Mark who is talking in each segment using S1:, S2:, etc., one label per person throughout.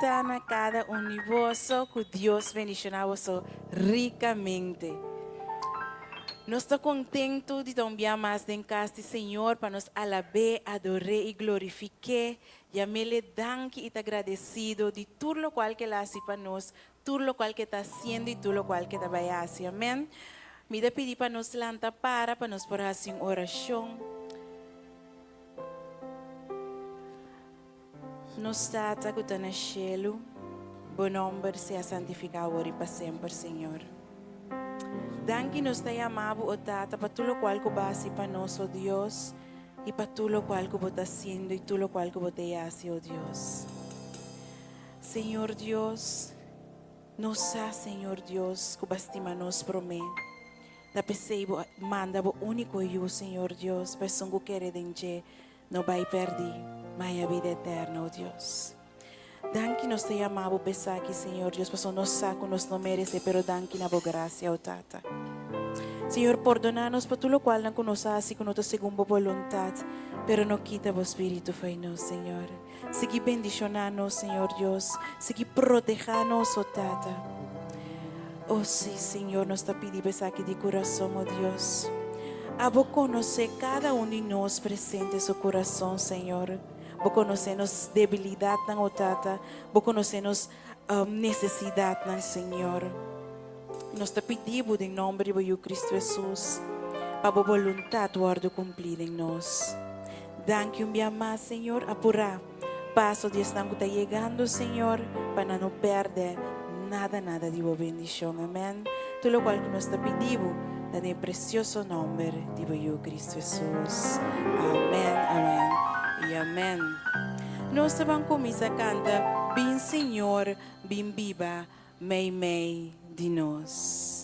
S1: ventana cada universo que Dios bendicionamos ricamente. Nós estamos contentos de enviar mais em casa, Senhor, para nos alabar, adorar e glorificar. E a mele danke e agradecido de tudo o qual que Ele faz para nós, tudo o qual que está fazendo e tudo o qual que vai fazer. Amém. Me dá pedir para nos lantar para nos por fazer uma oração. Nos está acudando no cielo, bom nome seja santificado hoje para sempre, Senhor. Danke nos está amado, o Tata, para tudo o qual que base para nós, oh Deus, e para tudo o qual que você está fazendo e tudo o qual que você faz, oh Deus. Senhor Deus, nos sabe, Senhor Deus, que bastima nos promete. Da pessoa manda o único eu, Senhor Deus, para que quer denche, não vai perder, mas a vida eterna, oh Deus. Danke nos te amado pensar aqui, Senhor Deus, porque nós sabemos que nós não merecemos, pero danke na boa graça, oh Tata. Senhor, perdonar-nos por tudo o qual não conhecemos e não segundo a vontade, pero não quita o Espírito foi nós, Senhor. Sigue bendicionando-nos, Senhor Deus, sigue proteger-nos, oh Tata. Oh sim, Senhor, nós te pedimos aqui de coração, oh Deus. A vos conhecer cada de nós presente em seu coração, Senhor. Vos conhecer nos debilidade, oh Tata. Vos conhecer nos necessidade, Senhor. Nós te pedimos em nome de Cristo Jesus, para a vontade guarda cumprida em nós. Danke dia mais, Senhor, apurar. Passo de estamos chegando, Senhor, para não perder nada de boa bendição. Amém. Tudo o qual que nós te pedimos, no precioso nome de Cristo Jesus. Amém, amém e amém. Nós vamos começar a cantar, bem Senhor, bem viva, mei de nós.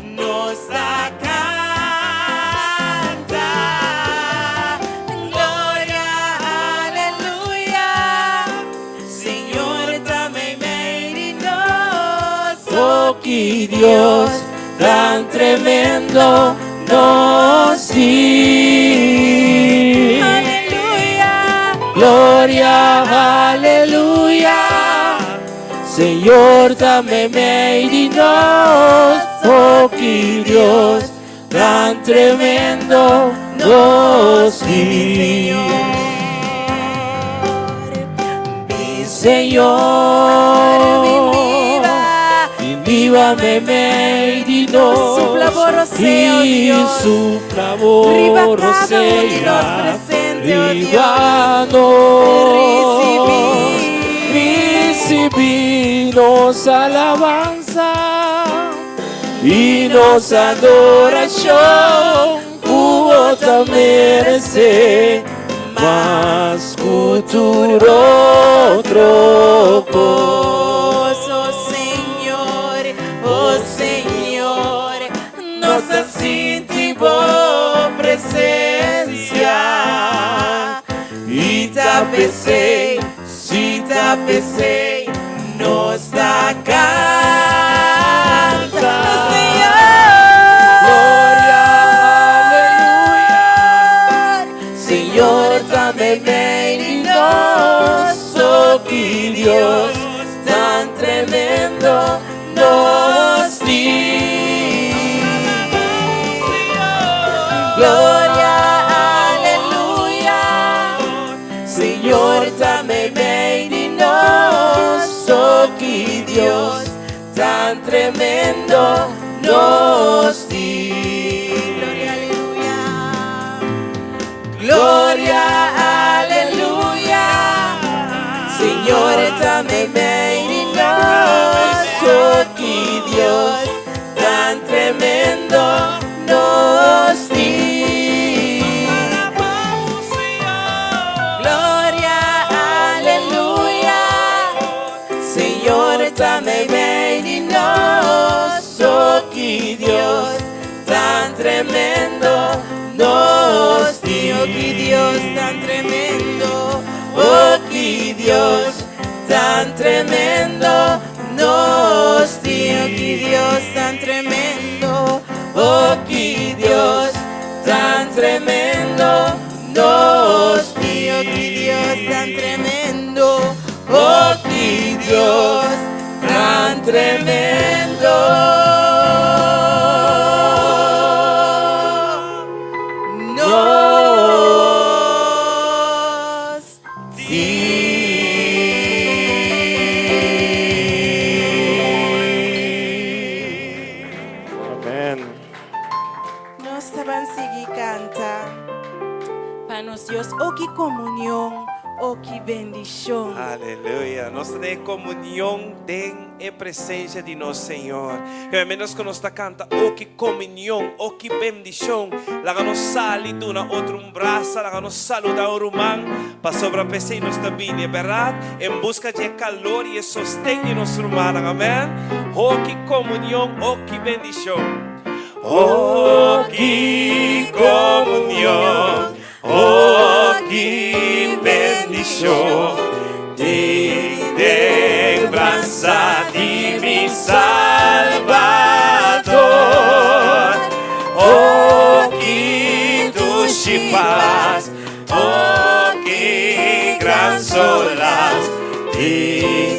S2: Nos canta, gloria, aleluya, Señor, también merinos. Oh, que Dios tan tremendo nos sí. Aleluya, gloria, aleluya. Señor, dame méritos, oh que Dios tan tremendo nos dio. Mi Señor, viva me méritos, y su clamor sea recibimos alabanza y nos adoración, te merece mas futuro troppo.
S1: Oh Señor, nos sinti boa presença.
S2: E ta pensei, se ta pensei, nos ta canta. Glória, aleluia. Senhor, também vem de nosso que Deus tan tremendo nos diz.
S1: Glória, aleluia.
S2: Senhor, também vem de nosso que Deus tan tremendo nos diz.
S1: Glória, aleluia. Senhor, também vem de nosso que Deus tan tremendo nos diz. Glória, aleluia. Senhor, também vem de nosso que Deus tan tremendo nos diz. Oh, que Deus tan tremendo. Oh, que Deus tan tremendo nos diz. Oh, que Deus tan tremendo. Oh, que Deus tan tremendo nos diz. Oh, que Deus tan tremendo. Oh, que Deus tan tremendo. Deus, oh que comunhão, oh que bendição.
S3: Aleluia. Nós temos comunhão em presença de nosso Senhor. E ao menos que nós canta, oh que comunhão, oh que bendição. Lá que nós saímos de uma outra braça, lá que nós saludamos o irmão, para sobrepeçar nossa vida, é verdade? Em busca de calor e sustento de nosso irmão, amém? Oh que comunhão, oh que bendição.
S2: Oh que comunhão, oh que bendição, de braça de mi Salvador. Oh que dulce paz, oh que gran solas, de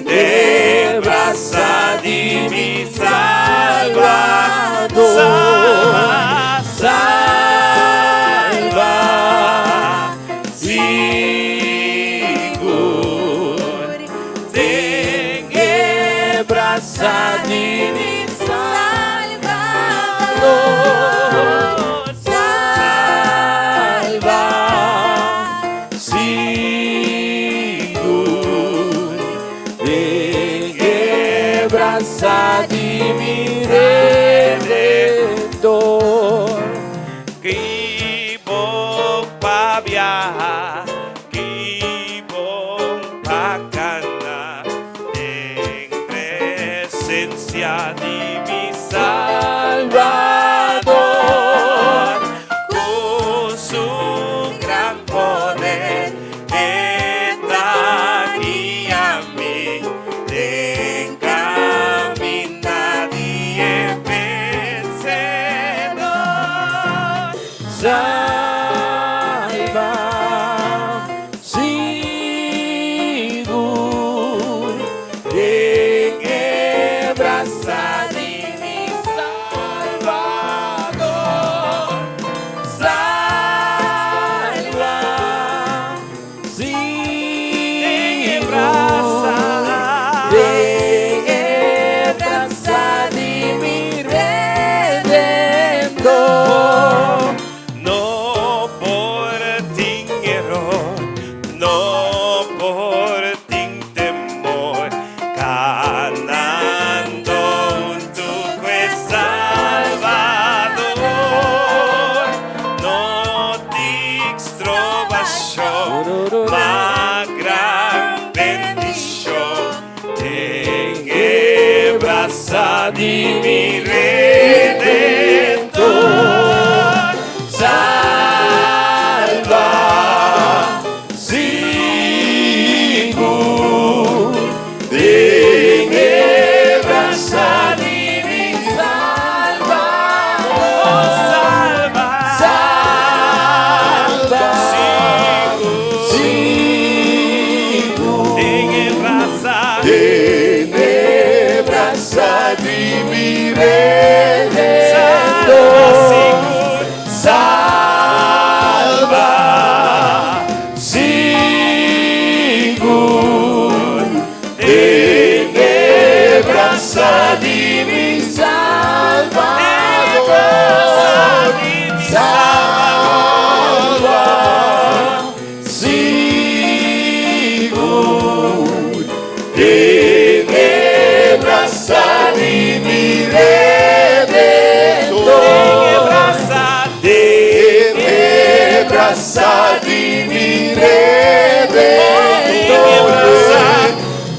S2: braça de mi Salvador. Salva, Sigur, te braça de mi Salvador. Salva, Sigur, te braça de mi Redentor.
S3: Que bom para viajar, que bom para cantar, em presença de mi Salvador, com su gran poder, está guia me, tem caminhar e vencedor.
S2: Salva, Sigur, te braça de mi Salvador. Salva, Sigur, te braça de mi Redentor.
S3: No por ti error, no por ti temor, ganando tu juez Salvador, no ti trovación,
S2: Redentor. Salva, sigur, tenebranza di mi Salvador. Salva, sigur, tenebranza di mi Redentor. Tenebranza di mi Redentor.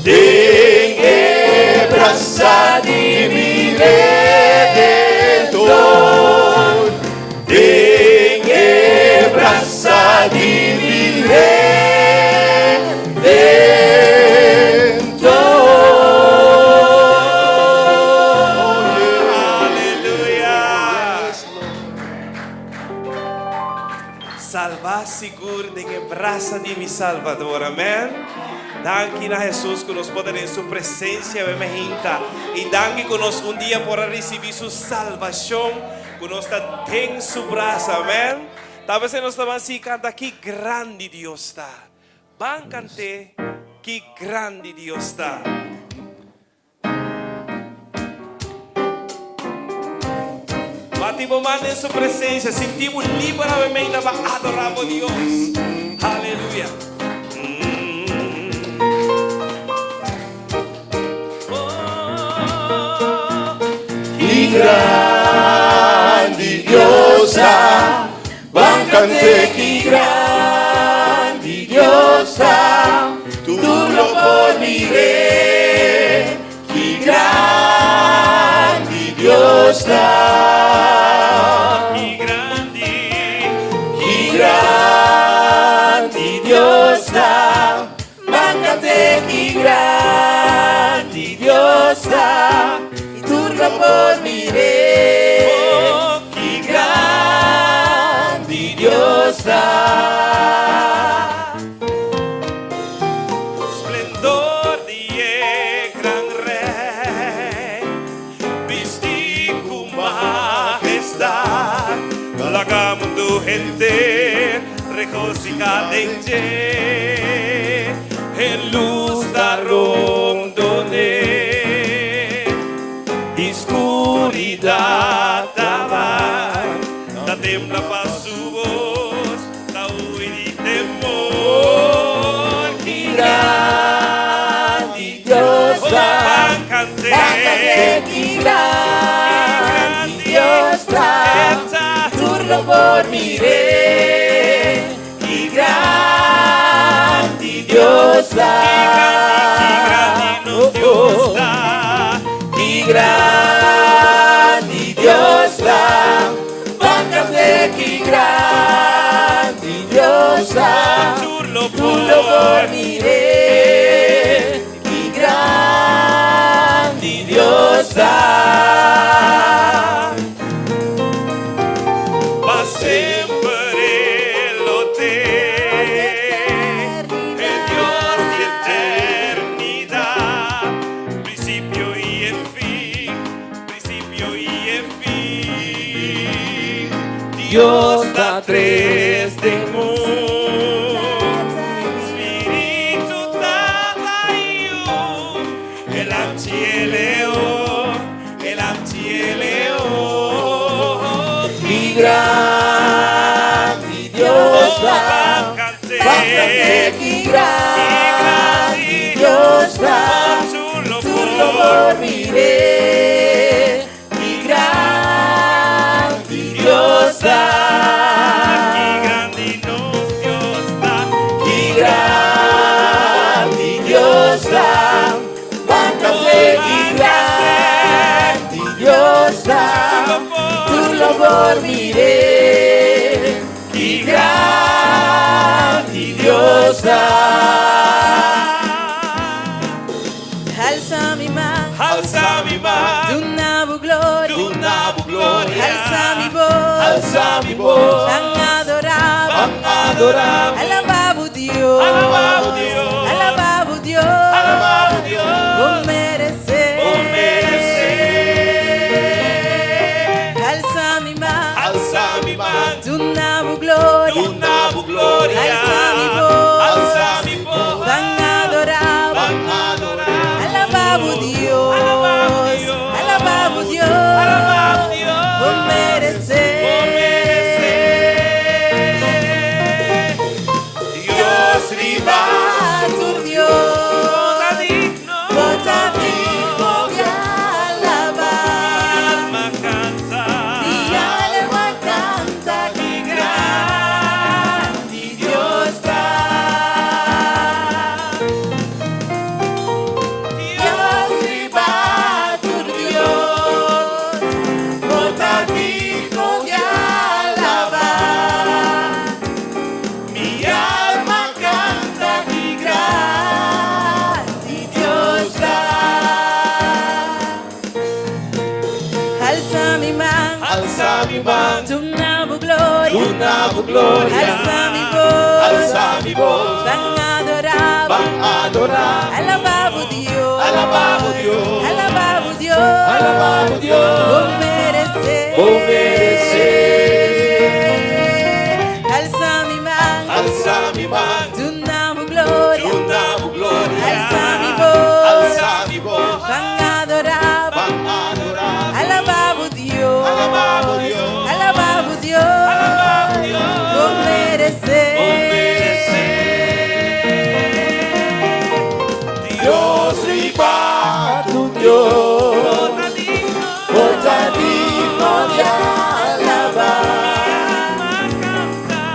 S2: Tenebranza di mi Redentor. Tenebranza di mi Redentor.
S3: Hallelujah. Salva sigur de que braça de mi Salvador, amém. Danke na Jesus que nos pode em sua presença, bem-vinda. E danke que nos dia por receber sua salvação, que nos tem su braço, amém. Talvez nós estamos assim canta que grande Deus está. Van cante que grande Deus está. Batimos mano em sua presença, sentimos livremente para adorar a Deus. Aleluia.
S2: Y grandiosa, bancante y grandiosa, tú lo poniré, y grandiosa, y grandiosa, bancante y grandiosa, tú lo poniré, y grandiosa.
S3: Esplendor de gran rey, vestí con majestad, la mundo gente regocijada en ti, en luz da rondone, oscuridad da tembla para su voz, da huir y temor, que
S2: Grandiosa,
S3: bancante,
S2: y grandiosa, tú lo dormiré, y grandiosa, y grandiosa, bancante y grandiosa, tú lo dormiré, y grandiosa.
S3: va siempre lo te, el Dios de eternidad, principio y el fin, principio y el fin. Dios da tres de amor, Espíritu da ayuda, el antieleo, el antieleo.
S2: Y grandiosa, bancante y grandiosa, tú lo dormiré, y grandiosa, y grandiosa, bancante y grandiosa, tú lo dormiré, y grandiosa.
S1: Alza mi mano,
S3: Alza mi mano,
S1: tu nabo gloria,
S3: tu nabo gloria.
S1: alza mi voz,
S2: Alza mi voz,
S1: tan adorable,
S2: adorable,
S1: alababo Dios,
S3: Alababo Dios,
S1: alababo Dios,
S3: alababo Dios,
S1: vos mereces,
S3: vos mereces.
S1: ribatur Dios, vota digno de alabar.
S3: alma canta,
S1: Mi alma canta que grande Dios está. Dios ribatur Dios, vota digno de alabar. Mi alma canta que grande Dios está. Alza mi mano,
S2: Alza mi mano,
S1: tu nabo gloria,
S2: tu nabo gloria.
S1: alza mi voz,
S2: Alza mi voz,
S1: van a adorar,
S2: van a adorar.
S1: alabamos Dios,
S2: Alabamos Dios.
S1: alabamos Dios,
S2: Alabamos Dios.
S1: vos mereces,
S2: Vos mereces.
S1: alza mi mano,
S2: Alza mi mano,
S1: tu nabo gloria,
S2: tu nabo gloria.
S1: alza mi voz,
S2: Alza mi voz,
S1: van a adorar,
S2: van a adorar.
S1: alabamos Dios,
S2: Alabamos Dios.
S1: alabamos Dios,
S3: alabamos Dios.
S1: vos mereces,
S2: Dios ribatur Dios, vota digno de alabar.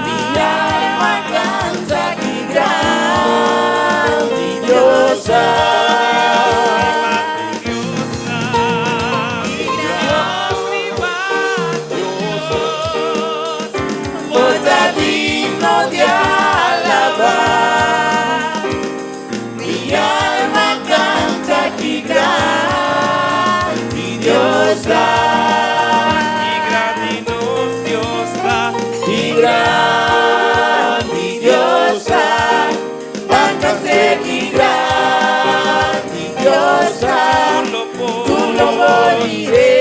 S1: mi alma canta que grande Dios
S2: Diosa,
S1: vota digno de alabar. Mi alma canta que grande Dios da.
S3: Y grande nos Dios da,
S2: y grande Diosa,
S1: Báncase que grande Dios da. Tú lo moriré.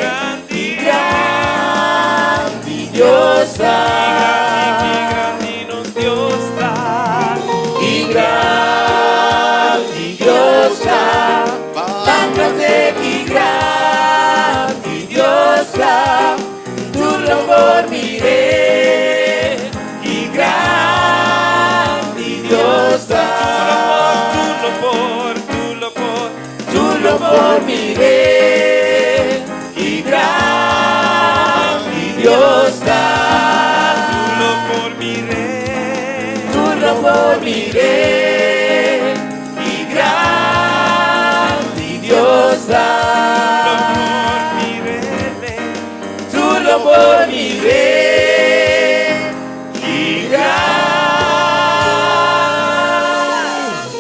S3: grande,
S1: Y grande Dios da.
S3: grande nos Dios da.
S1: Y grande Dios da. Báncase que grande Dios da. Tú lo moriré. Y grande Dios da. Tú lo moriré. Y grande Dios da. Tú lo moriré. Y grande Dios da. Tú lo moriré. Y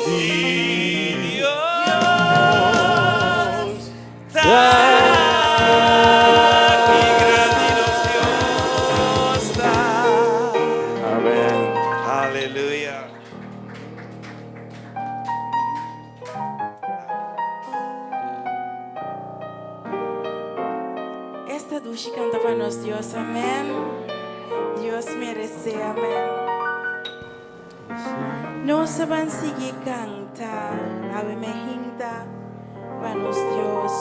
S1: grande Dios
S2: Amén.
S3: Aleluya.
S1: Esta ducha canta para nos Dios, amén. Dios merece, amén. No se van a seguir cantar, ave me hinta para nos Dios.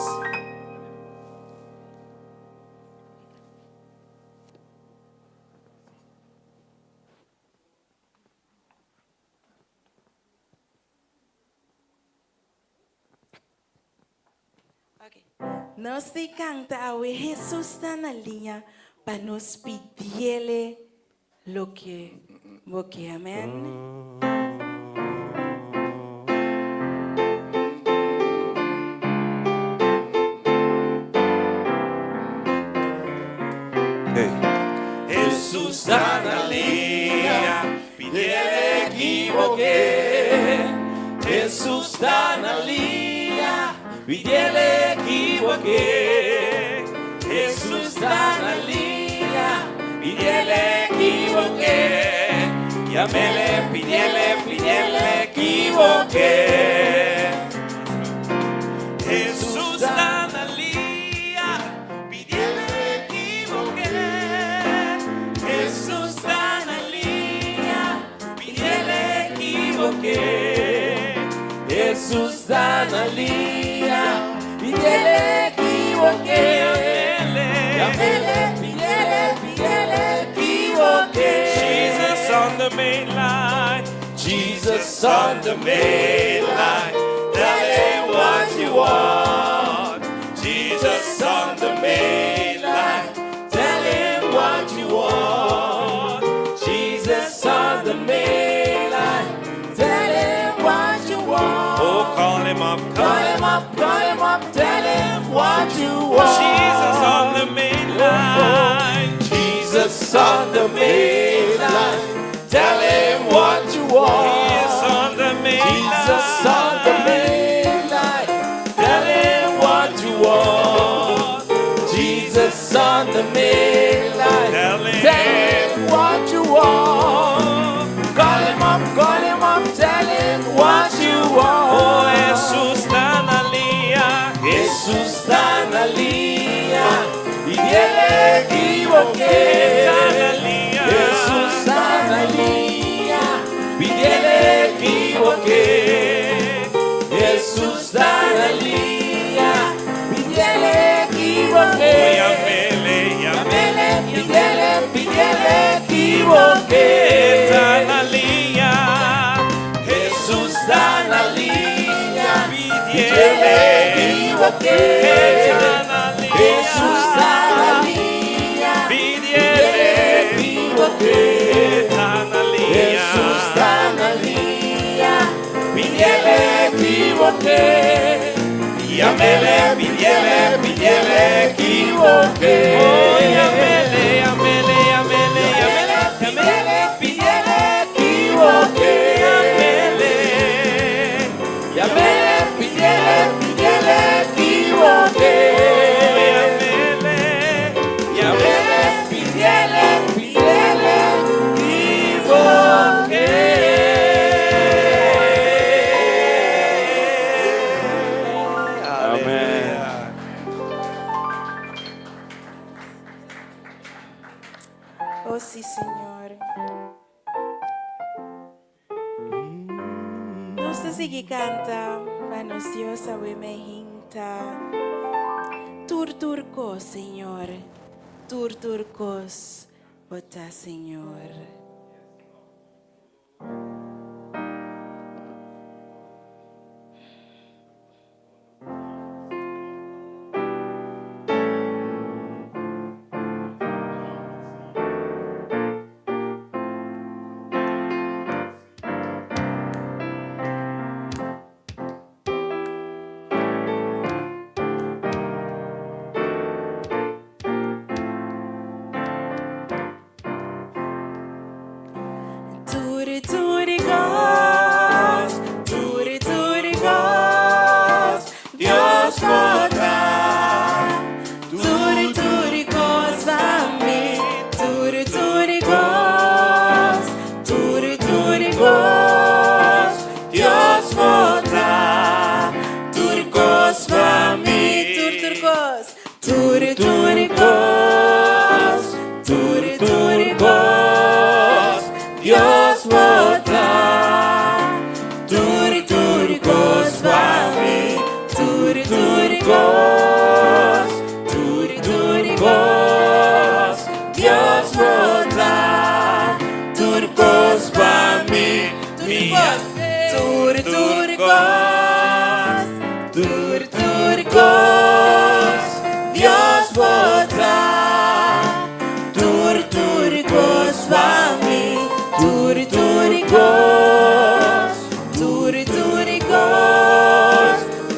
S1: Okay. Nos se canta, ave Jesús está na linha para nos pedirle lo que você, amén.
S3: Jesús está na linha, me equivoquei.
S2: Jesús está na linha, e ele equivoquei. Jesús está na linha, e ele equivoquei. Llamele, pidele, equivoquei.
S3: Jesús está na linha, pidele equivoquei.
S2: Jesús está na linha, e ele equivoquei. Jesús está na linha, e ele equivoquei. Llamele, pidele, equivoquei.
S3: Jesus on the main line.
S2: Jesus on the main line. Tell him what you want. Jesus on the main line. Tell him what you want. Jesus on the main line. Tell him what you want.
S3: Oh, call him up,
S2: Call him up, call him up. Tell him what you want.
S3: Jesus on the main line.
S2: Jesus on the main line. Tell him what you want.
S3: Jesus on the main
S2: Jesus
S3: line.
S2: on the main line. Tell him what you want. Jesus on the main line.
S3: Tell him.
S2: What you want. Call him up, tell him what you want.
S3: Oh, Jesús está na linha.
S2: Jesús está na linha y me equivoqué.
S3: Está na linha.
S2: Jesús está na linha y me equivoqué. Jesús está na linha y me equivoqué.
S3: Oh, llámele, llámele.
S2: Me equivoqué.
S3: Está na linha.
S2: Jesús está na linha y me
S3: Pídele.
S2: equivoqué.
S3: Está na linha.
S2: Jesús está na linha y
S3: Pídele.
S2: me equivoqué.
S3: Está na linha.
S2: Jesús está na linha y me equivoqué. Llámele, pídele, equivoqué.
S3: Oh, llámele, llámele, llámele, llámele.
S2: Pídele, equivoqué. Llámele, pídele, equivoqué. Llámele, pídele, equivoqué. Amén.
S1: Oh sí, Señor. Nós sige canta, panos Dios awe me hinta. Turturcos, Señor. Turturcos, bota, Señor. Turturicos, Dios podrá. Turturicos a mí, turturicos, Dios podrá. Turcos a mí, turturicos, Dios podrá. Turturicos para mí, turturicos, Dios podrá. Turcos para mí, turturicos, Dios podrá. Turturicos para mí, turturicos,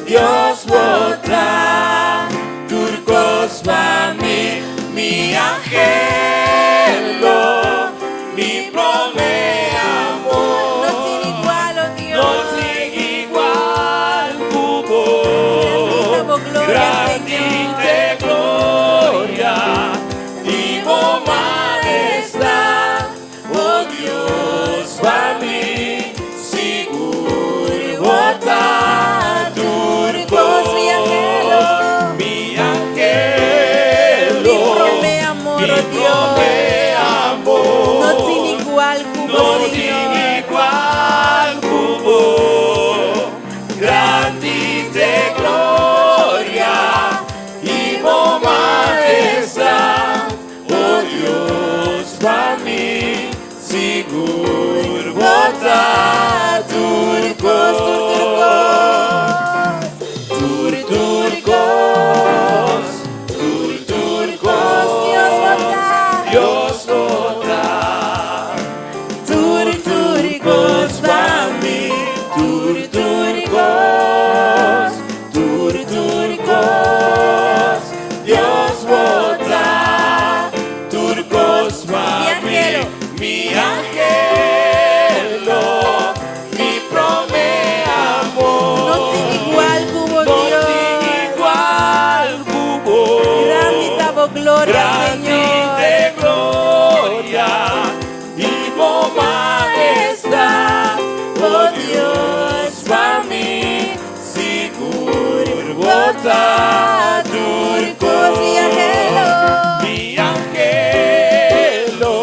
S1: Dios podrá. Turcos para mí, mi angelo, mi promesa amor. No tiene igual, oh Dios. No tiene igual, tuvo. Grandite gloria, divo majestad, oh Dios para mí, seguro está. Turcos, mi angelo, mi
S3: está turco. Mi angelo,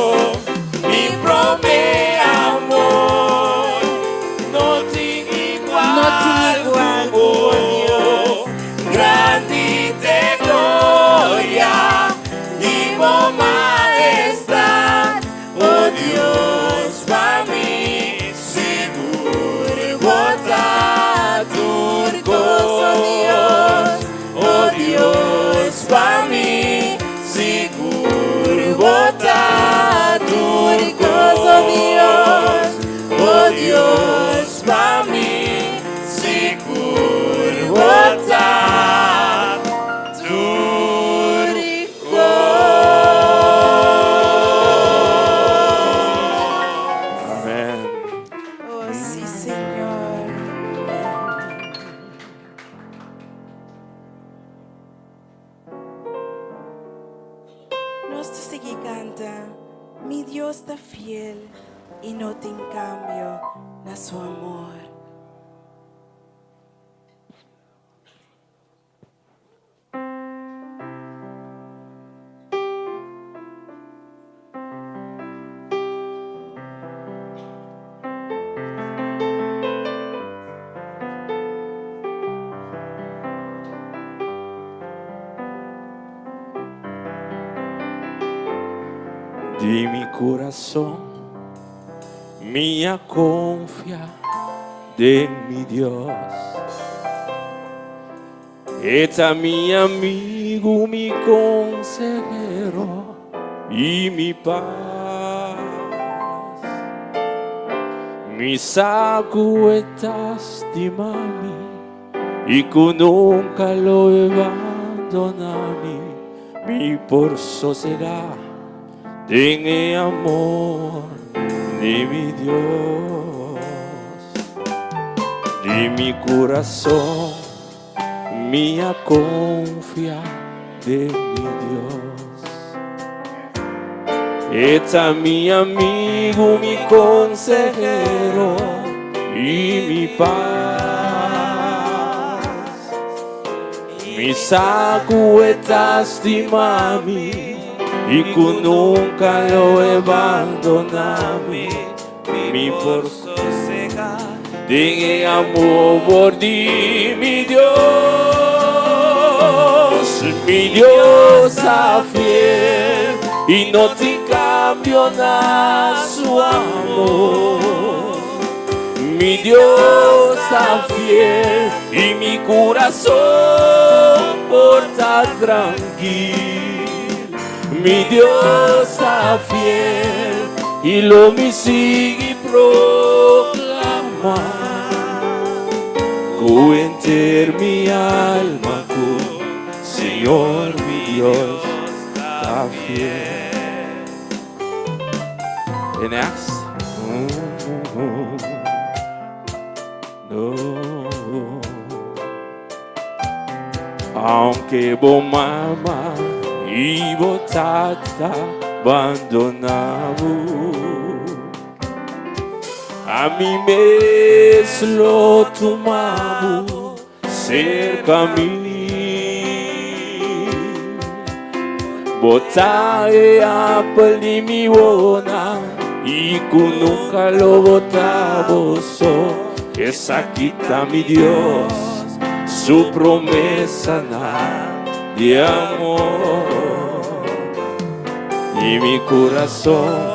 S3: mi prome amor, no tiene igual, oh Dios, grande de gloria y majestad, oh Dios, para mí, seguro está turco, oh Dios, para mí, seguro está turco, oh Dios, para mí, seguro está turco. Amén.
S1: Oh, sí, Señor. Nós te seguir canta, mi Dios está fiel y no tem cambio na su amor.
S3: De mi corazón, mía confía de mi Dios. Está mi amigo, mi consejero y mi paz. Mi saco estás de mami y que nunca lo abandonami. Mi por sosegar tenga amor de mi Dios, de mi corazón, mía confía de mi Dios. Está mi amigo, mi consejero y mi paz. Mi saco estás de mami y que nunca lo abandonami, mi por sosegar, tenga amor por ti, mi Dios a fiel, y no te cambio nada su amor. Mi Dios a fiel, y mi corazón porta tranquilo. Mi Dios está fiel y lo me sigue proclamar. Cuenter mi alma con Señor mi Dios está fiel. En Acts, no. Aunque vos mamá y botata abandonado, a mí me lo tomamos cerca a mí. Botae a mi buena y que nunca lo botamos. Esa quita mi Dios, su promesa de amor. Y mi corazón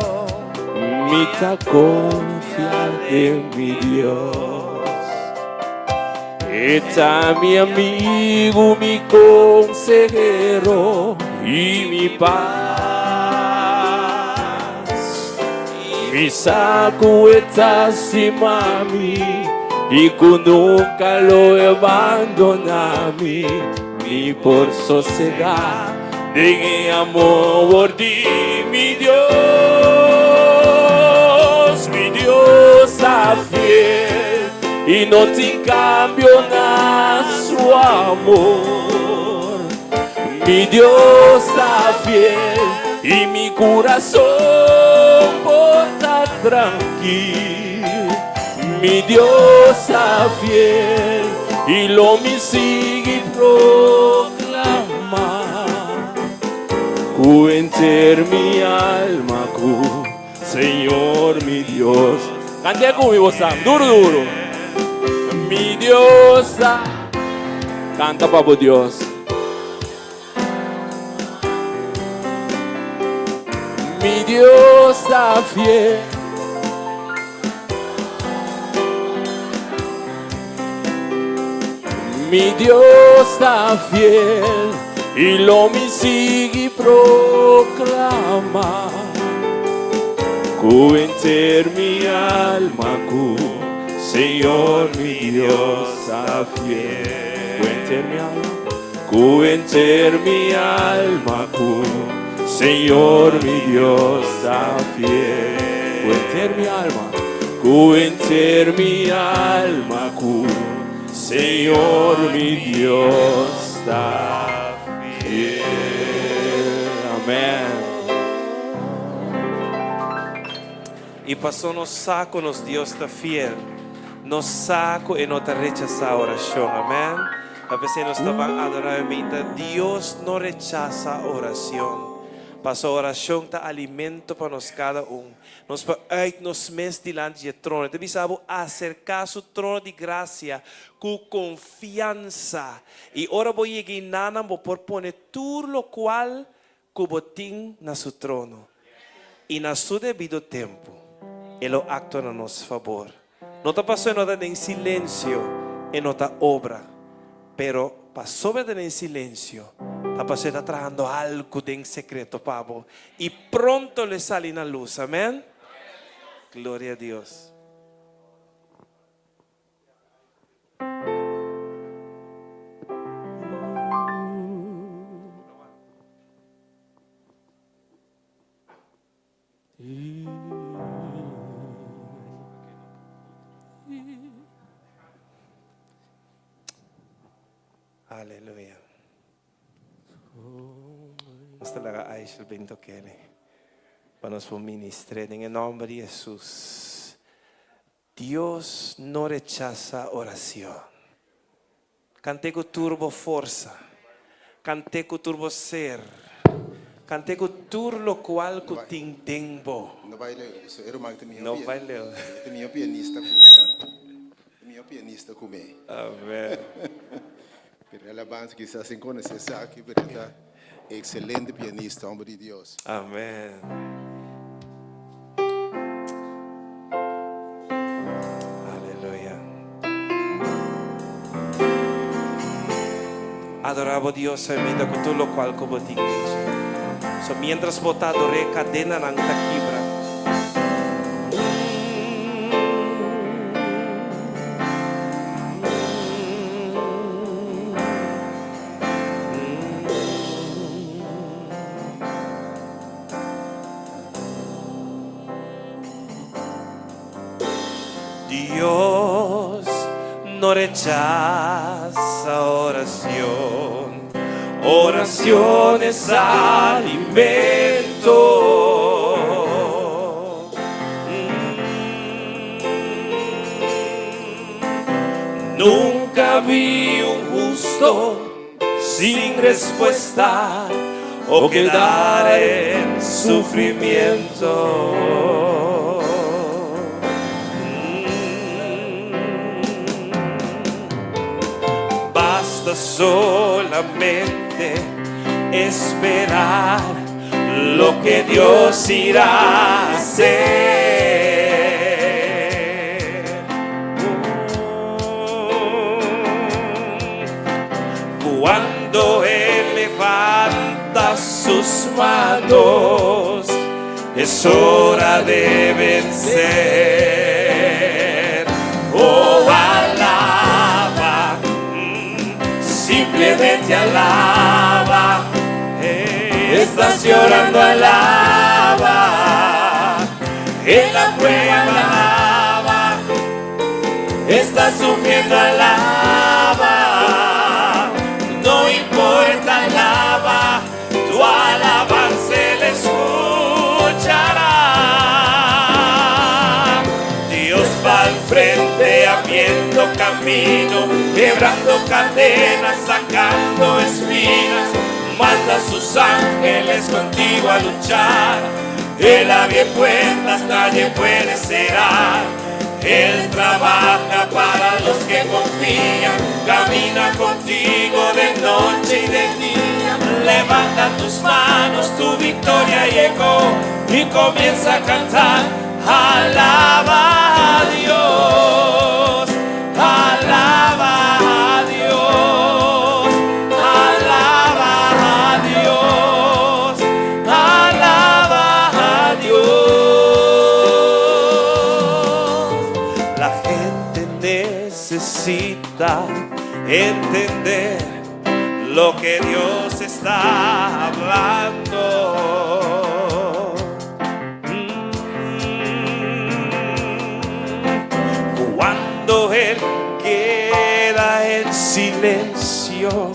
S3: me confía en mi Dios. Está mi amigo, mi consejero y mi paz. Mi saco está encima de mí y que nunca lo abandonami, ni por sosegar. De amor por ti, mi Dios a fiel, y no te cambio nada su amor. Mi Dios a fiel, y mi corazón porta tranquilo. Mi Dios a fiel,
S2: y lo mi sigui proclama. Cu enter mi alma, cu Señor mi Dios. Cante conmigo, Sam, duro, duro. Mi Dios, canta para Dios. Mi Dios está fiel. Mi Dios está fiel y lo mi sigue proclama. Cu enter mi alma, cu Señor mi Dios está fiel. Cu enter mi alma, cu enter mi alma, cu Señor mi Dios está fiel. Cu enter mi alma, cu enter mi alma, cu Señor mi Dios está fiel. Amén.
S3: E passou no saco, nos Deus está fiel. No saco e não te rechaza a oração. Amém. A pessoa nos estava adorando. Deus não rechaza a oração. Passou a oração está alimento para nós cada Nos para uit nos mes diante de trono. Te bisabo acercar su trono de graça com confiança. E ora vou ir nana vou por poner tudo lo qual cubotim na su trono. E na su devido tempo. Ele actua a nosso favor. Não está passando nada em silêncio em nossa obra, pero passou em silêncio. Está passando trabalhando algo em secreto, Pablo, e pronto le sale na luz. Amém? Glória a Deus. Aleluia. Nós talaga ayos el bento Kelly. Para nos ministrar en el nombre de Jesús. Dios no rechaza oración. Cante con turbo fuerza. Cante con turbo ser. Cante con tur lo cual con tintempo.
S4: No baile,
S3: No baile.
S4: É meu pianista comigo.
S3: Amém.
S4: Pero alabanza quizás sin conocer aquí, pero está excelente pianista, hombre de Dios.
S3: Amém. Aleluia. Adorava Deus em vida com tudo o qual como te igreja. So mientras botado re cadena nang takibra. Dios no rechaza oración. Oración es alimento. Nunca vi un justo sin respuesta o quedar en sufrimiento. Basta solamente esperar lo que Dios irá a hacer. Cuando Él levanta sus manos, es hora de vencer. Oh, alaba, simplemente alaba. Estás llorando, alaba. En la prueba, alaba. Estás sufriendo, alaba. No importa, alaba. Tu alabanza Él escuchará. Dios va al frente, amiendo abriendo camino, quebrando cadenas, sacando espinas. Manda sus ángeles contigo a luchar. Él abre puertas, nadie puede cerrar. Él trabaja para los que confían, camina contigo de noche y de día. Levanta tus manos, tu victoria llegó y comienza a cantar. Alaba a Dios, alaba a Dios, alaba a Dios, alaba a Dios. La gente necesita entender lo que Dios está hablando. Cuando Él queda en silencio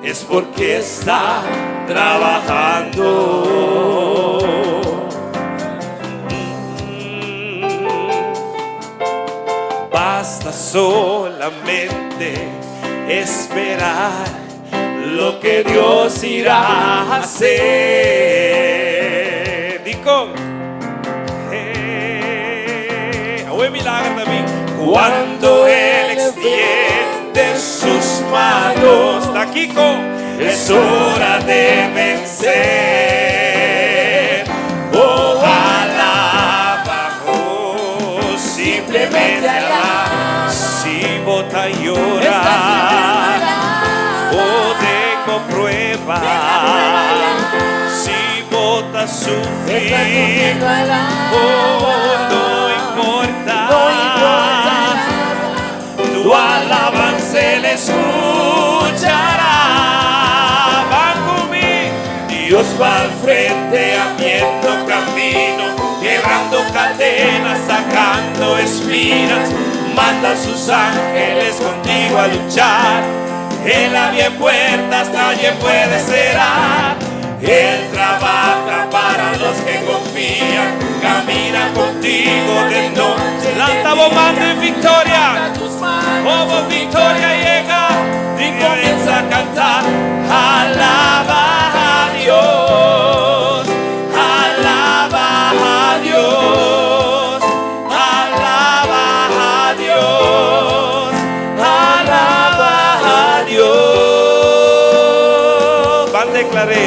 S3: es porque está trabajando. Basta solamente esperar lo que Dios irá a hacer. Dico, milagro también. Cuando Él extiende sus manos, Taquico, es hora de vencer. Oh, alaba, oh, simplemente alaba. Si bota y llora, oh, tengo prueba. Si bota sufrir, oh, no importa. Tu alabanza Él escuchará. Van conmigo. Dios va al frente abriendo camino, quebrando cadenas, sacando espinas. Manda a sus ángeles contigo a luchar. Él abre puertas, nadie puede cerrar. Él trabaja para los que confían, camina contigo de noche. Lanta bombando en victoria, como victoria llega y comienza a cantar. Alaba a Dios, alaba a Dios, alaba a Dios, alaba a Dios. Van, declaré.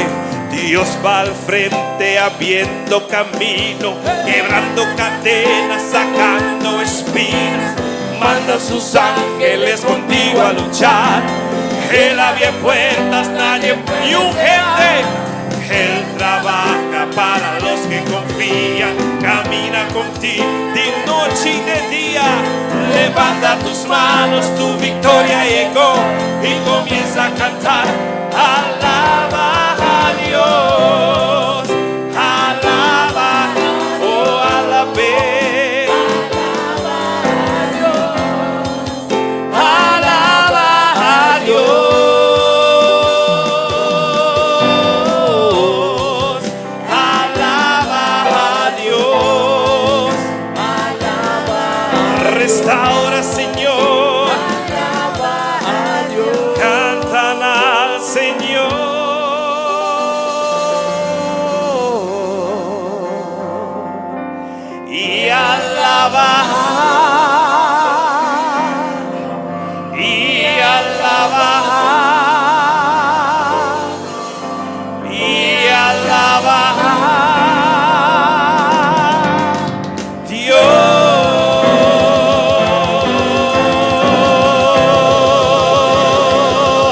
S3: Dios va al frente abriendo camino, quebrando cadenas, sacando espinas. Manda a sus ángeles contigo a luchar. Él abre puertas, nadie y un gente. Él trabaja para los que confían, camina contigo de noche y de día. Levanta tus manos, tu victoria llegó y comienza a cantar. Alaba a Dios, alaba, oh, alabe. Alaba a Dios, alaba a Dios, restaura, Señor, cantan al Señor. Y alaba, y alaba, y alaba Dios.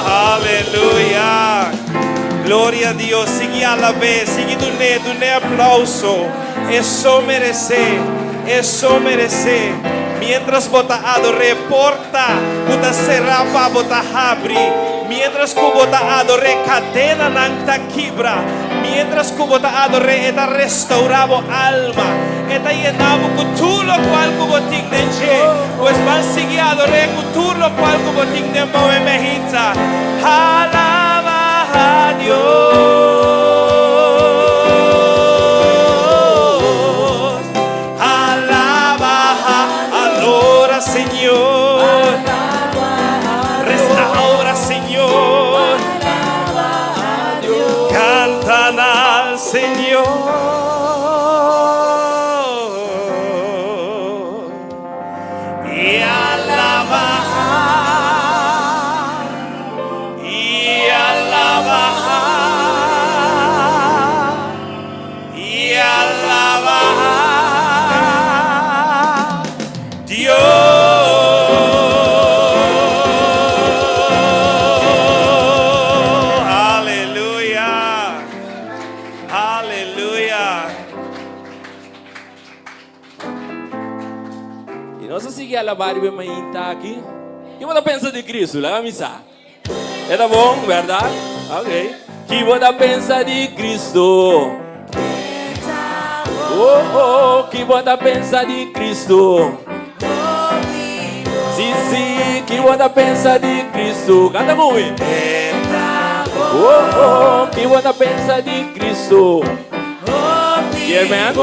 S3: Aleluya, gloria a Dios. Sigue a la vez, sigue dune aplauso. Eso merece, eso merece. Mientras bota adore porta, bota serapa, bota abri. Mientras ku bota adore cadena nang takibra. Mientras ku bota adore eta restaurabo alma. Eta yenabo kutulo cual ku boting denche. Pues van sigue adore kutulo cual ku boting de moe mehita. Alaba a Dios. Señor, alabar, y alabar, y alabar, Dios. Aleluya, aleluya.
S2: E nós vamos seguir a alabar e mainta aqui. Que você pensa de Cristo? Lá missa. É tá bom, verdade? Ok. Que você pensa de Cristo? Oh, oh, que você pensa de Cristo? Sim, sim, que você pensa de Cristo? Canta muito. Oh, oh, que você pensa de Cristo? Yeah, man.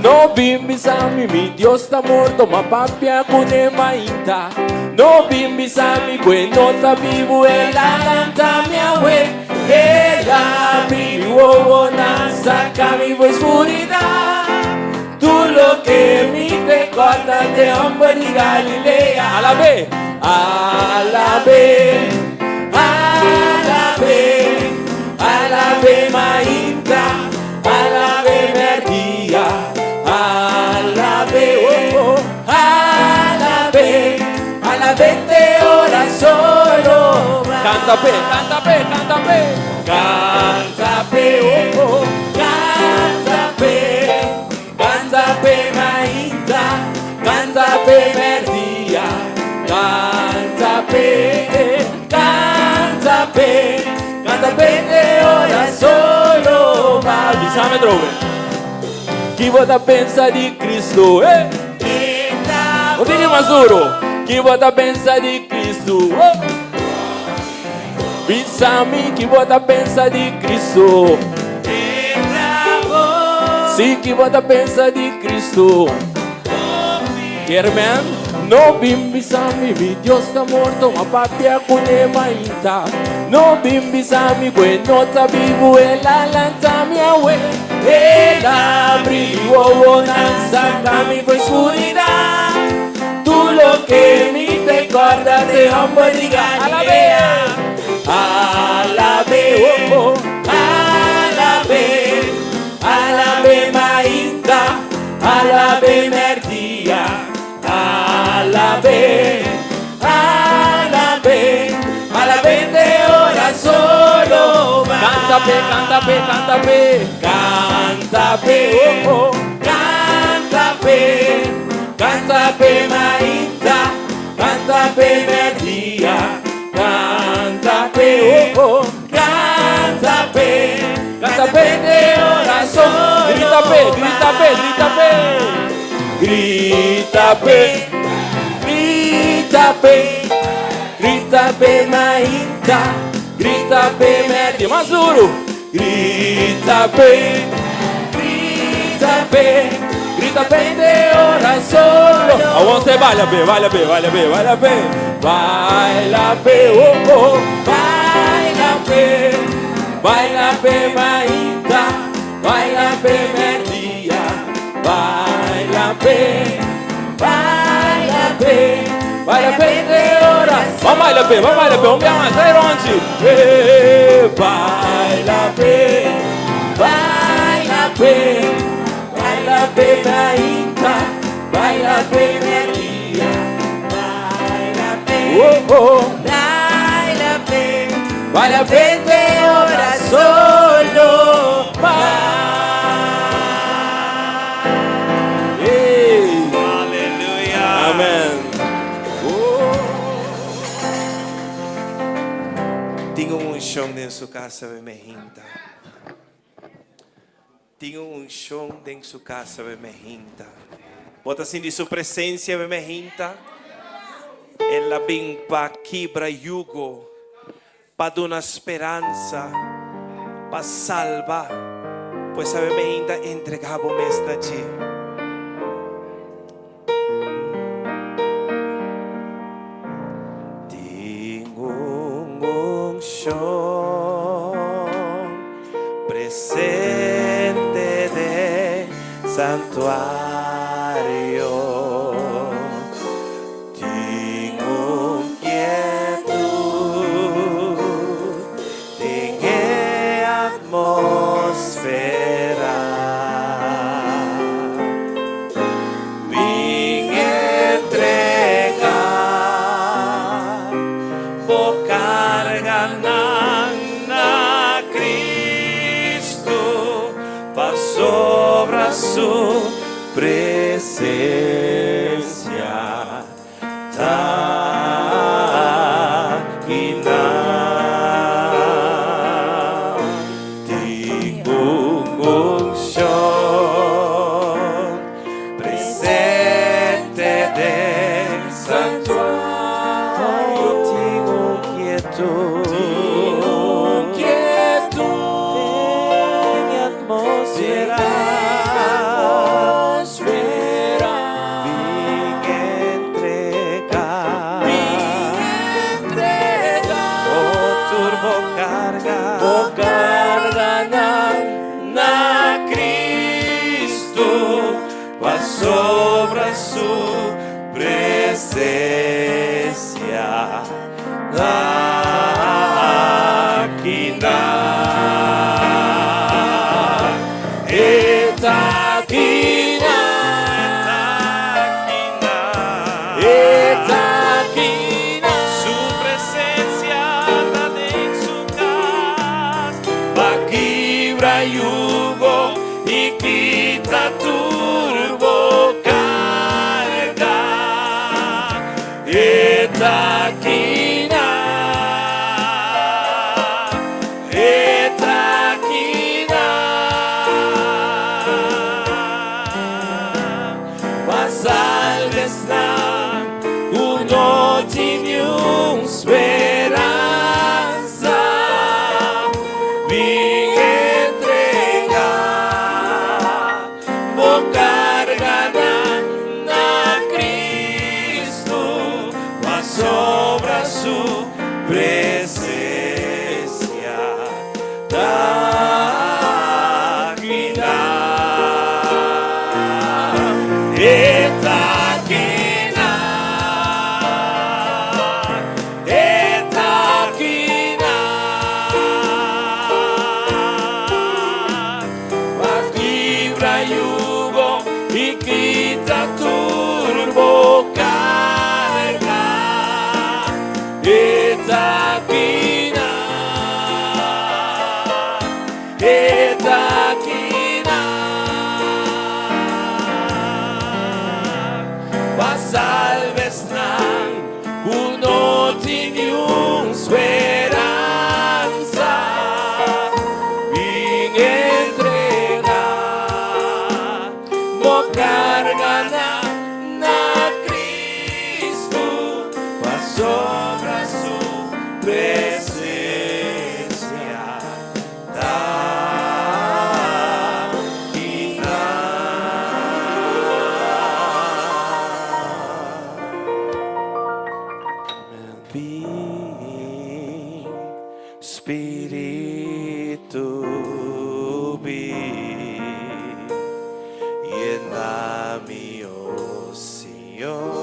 S2: No bimbisami, mi Dios está muerto, ma papia kune mainta. No bimbisami, que no está vivo, el alanta mi abue. El abri, oh, saca mi oscuridad. Tú lo que mi recuerda de hombre de Galilea. Alabe, alabe, alabe, alabe mainta. Alabe merdia, alabe, oh, oh, alabe, alabe te ora solo. Canta pe, canta pe, canta pe, canta pe, oh, oh, canta pe mainta, canta pe merdia, canta pe te ora solo. Bisame trove. Que você pensa de Cristo? O que mais duro? Que você pensa de Cristo? Bisame, que você pensa de Cristo? Sim, que você pensa de Cristo? Herman, no bimbisami, mi Dios está muerto, ma papia kune mainta. No bimbisami, que no está vivo, el alanta mi abue. El abrigo saca mi oscuridad. Tú lo que mi recuerda de hombre de Galilea. Alabe, oh, oh, alabe, alabe mainta, alabe merdia. Alabe, alabe, alabe te ora solo. Canta pe, canta pe, canta pe, canta pe, oh, oh, canta pe mainta, canta pe merdia, canta pe, oh, oh, canta pe te ora solo. Grita pe, grita pe, grita pe. Grita pe, grita pe, grita pe mainta, grita pe merdia. Mais duro. Grita pe, grita pe, grita pe de ora solo. Aguante, baila pe, baila pe, baila pe, baila pe, baila pe, oh, oh, baila pe mainta, baila pe merdia. Baila pe, baila pe, baila pe de ora. Vamos baila pe, vamos ver mais, sai onde? Baila pe, baila pe, baila pe mainta, baila pe merdia. Baila pe, oh, oh, baila pe de ora solo. Amen.
S3: Tengo un show en su casa, bemejinta. Tengo un show en su casa, bemejinta. Bota assim de su presencia, bemejinta. Ela vem para quebrar yugo, para dar una esperanza, para salvar. Pues a bemejinta entregamos esta allí. Presente de santuario, Etakina, etakina, masalves na unotin yung esperanza, ving entrega, mo carga na Cristo, sobra su presencia. Takina, etakina, etakina, maglibra yugo y quita turbo carga. Etakina, etakina, pasalves ng unotin yung esperanza, ving entrega, mo carga na Cristo, pasobra su presencia. Takina. Ving Espiritu, ving llena mi Señor,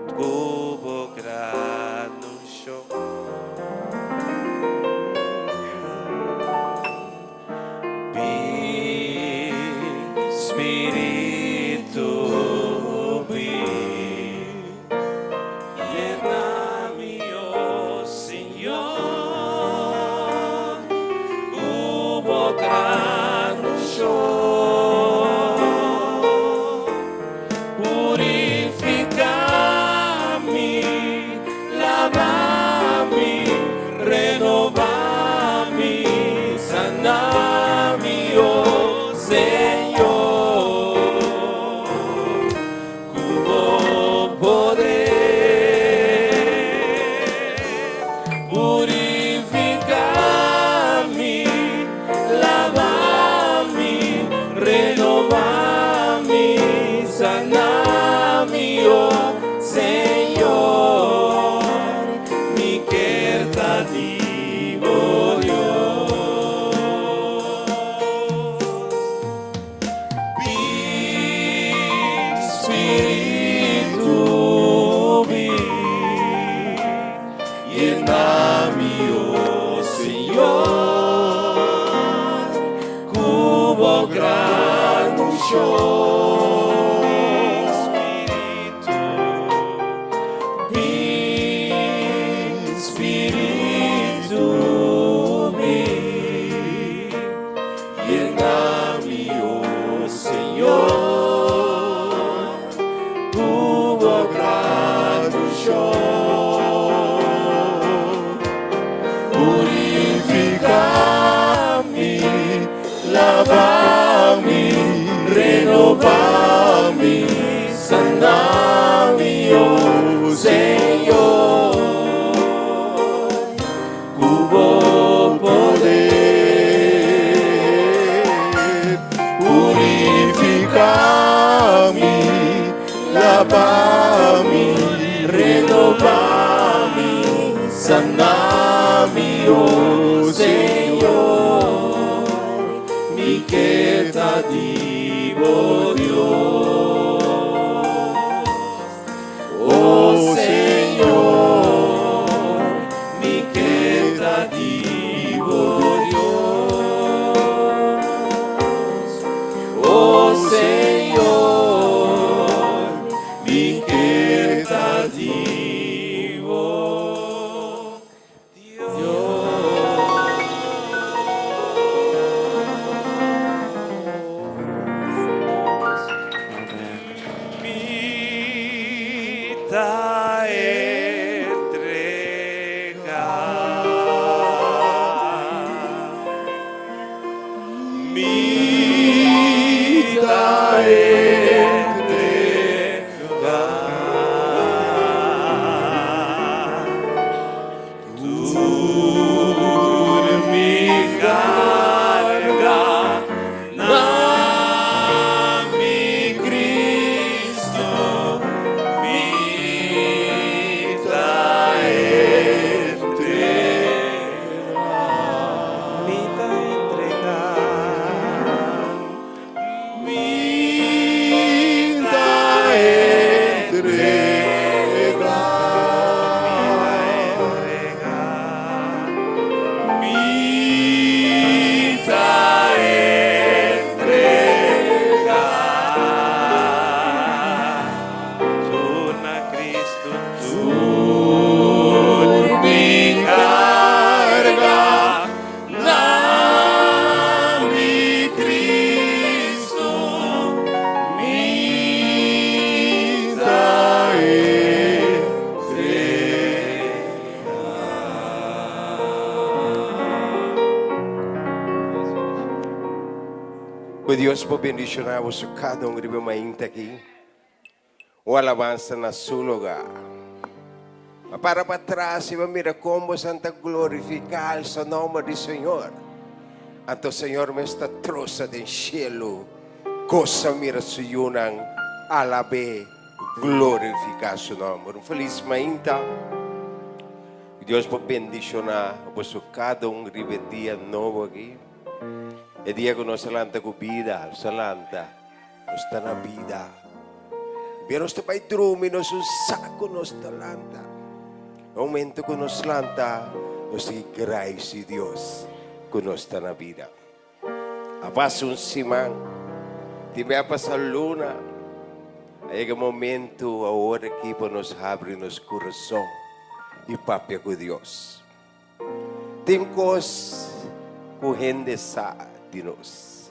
S3: tuvo gran unción. Ving Espiritu, ving llena mi Señor, tuvo gran unción. Purificami, lavami, renovami, sanami, oh Señor. Cubo poder, purificami, lavami, renovami, sanami, oh Señor, mi querta divo Dios. Ving Espiritu, ving llena mi Señor, cubo gran unción. Ving Espiritu, ving llena mi Señor, cubo gran unción. Purificami, lavami, renovami, sanami, oh Señor. Cubo poder, purificami, lavami, renovami, sanami, oh Señor, mi querta divo Dios. Oh Señor, mi querta divo Dios. Oh Señor, mi querta divo Dios. está entregada. Mi vida entregada. Tú mi carga, na mi Cristo, mi vida entregada. Vida entregada. Vida Torna Cristo, tu mi carga, na mi Cristo, mi vida
S5: Que Deus por bendicionar você cada um que mainta aqui. O alabança na seu lugar. Para trás e mira como Santa glorificar o nome do Senhor. Então o Senhor me está trouxa do cielo. Coisa mira suyunan alabe glorificar seu nome. Um feliz mainta. Deus por bendicionar você cada um que dia novo aqui. E dia que nós salanta com vida, salanta, nós está na vida. Pero nós vai dormir, nós saco nós talanta. No momento que nós salanta, nós graça Deus que nós está na vida. Após simang, tiver a passar luna, aí é o momento, a hora que nós abre nosso coração e papel com Deus. Tem coisas que a gente sabe de nós.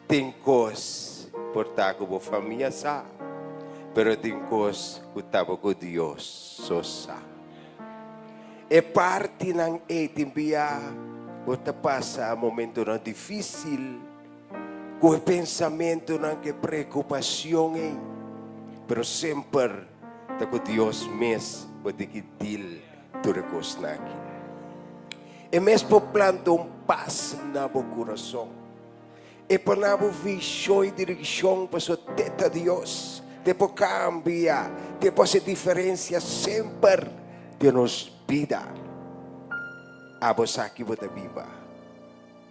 S5: Tem coisas por estar com a família sabe, pero tem coisas que estava com Deus só sabe. É parte ng etimbia o passa momento na difícil, com pensamento ng que preocupação pero sempre está com Deus mesmo pode quitil tudo coisa naqui. E mesmo planto paz na meu coração. E para na visão e direção para o teta Deus. Depois cambia, depois a diferença sempre de nos vida. Abos aqui bota viva.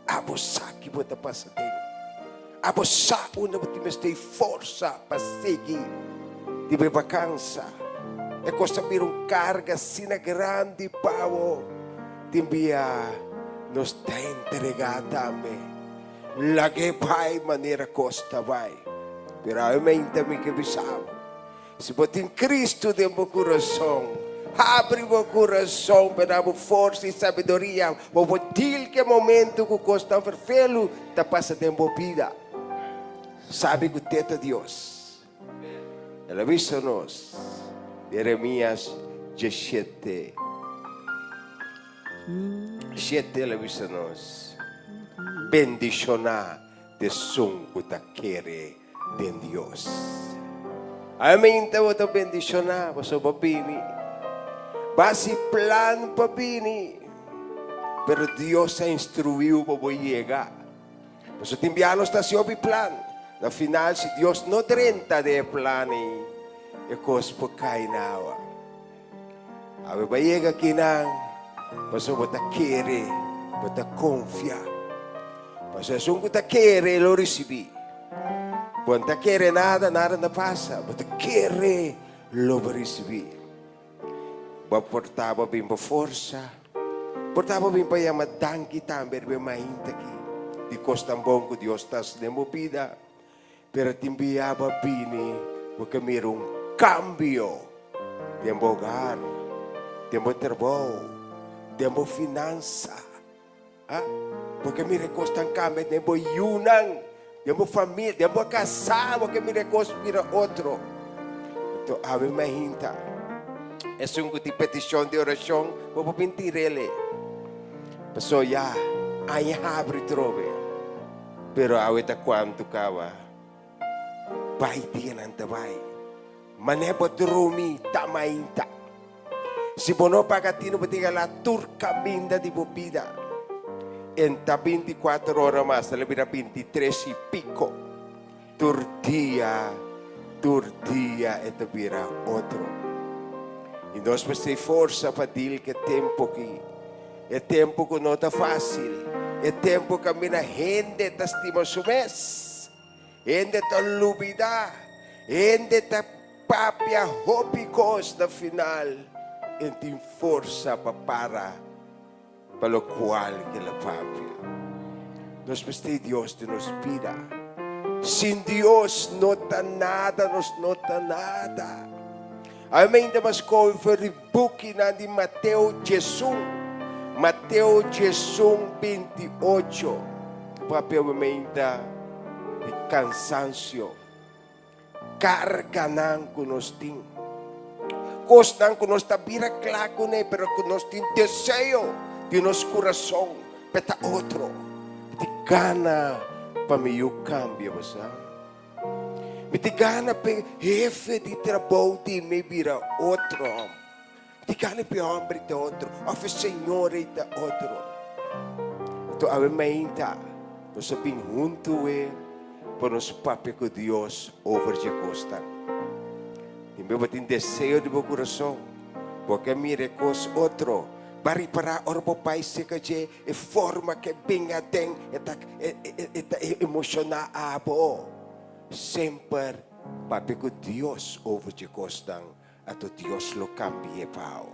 S5: Abos aqui bota passatempo. Abos aqui una bota mesti força para seguir. De vacança. E costa vir carga sina grande pavo. Timbia nos está entregada a mim. Lagi pai maneira costa vai. Pero eu me entendo que bisavo. Se botar em Cristo dentro do coração, abre o coração para dar força e sabedoria. Vou botar que momento que costa perfeito está passando dentro da vida. Sabe que o teta Deus. Ela avisa-nos. Jeremias 17. 7 ela avisa-nos. Bendicionar de som que ta quere de Deus. Amém, então eu bendicionar você papini. Basi plan papini. Pero Deus a instruiu para chegar. Você te enviar está se obi plan. Na final se Deus não trenta de plani, é coisa por cair na água. Ave vai chegar aqui não. Você bota querer, bota confiar. Você só bota querer lo receber. Quando não quer nada, nada não passa. Bota querer lo receber. Vai portar bem para força. Portar bem para chamar danke também bem mais aqui. De costa bom que Deus está na minha vida. Pero timbiaba bini porque merong cambio. Tempo hogar, tempo trabalho, tempo finança. Porque me recostan cambio, tempo yunang, tempo família, tempo casar, porque me recostan mira outro. To ave mahinta. Es un de petición de oración. Vou pintirele. Pasó ya. Ay abre trove. Pero aweta quanto kawa. Bai dia nanta bai. Manebo drumi tamainta. Si bono pagatino batiga la turca minda di bobida. Enta 24 horas más, lebih 23 y pico. Turdia ito bira otro. E nós precisamos força para dizer que tempo que é tempo que não está fácil. É tempo que a minha gente está estima sumes. Gente está lubida. Gente está papia hopicos na final. E tem força para o qual que la papia. Nós precisamos de Deus de nos vida. Sin Deus não está nada, nós não está nada. Amém, mas com o book na de Mateus Jesus 28, papel aumenta de cansancio, carga não que nós temos, coisa que nós está vira claro com ele, pero que nós temos desejo de nosso coração para outro, de gana para meio cambio, sabe? Me te gana para jefe de trabalho de me vira outro. Me te gana para homem de outro. Ou senhor de outro. Então, a mãe nós sabemos junto para nos papel com Deus over de costa. E meu tem desejo de meu coração. Porque mire coisa outro. Bari para orbo pai se que é forma que bem a tem é emocional abo. Sempre papel com Deus over de costa. Ato Deus lo cambie pao.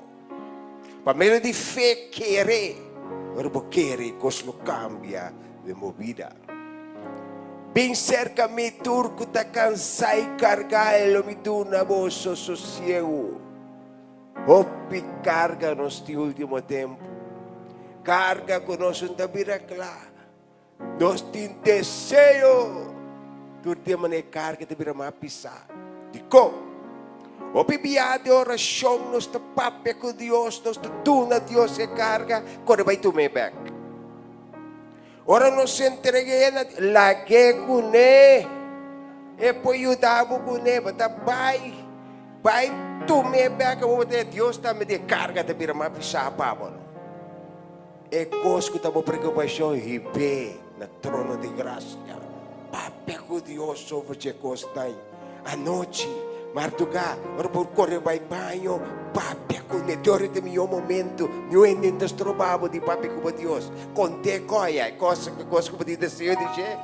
S5: Pa meron di fe querer, orbo querer cos lo cambia de movida. Bem cerca me turco ta cansai cargaelo mi tuna boso sosiego. Hopi carga nos ti último tempo. Carga conosco un tabira clara. Nos tin desejo. Turti mane carga tabira mapisa. Dico. O biblia de oração, nos te papel com Deus, nos te tuna Deus e carga, quando vai tu me back. Ora nos entreguei na lage com ele, e poi ajudava com ele, mas vai tu me back, o Deus está me de carga de vir mais pisar para e coisa que estava preocupação e bem na trono de graça, papel com Deus sobre que coisa a noite. Martuga, ora por correr vai banho, papia com o teoria de meu momento, meu entendo trovavo de papia com Deus, conte coia, coisa que pode desejo dizer,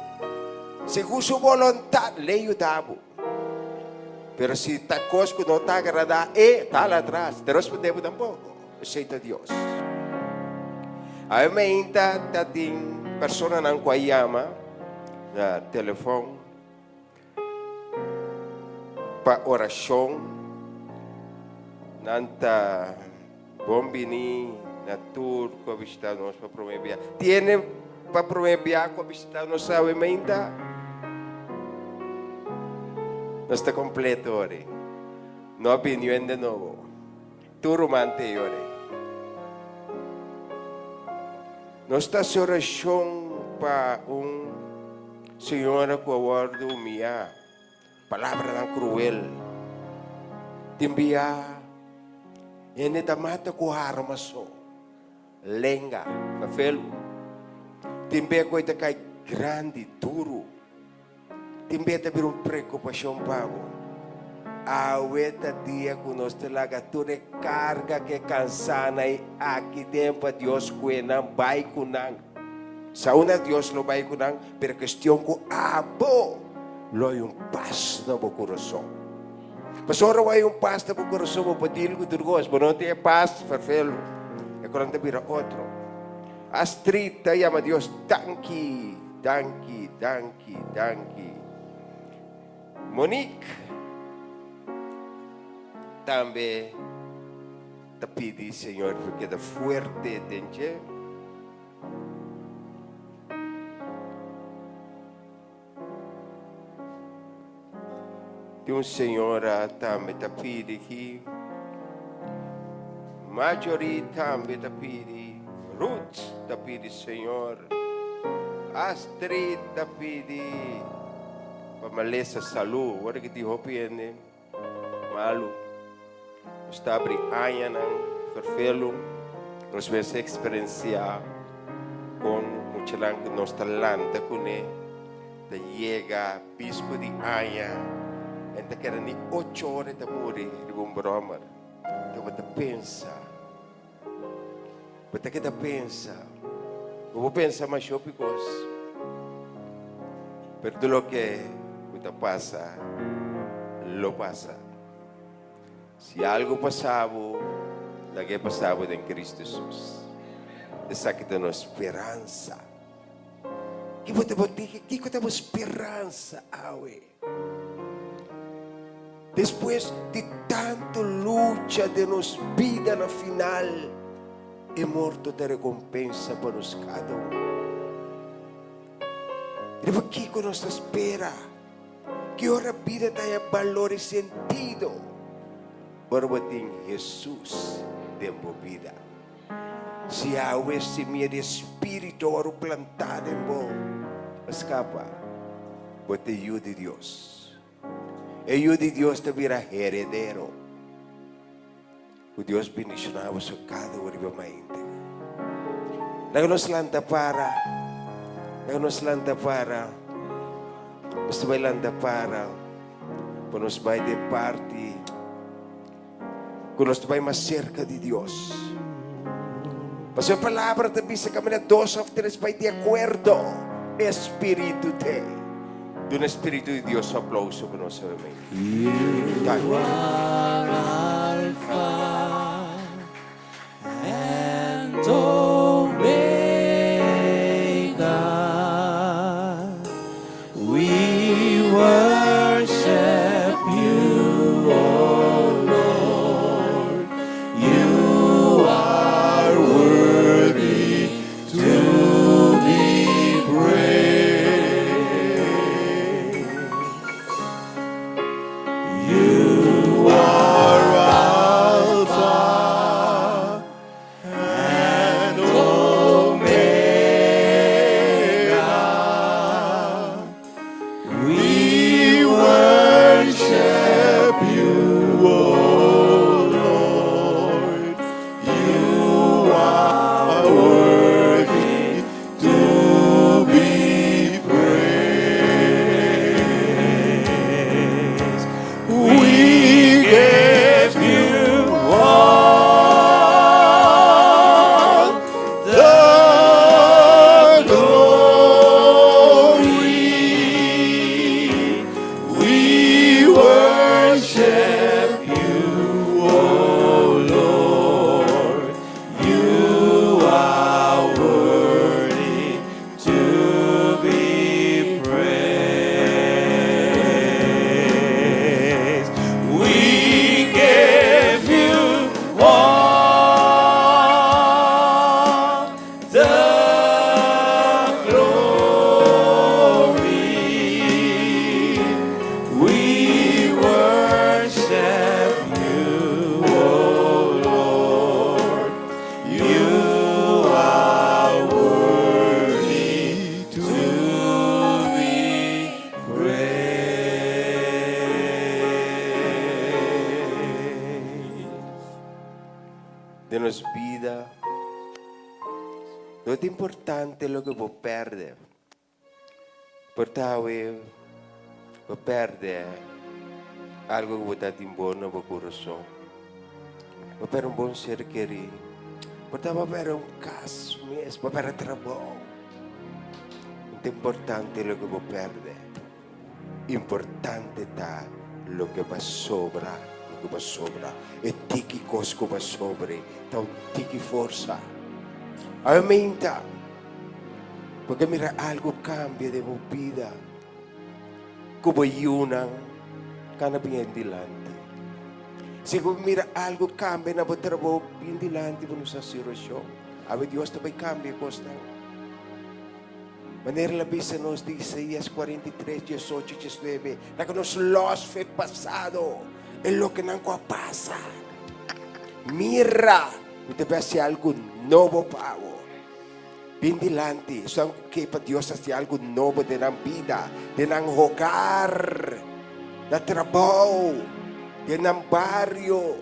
S5: segundo sua vontade, leio dabo, pero se tá coisa que não está agradar, tá lá atrás, te respondemos tampouco, aceita Deus. A mim tá tem pessoa não coiama, na telefone, pa oração nanta bombini na tour com visitar nós para promover tiene para promover com visitar nós sabe ainda não está completo ore não opinião de novo tour mante ore nós está oração para senhora com aguardo minha palavra não cruel. Timbia, ene tamata ko harmaso, lenga, kafelo. Timbia ko ita kay grande, duro. Timbia ta birong preocupasyon pa ko. Aweta dia ko nos talaga ture carga que cansanay aqui tempo Dios kuenang bay kunang. Sa una Dios lo bay kunang, pero questão ko abo. Lo yung paz na mo coração. Pasora wa yung paz na mo coração mo padil ko durgos. Bono te paz farfelo. E kolang tabira otro. Astrid ta yama Dios danki. Monique tambe te pidi Señor porque da fuerte tenche. Ti Yung senyora tambe tapidi ki. Marjorie tambe tapidi. Ruth tapidi senyor. Astrid tapidi. Pamalesa salu. Wala kiti hopi yan malu. Stabri aya ng vervelung. Nos ves experiencia con mucha lang nostra landa kune. Da llega bispo di aya. En te quedan ni 8 horas de morir de un bromar. Te vas a pensar. Você que pensa, eu vou pensar mais chopicos. Pero tudo lo que você passa, lo passa. Se algo passava, lo que passava em Cristo Jesus. Essa que tem esperança. Que você tem esperança, awe. Después de tanto lucha de nos vida na final, é morto de recompensa para nós cada um. E aqui que nos espera, que ora a vida tenha valor e sentido, para bater Jesus dentro da vida. Se há esse medo de espírito ora plantado em vós, escapa, bote ajuda de Deus. Ajuda de Deus te virá heredero. O Deus bendicionava sa cada uri bamainte. Nagnos lanta para. Basta vai lanta para. Ponos vai de parte. Kunos vai mais cerca de Deus. Mas a palavra também se caminha 2 ou 3 vai de acordo. Espírito te. Do Espírito de Deus aplauso para nós.
S2: You are Alpha and Omega. We worship you, O Lord. You are worthy to be praised. You are Alpha and Omega. We worship you, O Lord. You are worthy to be praised. We give you all the glory. We worship you, O Lord. You are worthy to be praised. We give you all the glory. We worship you, O Lord. You are worthy to be praised.
S5: Denos vida. Não é importante o que você perde. Portanto, você perde algo que você tem bom no seu coração. Você perde bom ser querido. Portanto, você perde caso mesmo. Você perde trabalho. Não é importante o que você perde. Importante está o que vai sobrar. O que vai sobrar. É tiki cosco vai sobre. Então, tiki força. Aumenta. Porque mira, algo cambia de mi vida. Como yunang kana bien dilante. Si mira, algo cambia na trabaho bien dilante mo sa sitwasyon. Abe Dios tabay cambia costa. Manera la vista nos dice Isaías 43, 18, 19, la que nos los fue pasado, es lo que no pasa. Mira, te va a hacer algo nuevo, pavo. Bien delante, son que para Dios hace algo nuevo de la vida, de la hogar, de trabajo, de la barrio,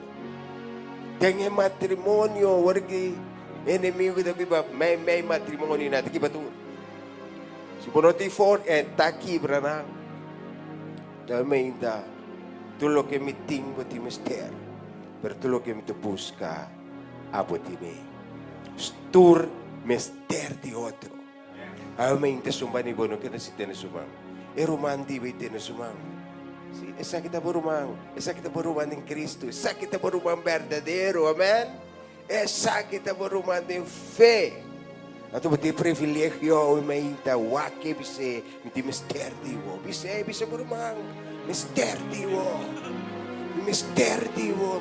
S5: de matrimonio, porque enemigo de viva, may matrimonio na, taki ba ito? Si po no tifon, taki brana. Dahil da, tulo que me tingo ti mister, pero tulo que me te busca, abo ti me. Stur mister di otro. Dahil te sumbani bono que necesiten sumang. Roman di ba ite sumang. Si, esa kita beruman en Cristo, esa kita beruman verdadero, amen? Esa kita beruman en fe. Ato bati privilegio o mainta wake bise miti mister diwo. Bise berumang mister diwo. Mister diwo.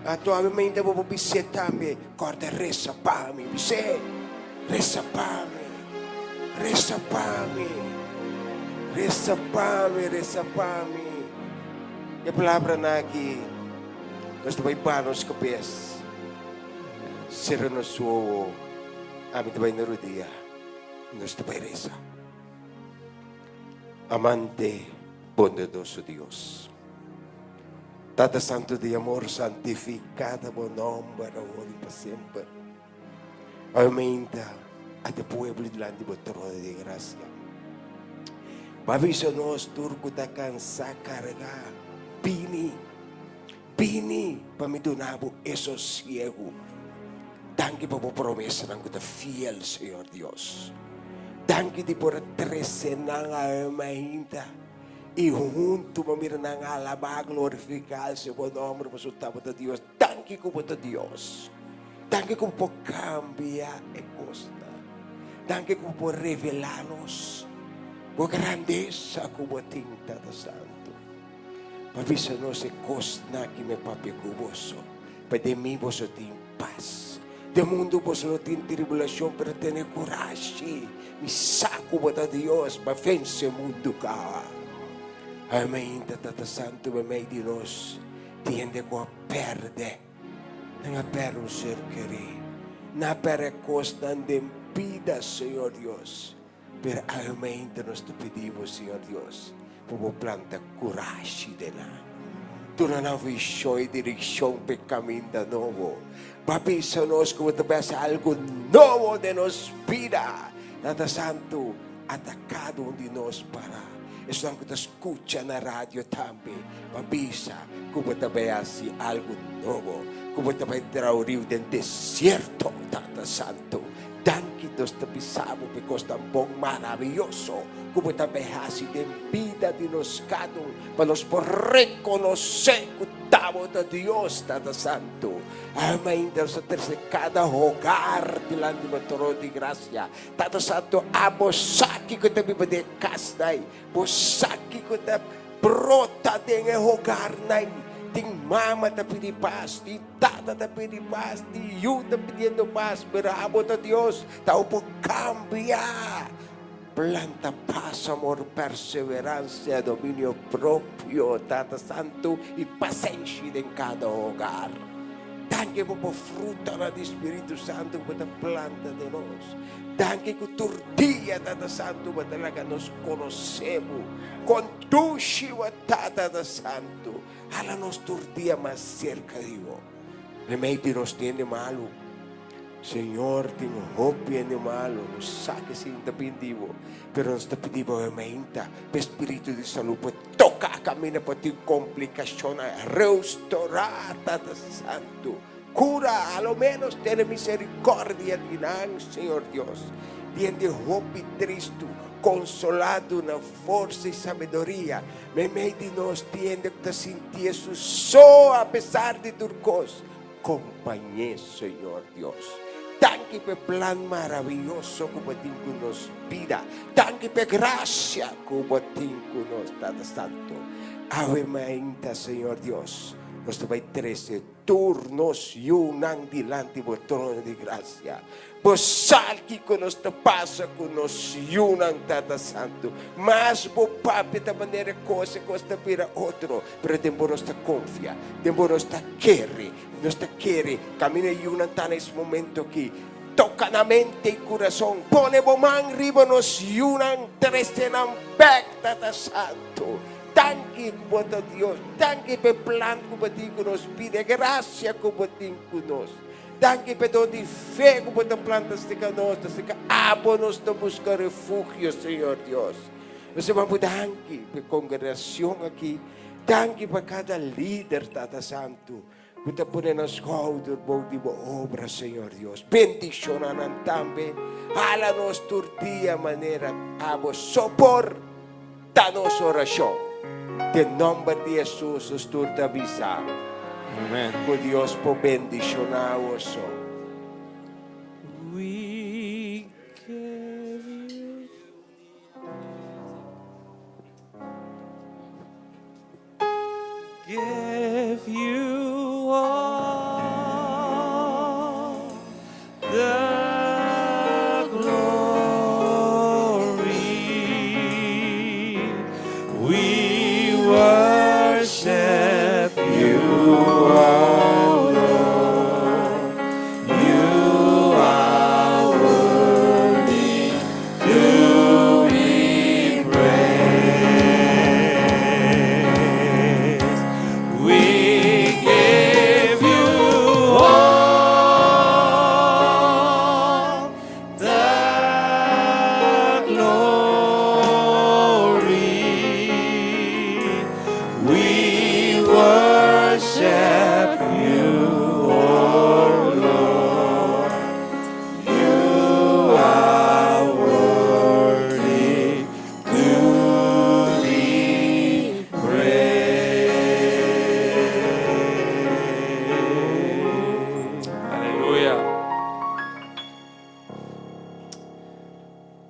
S5: Ato ame mainta bobo bise tambe corda resa pami bise. Resa pami. E palavra na aqui nós também panos capes. Sira no suo amin tabay na rodia. Nos tabay resa. Amante bondadoso Dios. Tata Santo de amor, santificada por nombre ahora y para siempre. Aumenta a tu pueblo y delante de trono de gracia. Pavisa nos turco ta cansa carga. Bini pamidunabo eso ciego. Danke por promesa ng kita fiel, Señor Dios. Danke di por trece nang mahinta. Y junto mamira nang alaba, glorificar su buen nombre, por su tabo de Dios. Danke ko po Dios. Danke ko po cambia e costa. Danke ko po revelanos. Po grandeza ko po tinta da santo. Pavisa nos e costa que me papi cuboso. Pademi vos o tim paz. De mundo vos não tem tribulação, para ter coragem. Me saco para Deus, para vencer o mundo cá. Amém, Tata Santo, amém de nós. Tiende com a perde. Não perde o ser querido. Não perde costa de vida, Senhor Deus. Pero amém, nós te pedimos, Senhor Deus, para plantar coragem de nós. Tu não visão e direção para caminho novo. Papisa nos como te ves algo nuevo de nos vida. Tata Santo, atacado onde nos para. Eso ang kita escucha na radio también. Papisa, como te ves algo nuevo. Como te ves trauriu del desierto, Tata Santo. Danke nos te pisamos porque tan bom maravilloso. Como te ves de vida de nos cada para nos por reconocer de Dios, Tata Santo. Amém, Deus, cada hogar delante do trono de graça. Tata Santo, abosaki ko te biba de kasnay. Bosaki ko te brota de hogar nai. Ting mama te pidi paz, ting tata te pidi paz, ting yu te pidiendo paz. Berabo de Dios, tao po cambia. Planta paz, amor, perseverancia, dominio propio, Tata Santo, y paciencia en cada hogar. Danke po po fruta na di Espiritu Santo po ta planta de nos. Danke ko turdia, Tata Santo, po talaga nos conocemos. Conduci wa Tata Santo. Hala nos turdia más cerca de Dios. Remedio nos tiene malo. Señor, tengo hopia de malo, nos saque sin tapindivo, pero nos tapindivo aumenta, espíritu de salud, pues toca, camina por ti complicación, restaurar, Tata Santo, cura, a lo menos tiene misericordia, dirán, Señor Dios, tiene hopia triste, consolado, una fuerza y sabiduría, me nos tiene que sentir su so a pesar de turcos, compañía, Señor Dios. Danke per plan maravilloso como tingo nos vida. Danke per gracia como tingo nos, Tata Santo. Ave mainta, Señor Dios. Nuestro hay 13 turnos y unang delante del trono de gracia. Posal que con nuestra pasa con nos yunang Tata Santo. Mas bo papi ta manera cosa costa para otro. Pero tempo nuestra confia, tempo nuestra quiere. Camina yunang tan ese momento aquí. Toca la mente y corazón. Pone bomang riba nos yunang 13 ng back Tata Santo. Tangi kepada Dios, tangi pe plan kepada nos pide gracia kepada nos. Tangi pe donde fe kepada plantas de canos, de que abonos de buscar refugio, Señor Dios. Nós vamos tangi pe congregação aqui, tangi para cada líder, Tata Santo. Puta poner nas shoulders de obra, Señor Dios. Bendicionan también. Hálanos tu día manera, abo sopor, danos oración. De nombre de Jesús, os turta avisa.
S3: Amen.
S5: Que Dios po bendicionaos.
S3: We give you all the glory. We worship you, O Lord. You are worthy to be praised. We give you all the glory. We worship you, O Lord. You are worthy to be praised. Aleluia.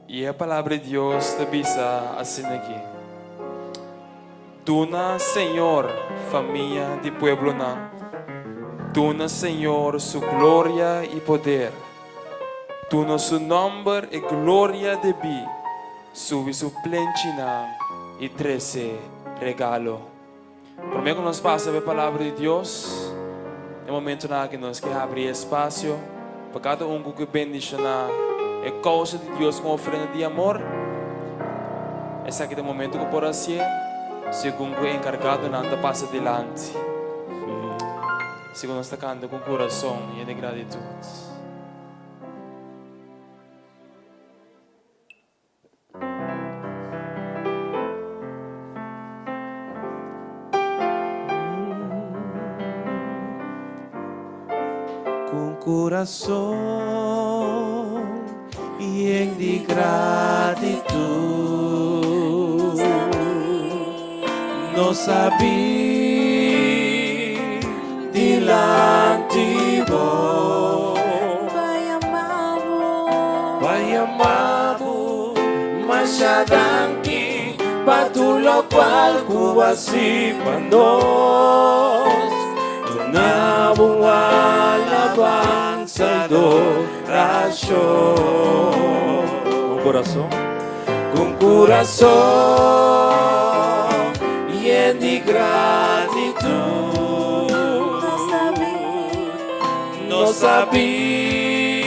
S3: E a palavra de Deus te bisa assim aqui. Tuna, Senhor, família de pueblo na. Tuna, Senhor, su glória e poder. Tuna, su nombre e glória de bi. Subi su plentina e 13 regalo. Por meio que nós passa a palavra de Deus, é momento na que nós quer abrir espaço para cada que bendicionar é causa de Deus com oferenda de amor. Esse aqui é o momento que por assim, segundo o encarregado nada passa adiante. Segundo nós está cantando com coração e de gratidão. Com coração e em de gratidão, não sabia dilante mo, Pai amado, masyadangki, patuloy qual kuwasi panos. Tunabong alabang sa adorasyon. Con corazón lleno de gratitud. No sabia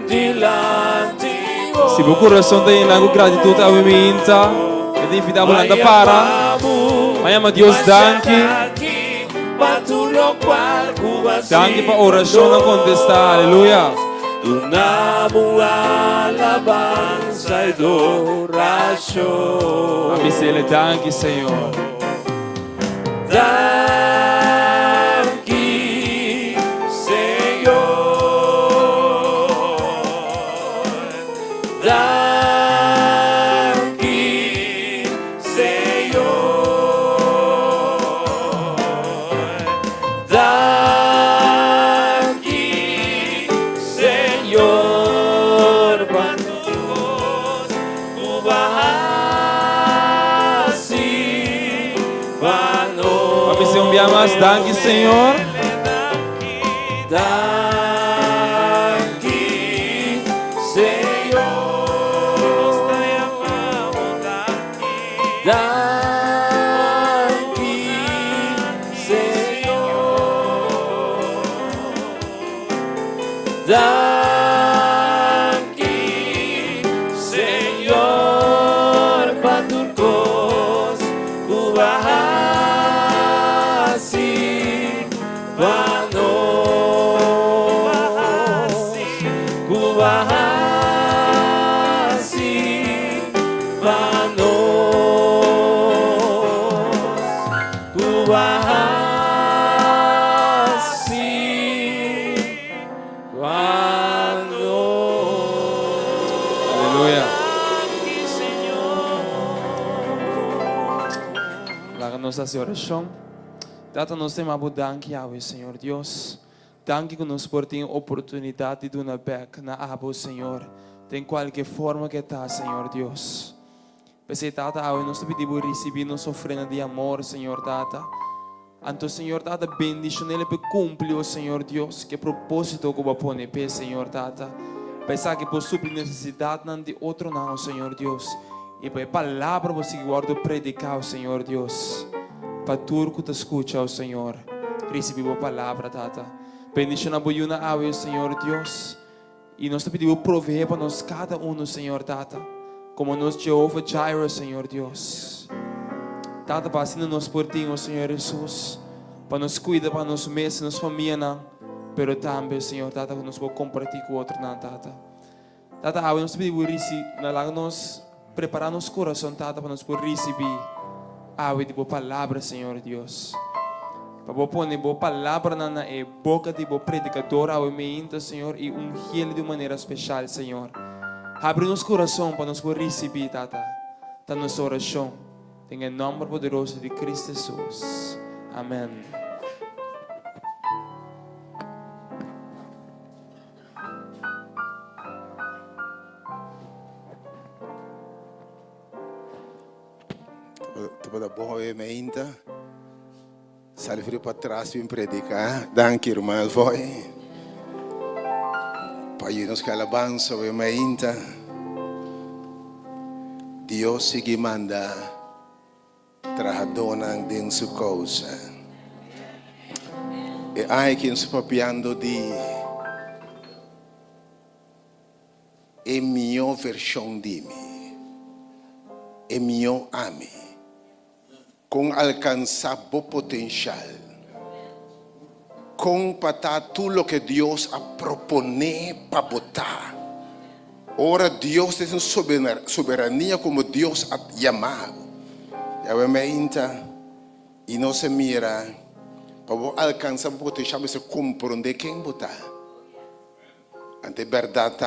S3: dilante mo.
S6: Si bu coração tem lagu gratitude a minta, e di fidavo nanda para. Mayama Deus danki. Danki pa oração não contestar, aleluia.
S2: Tunabong alabanza e adoración.
S6: Amisele, danki Senhor.
S2: Danki, Senhor. Danki, Senhor. Danki, Senhor. Panos, tu bahasi
S6: día más. Danke, Señor.
S2: Danke, Señor. Danke, Señor. Danke, Señor, paturkos kubahasi panos kubahasi panos kubahasi panos.
S6: Aleluya. Láganos hacia oración. Tata, nós temos a danke, Yahweh, Senhor Deus. Danke que nos por ter oportunidade de uma beca na abo, Senhor. Tem qualquer forma que está, Senhor Deus. Pensei, Tata, Yahweh, nós te pedimos receber nossa ofrenda de amor, Senhor, Tata. Anto, Senhor, Tata, bendição Ele para cumprir, Senhor Deus, que propósito que vai pôr, Senhor, Tata. Pensar que por suprir necessidade não de outro não, Senhor Deus. E para a palavra você guarda predicar, Senhor Deus. Para tudo que te escuta, Senhor. Recebe a palavra, Tata. Bendição a boiuna ao Senhor Deus. E nós te pedimos prover para nós cada Senhor, Tata. Como nós Jeová Jireh, Senhor Deus. Tata, vacina nos por ti, Senhor Jesus. Para nos cuidar, para nos meses, nos família, pero também, Senhor, Tata, que nos vou compartilhar com outro, Tata. Tata, nós te pedimos nós preparar nosso coração, Tata, para nos por receber de boa palavra, Senhor Deus. Para pôr boa palavra na boca de boa predicador, ao mente, Senhor, e ungir de maneira especial, Senhor. Abre nosso coração para nos por receber, Tata. Tá nossa oração. Em nome poderoso de Cristo Jesus. Amém.
S4: Toda boa emenda. Salve para trás para predicar. Danke, irmão, foi. Para nos que alabança o emenda. Deus sigue manda trabalhando em sua causa. E há quem se papiando de a minha versão de mim. A minha ame. Com alcançar o potencial, com patar tudo o que Deus a propone para botar. Ora Deus tem soberania como Deus a chamado. E e não se mira para alcançar o potencial, mas se compreender quem botar. Ante verdade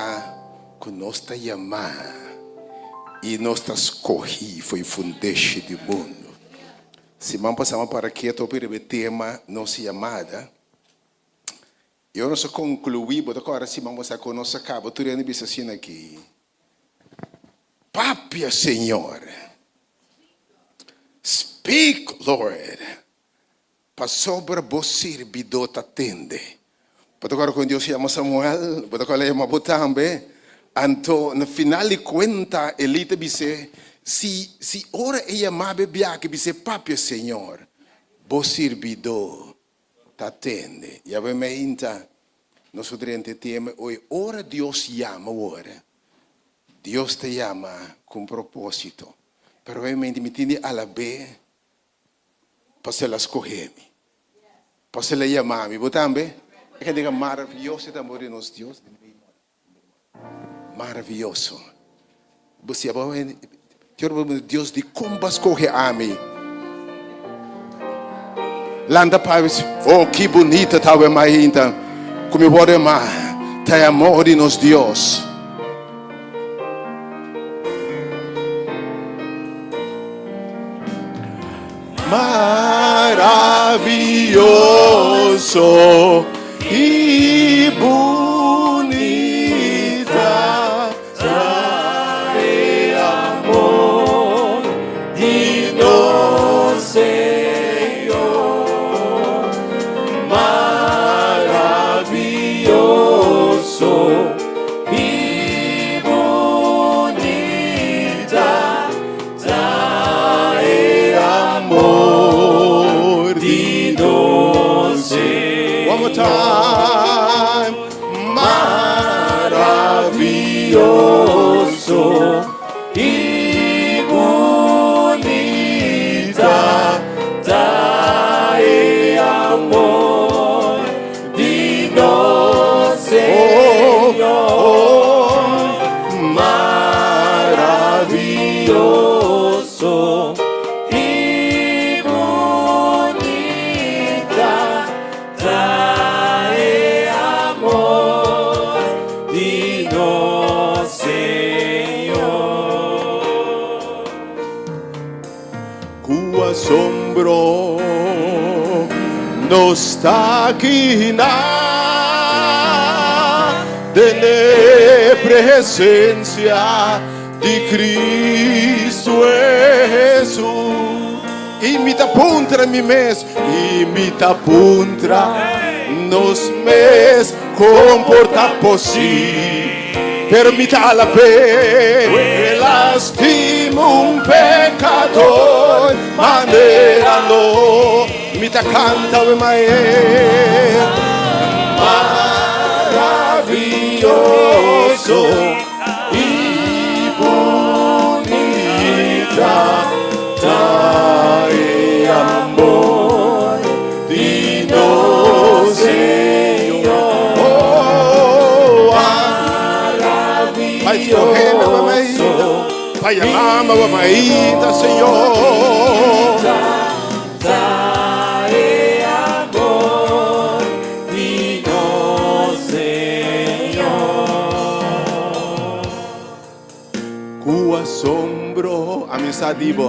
S4: que nós está chamado e nós está escolhido foi fundeixe do mundo. Se vamos passar para que eu o tema nossa chamada, eu não sou concluí, mas agora se vamos a com nossa cabo, tu ainda bisa assim aqui. Papia Senhor, speak Lord, para sobre você servidor atende. Mas agora quando Deus chama Samuel, mas agora ele chama Botambe, então no final de conta ele te disse se ora e amava bia que disse papia Senhor, bo servidor t'atende. E ovviamente nosso durante tema hoje ora Deus chama ora. Deus te chama com propósito. Pero ovviamente me tiene alla be para se la escoger. Para se la llamar, botambe. É que diga maravilhoso é amor de nosso Deus. Maravilhoso. Você Deus de como escolhe a mim. Landa Pais, oh que bonita estava a ainda. Como eu vou amar, tem amor de nosso Deus. Maravilhoso e bonita trae amor de nosso Senhor. more time. Maravilloso y bonita Dai amor Dino Señor, maravilloso y bonita Dai amor Dino Señor. Cu asombro nostalgia de presencia de Cristo Jesús. Imita puntra mi mes, imita puntra nos mes comporta posible. Permita la fe, lastimo un pecador, maneralo, mita canta we maer, maravilloso y bonita, dai amor, Dino Señor. Oh, Pai escorrendo a maída, Pai ama a maída, Senhor. Dai amor, Dino Señor. Cu asombro, amizadivo,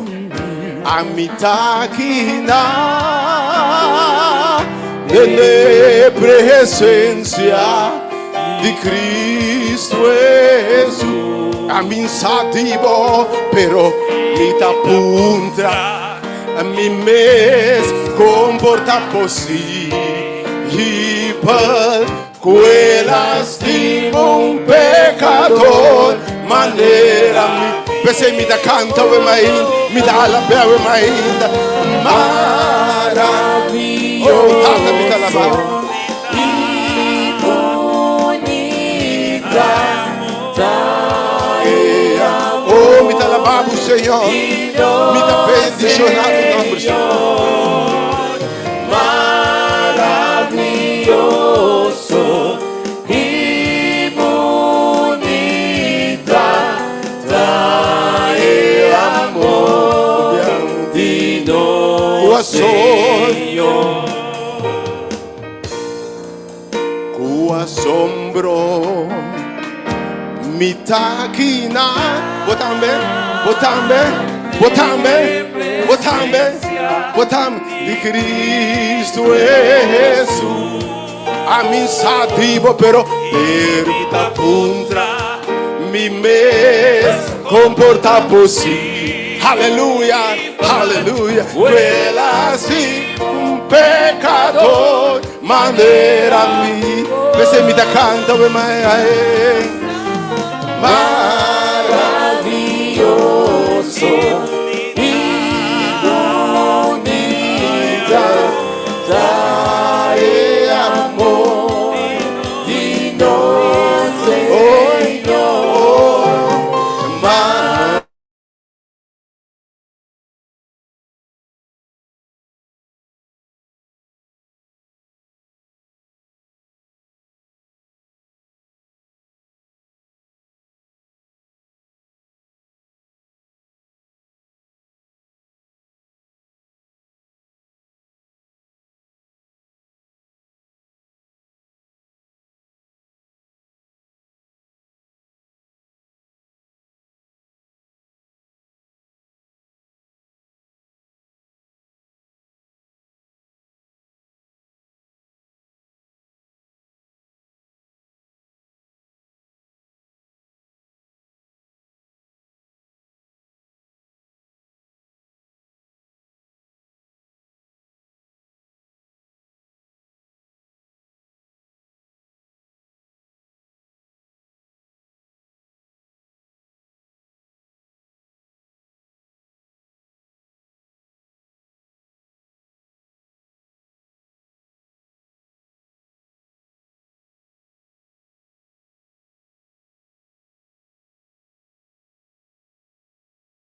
S4: amitaquina, de presencia de Cristo Jesús. Amizadivo, pero mi tapuntra, mi mes comporta posible, quelas de un pecador, manera mi, pensei mi da canta we mainda, mi da la bebe mainda, maravilhoso, oh, tata mi da la bebe. Oh, me dá lavabo, Senhor. Me dá bendicionado em nome do Senhor. Maravilhoso e bonita, dai amor, Dino Senhor. Cu asombro mi taquina, botambe, de Cristo Jesús. A mim sadivo, pero perita puntra, mi mes comporta posible. Aleluya, aleluya. Quella sì, un pecador, maneira mi, se mi da canta, maravilhoso.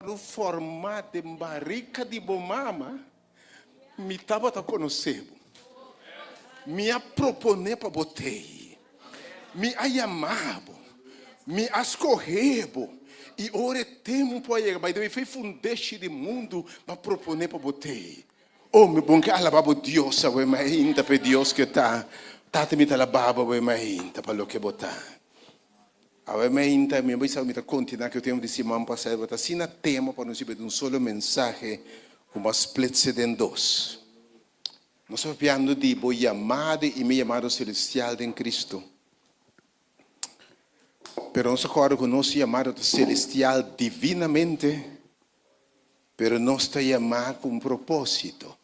S4: no formato de marica de bomama, me estava a conhecer. Me a proponer para botei. Me a chamado. Me a escorrebo. E ora é tempo aí, mas eu fui fundeste de mundo para proponer para botei. Oh, meu bom que alababo Deus, a mas ainda para Deus que tá me alababo, mas ainda para o que botar. A mas ainda me vai saber continuar que eu tenho de semana passada, botar assim na tema para nos ver um solo mensagem como split em dois. Nós estamos falando de o chamado e me chamado celestial em Cristo. Pero nós agora que nós chamado celestial divinamente, pero nós está chamado com um propósito.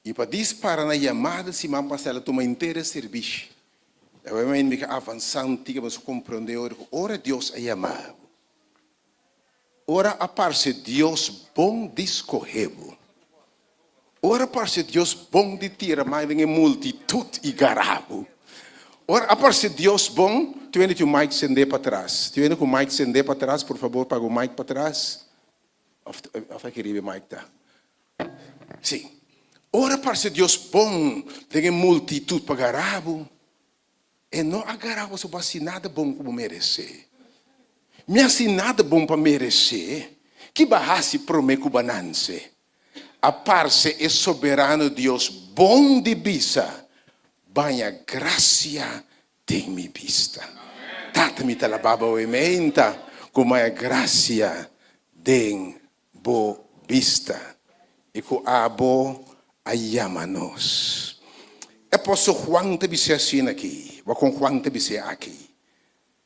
S4: E para disparar na chamada, se man passar, toma inteiro serviço. Eu me que avançando, que vamos compreender ora Deus é chamado. Ora a parte Deus bom discorrebo. Ora parte Deus bom de tira mais em multitude e garabo. Ora a parte Deus bom, tu vendo que o mic sender para trás. Tu vendo que o mic sender para trás, por favor, paga o mic para trás. Of queria o mic tá. Sim. Ora parte Deus bom, tem multitude para garabo. E não agarrava só para nada bom como merecer. Me assim nada bom para merecer. Que barrasse promete bananse. A parte é soberano Deus bom de bisa. Banha graça tem me vista. Tata me talababa o ementa. Como a graça tem bo vista. E com a bo ayamanos. Apóstolo Juan te disse assim aqui. Vou com Juan te disse aqui.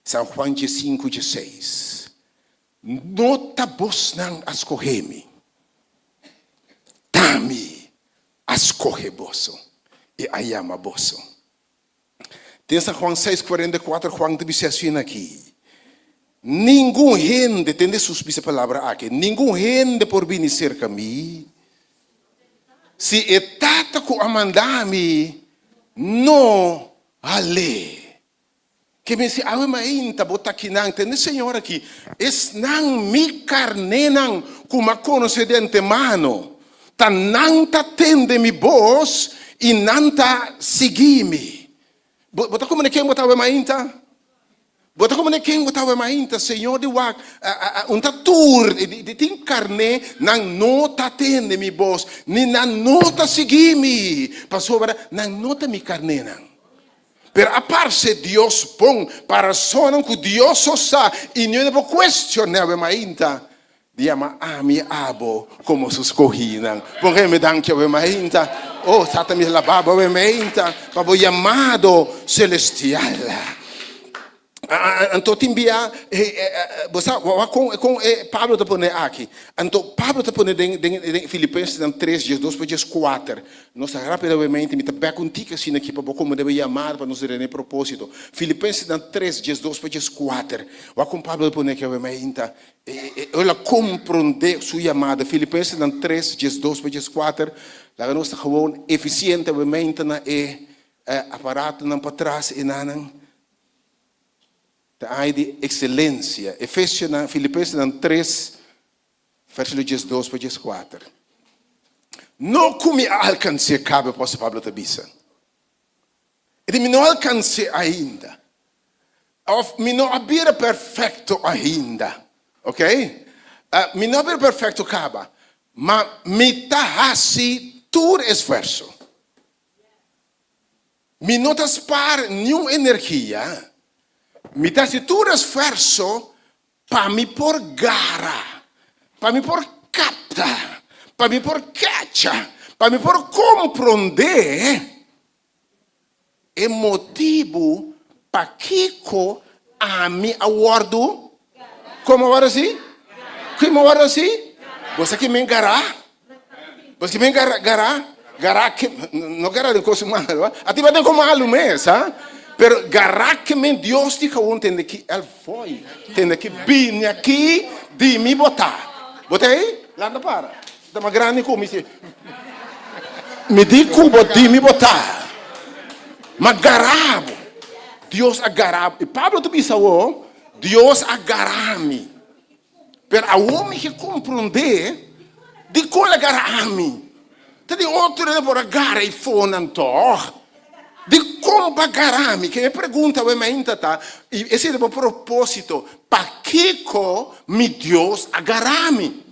S4: São Juan 5:6. Nota vos não escorreme. Tami escorreboso. E ayamaboso. Tem São Juan 6:44. Juan te disse assim aqui. Nenhum gente, entende essa palavra aqui. Nenhum gente por vir cerca de mim. Se é tata com amandami, não ale. Que me se awe mainta bota aqui não, entende senhor aqui? Es não mi carne não, como conhece de antemano. Ta não ta tende mi voz e não ta segui-me. Bota como quem bota awe mainta? Bota como quem bota awe mainta, senhor de wak, tatur de tem carne não nota tende mi voz, ni não nota segui-me. Passou para não nota mi carne não. Pero a parte Deus bom para sonar que Deus sa e não deve questionar mainta. Diama ami abo como sus corrinan. Porque me dan que o mainta. Oh, sata me lavaba o mainta. Para o chamado celestial. Então timbia com Pablo te pone aqui. Então Pablo te pone em Filipenses 3:2-4. Nós rapidamente me tabe contigo assim aqui para como deve chamar para nos ter em propósito. Filipenses 3:2-4. Wa com Pablo te pone que o mainta ela compreende sua chamada. Filipenses 3:2-4. Lá nós está gewoon eficiente o mainta na aparato não para trás e nanang. Da de excelência. Efésios, Filipenses 3, versículo 12-4. Não como alcancei, cabe para o Pablo Tabisa. Ele não alcancei ainda. Me não abrir perfeito ainda. Ok? Me não abrir perfeito, cabe. Mas me tahasi todo esforço. Me não taspar nenhuma energia. Mi dá-se todo esforço para me por gara, para me por capta, para me por cacha, para me por compreender o motivo para que a mi awardo, como agora assim? Como agora assim? Você que me engará? Você que me engará? Gará que não gará de coisa mal, até vai ter como alume, sabe? Pero garraque men Deus te causa entende que ele foi, entende que vim aqui de me botar. Botei? Lá não para. Dá uma grande como me di cubo de me botar. Mas garabo. Deus agarrabo. E Pablo tu bisa Deus agarrame. Pero a homem que compreender de qual é garami. Tem outro né por agarrar e fonantor. De como garami, que me pergunta o ainda tá. E esse é o propósito. Para que me Deus agarami?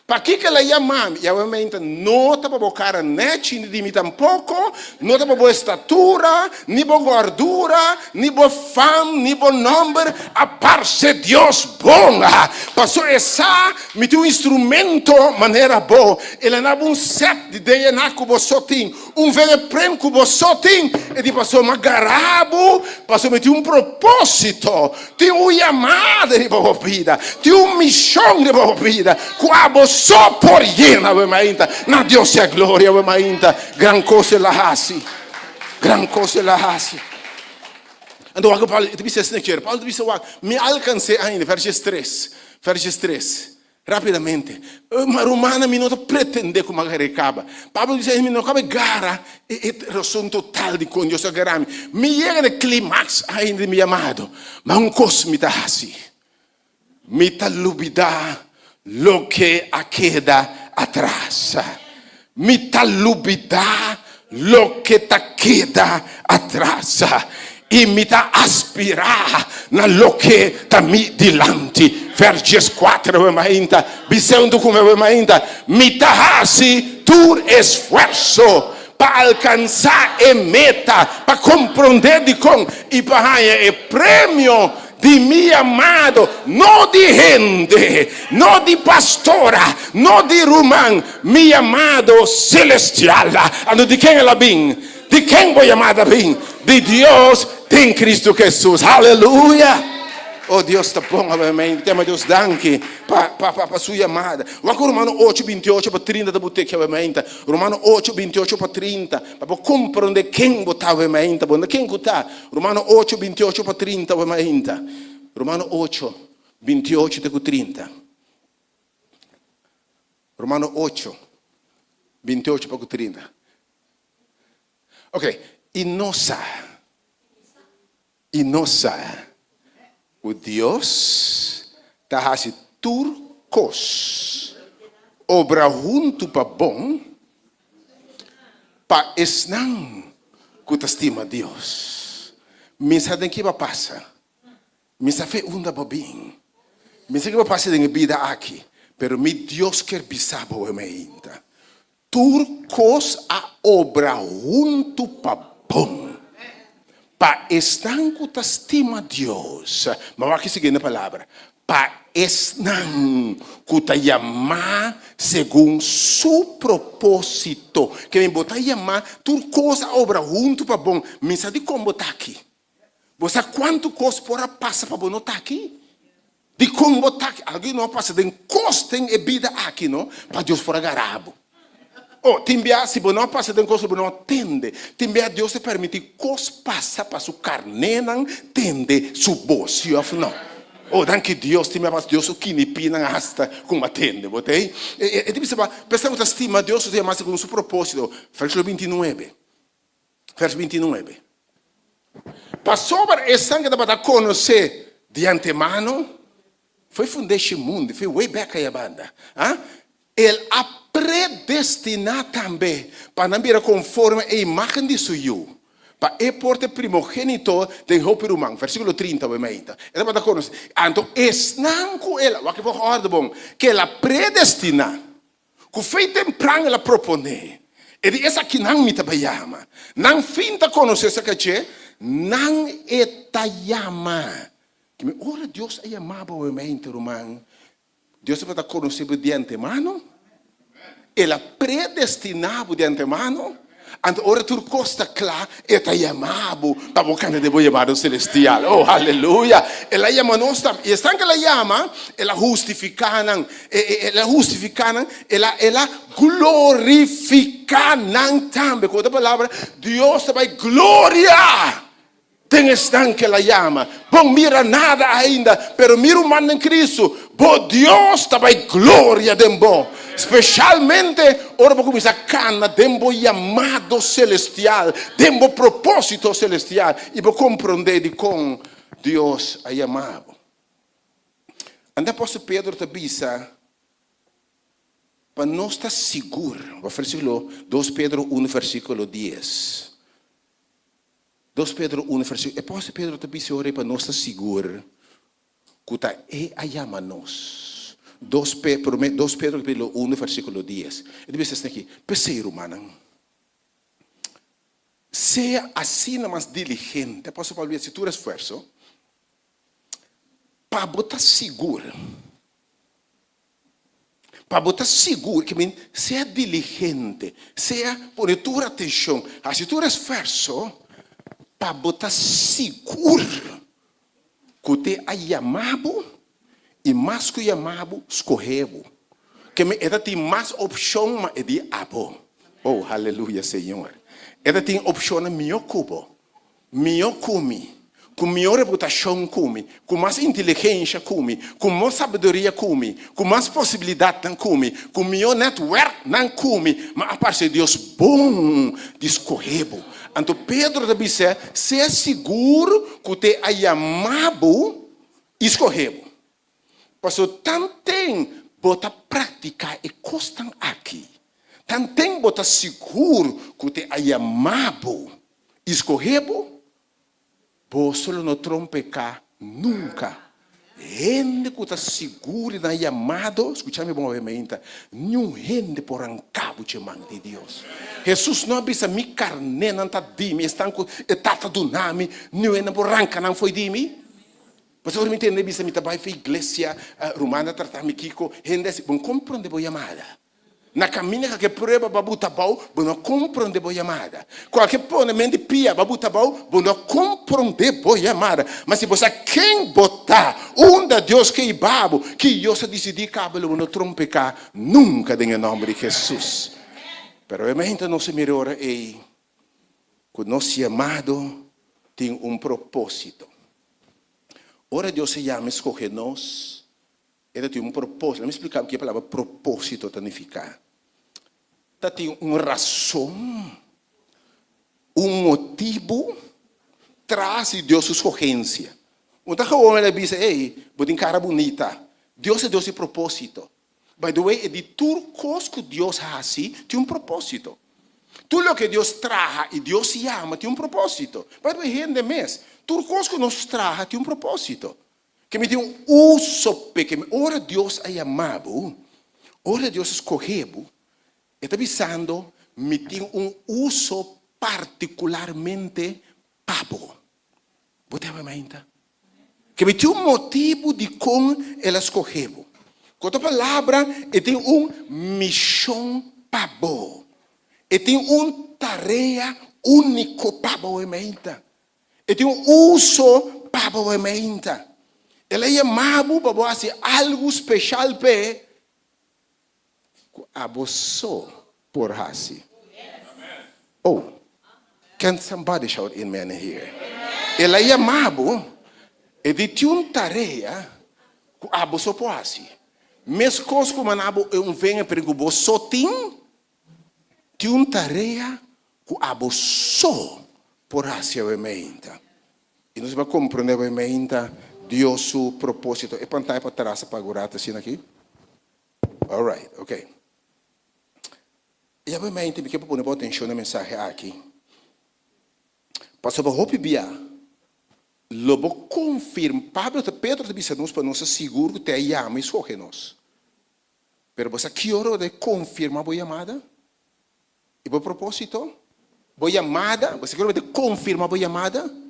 S4: Para que ela chama? E a ainda não tá para cara net de mim tampouco, não tá para boa estatura, nem boa gordura, nem boa fama, nem bom nome, a parte Deus bom. Passou essa, me tem um instrumento maneira boa. Ele não um set de DNA que você tem, velho prêmio que você tem, e de passou uma garabo, passou me tem propósito, tem chamada de boa vida, tem missão de boa vida, só por llena, ainda. Na Deus se a glória, ainda. Gran coisa la hasi. Gran coisa la hasi. Então, Paulo disse assim, Paulo disse, me alcancei ainda, versos 3. Rapidamente. Uma romana me não pretende como recaba. Paulo disse, me não cabe gara e razão total de com Deus agarame. Me chega no clímax ainda, meu amado. Mas coisa me dá assim. Me tá lubida. Lo que queda atrás. Me talubida lo que queda atrás. E me aspirar na lo que está mi dilante. Versos 4, ainda. Dizendo como ainda. Me assim tu esforço para alcançar a meta, para compreender de com e para ganhar o prêmio de mi amado, não de gente, não de pastora, não de romano, mi amado celestial. De quem ela vem? De quem vou chamada vem? De Deus em Cristo Jesus. Aleluia! Oh, Deus está bom, amém. Tema Deus danke para sua chamada. Romano 8, 28 para 30 da boteca, amém. Romano 8, 28 para 30. Para compreender quem botava, amém. Quem está? Romano 8, 28 para 30, amém. Romano 8, 28 para 30. Romano 8, 28 para 30. Ok. E nossa. O Deus está assim turcos obra junto para bom para esnan que estima Deus. Misa tem que passa. Misa fe unda bobin. Misa que passa na vida aqui. Pero mi Deus quer bisabo e ainda. Turcos a obra junto para bom. Para estar que estima Deus. Mas aqui seguindo a palavra. Para estar que chamar segundo su propósito. Que me botar chamar tudo coisa obra junto para bom. Me sabe como botar aqui? Você sabe quanto coisa pode passar para não estar aqui? De como botar aqui? Alguém não passa de costa e vida aqui, não? Para Deus for agarrado. Oh, timbia, se você não passa de coisa, você não atende. Timbia, Deus te permite coisa passar para sua carne, não tende sua bolsa, não. Oh, danke Deus, timbia, mas Deus o que me pina hasta como atende, botei? E tipo, pensando que estima Deus, você mais com seu propósito. Verso 29. Verso 29. Passou para esse sangue para conhecer de antemano, foi fundar esse mundo, foi way back aí a banda. Ele predestinar também para não vir conforme a imagem de seu filho, para ele porte primogênito de roupa humana. Versículo 30, ele vai conhecer. Então, não com ele, o que vou falar de bom, que ela predestina, que foi temprano ela propõe. E de essa que não me trabalhama, não finta conhecer essa que não etayama. Que me ora Deus é amado o irmão. Deus vai conhecer de antemano. Ela predestinava de antemano. Então, ora tu costa claro, está chamado para o canto de boa chamado celestial. Oh, aleluia. Ela chama nós também. E estão que ela chama, ela justificana, ela glorificana também. Com a palavra, Deus vai glória. Tem estão que ela chama. Bom, mira nada ainda, pero mira o mano em Cristo. Bom, Deus vai glória de bom. Especialmente, ora vou começar a cana, dembo chamado celestial, dembo propósito celestial, e vou compreender de como Deus é chamado. And apóstolo Pedro te avisa para não estar seguro. O versículo 2 Pedro 1, versículo 10. 2 Pedro 1, versículo. Apóstolo Pedro te avisa para não estar seguro. Que está a nós. 2 Pedro capítulo 1, versículo 10. Ele diz assim aqui, ser humano. Seja assim mais diligente. Apóstolo Paulo diz, se tu esforço, para botar seguro. Para botar seguro, que seja diligente, seja por tua atenção, a se tu esforço, para botar seguro, que te é chamado, e mais que chamado, escorreu. Que ela tem mais opção, mas é de abo. Oh, aleluia, Senhor. Ela tem opção na minha cubo, minha come. Com melhor reputação come, com mais inteligência come, com mais sabedoria come, com mais possibilidade não come, com melhor network não come, mas a parte de Deus bom de escorrer. Então Pedro diz, seja seguro que te é chamado escorrer. Porque tanto bota prática e costam aqui, tanto bota seguro que te é chamado escorrer. Vos solo não trompecar nunca. Gente que está seguro na chamado, escute-me bem, nenhum gente por cabo de mão de Deus. Jesus não avisa mi carne não está de mim, está com etata do nome, não é por ranca não foi de mim. Mas eu me entendo, avisa mi trabalho foi igreja romana tratar me kiko, gente bom compreende boa chamada. Na caminha que prova babuta bau, não compreende boa chamada. Qualquer ponto pia babuta bau, não compreende boa chamada. Mas se você quem botar onde Deus que babo, que Deus decidir cabelo não trompecar nunca em nome de Jesus. Pero realmente não se melhora e que nosso chamado tem propósito. Ora Deus se chama escolher nós. Ele tem propósito. Vamos explicar o que a palavra propósito significa. Tem razão, motivo, traz de Deus sua escolhência. Então, o homem diz, ei, vou ter cara bonita. Deus é Deus de propósito. By the way, de tudo que Deus faz, tem propósito. Tudo o que Deus traz e Deus se ama, tem propósito. By the way, gente mesmo, tudo que nos traz, tem propósito. Que me tem uso, que ora Deus é amado, ora Deus escolheu, está avisando, me tem uso particularmente pabo. Você vai que me tem motivo de como ela escolheu. Com outra palavra, tem missão pabo. Tem tarefa único pabo ementa. Tem uso pabo ementa. Ela é chamado para fazer algo especial para abusou por Hasi. Oh, can somebody shout amen here? Ela é chamado e de uma tarefa que abusou por Hasi. Mesmo coisa como nabo é venha para que você tem uma tarefa que abusou por Hasi ementa. E nós vamos compreender ementa Deus seu propósito. E pantalla para trás para agora assim aqui. All right, okay. E obviamente, me quero pôr atenção na mensagem aqui. Pastor, vou bia. Lobo confirma. Pedro te disse para nós seguro que te ama e escolhe nós. Pero você que hora de confirmar a chamada? E por propósito? A chamada? Você quer de confirmar a chamada?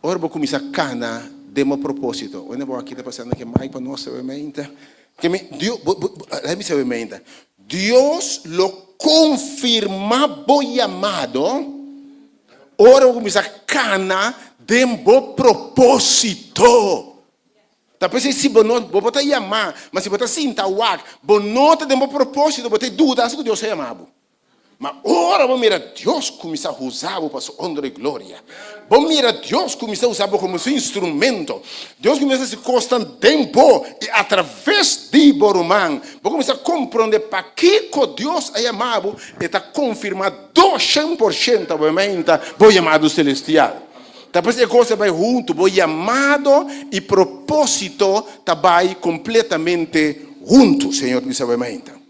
S4: Ora vou começar a cana de meu propósito. Olha vou aqui está passando que mais para nós obviamente. Que me Deus, let me say obviamente. Deus lo confirma o chamado. Ora vou começar a cana de meu propósito. Talvez se você não botar chamar, mas se você sinta o ar, você nota de meu propósito, você dúvida se Deus é chamado. Mas ora, vamos mirar Deus começar a usar para sua honra e glória. Vamos mirar Deus começar a usar como seu instrumento. Deus começa a se constar tempo e através de Borumã, vamos começar a compreender para que Deus é chamado e está confirmado 200% obviamente o chamado celestial. Depois a coisa vai junto, o chamado e propósito vai completamente junto, Senhor, me sabe mais então.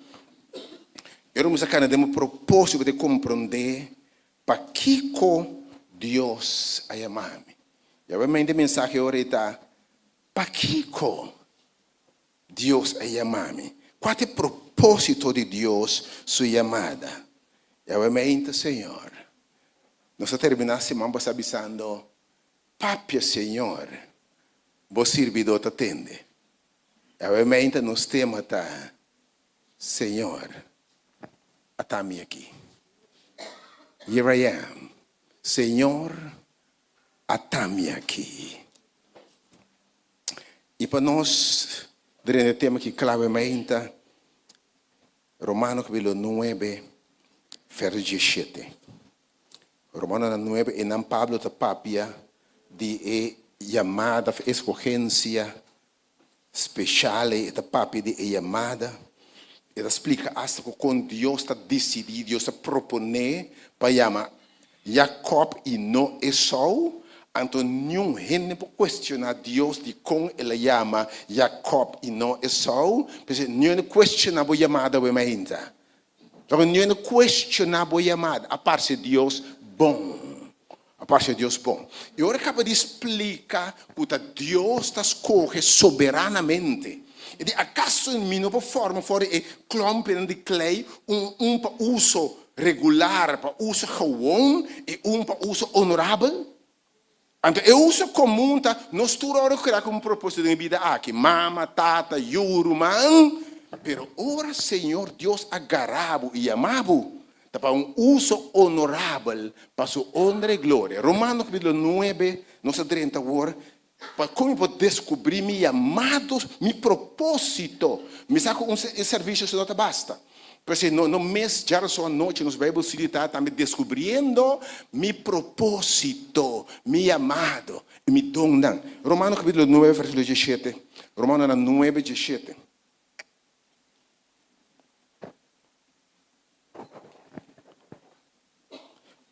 S4: Eu não sei que temos propósito de compreender para que Deus a chamado. E a mensagem agora está, para que Deus a chamado? Qual é o propósito de Deus, sua chamada? E a mente, Senhor, nós terminamos a semana avisando, Papi, Senhor, vos servidor te atende. E a mente nos temos, Senhor, atame aqui. Here I am. Senhor, atame aqui. E para nós, durante o tema que claramente, Romano capítulo 9, verso 17. Romano 9, e não Pablo te papia de chamada, escolhência especial, e te papia de chamada. Ele explica hasta que quando Deus está decidido, Deus está propondo para chamar Jacob e não Esau, então nenhum gente pode questionar Deus de como ele chama Jacob e não Esau, porque nenhum questiona a chamada de ainda. Então nenhum questiona a chamada, a parte de Deus bom. A parte de Deus bom. E agora acaba de explicar que Deus está escolhe soberanamente. E de acaso em minha forma fora é klompen de clay para uso regular, para uso gewoon e para uso honorável. Então, eu uso comum, nós tudo agora criar como propósito de vida aqui, mama, tata, yuru, man. Pero ora, Senhor, Deus agarrabo e amabo para uso honorável para sua honra e glória. Romano capítulo 9, nossa 30 agora. Para como eu vou descobrir meu chamado, meu propósito. Me saco serviço, isso não basta. Porque no mês, já só à noite, nos vai facilitar também descobrindo meu propósito, meu chamado, e meu dom. Romano capítulo 9, versículo 17. Romano 9, 17.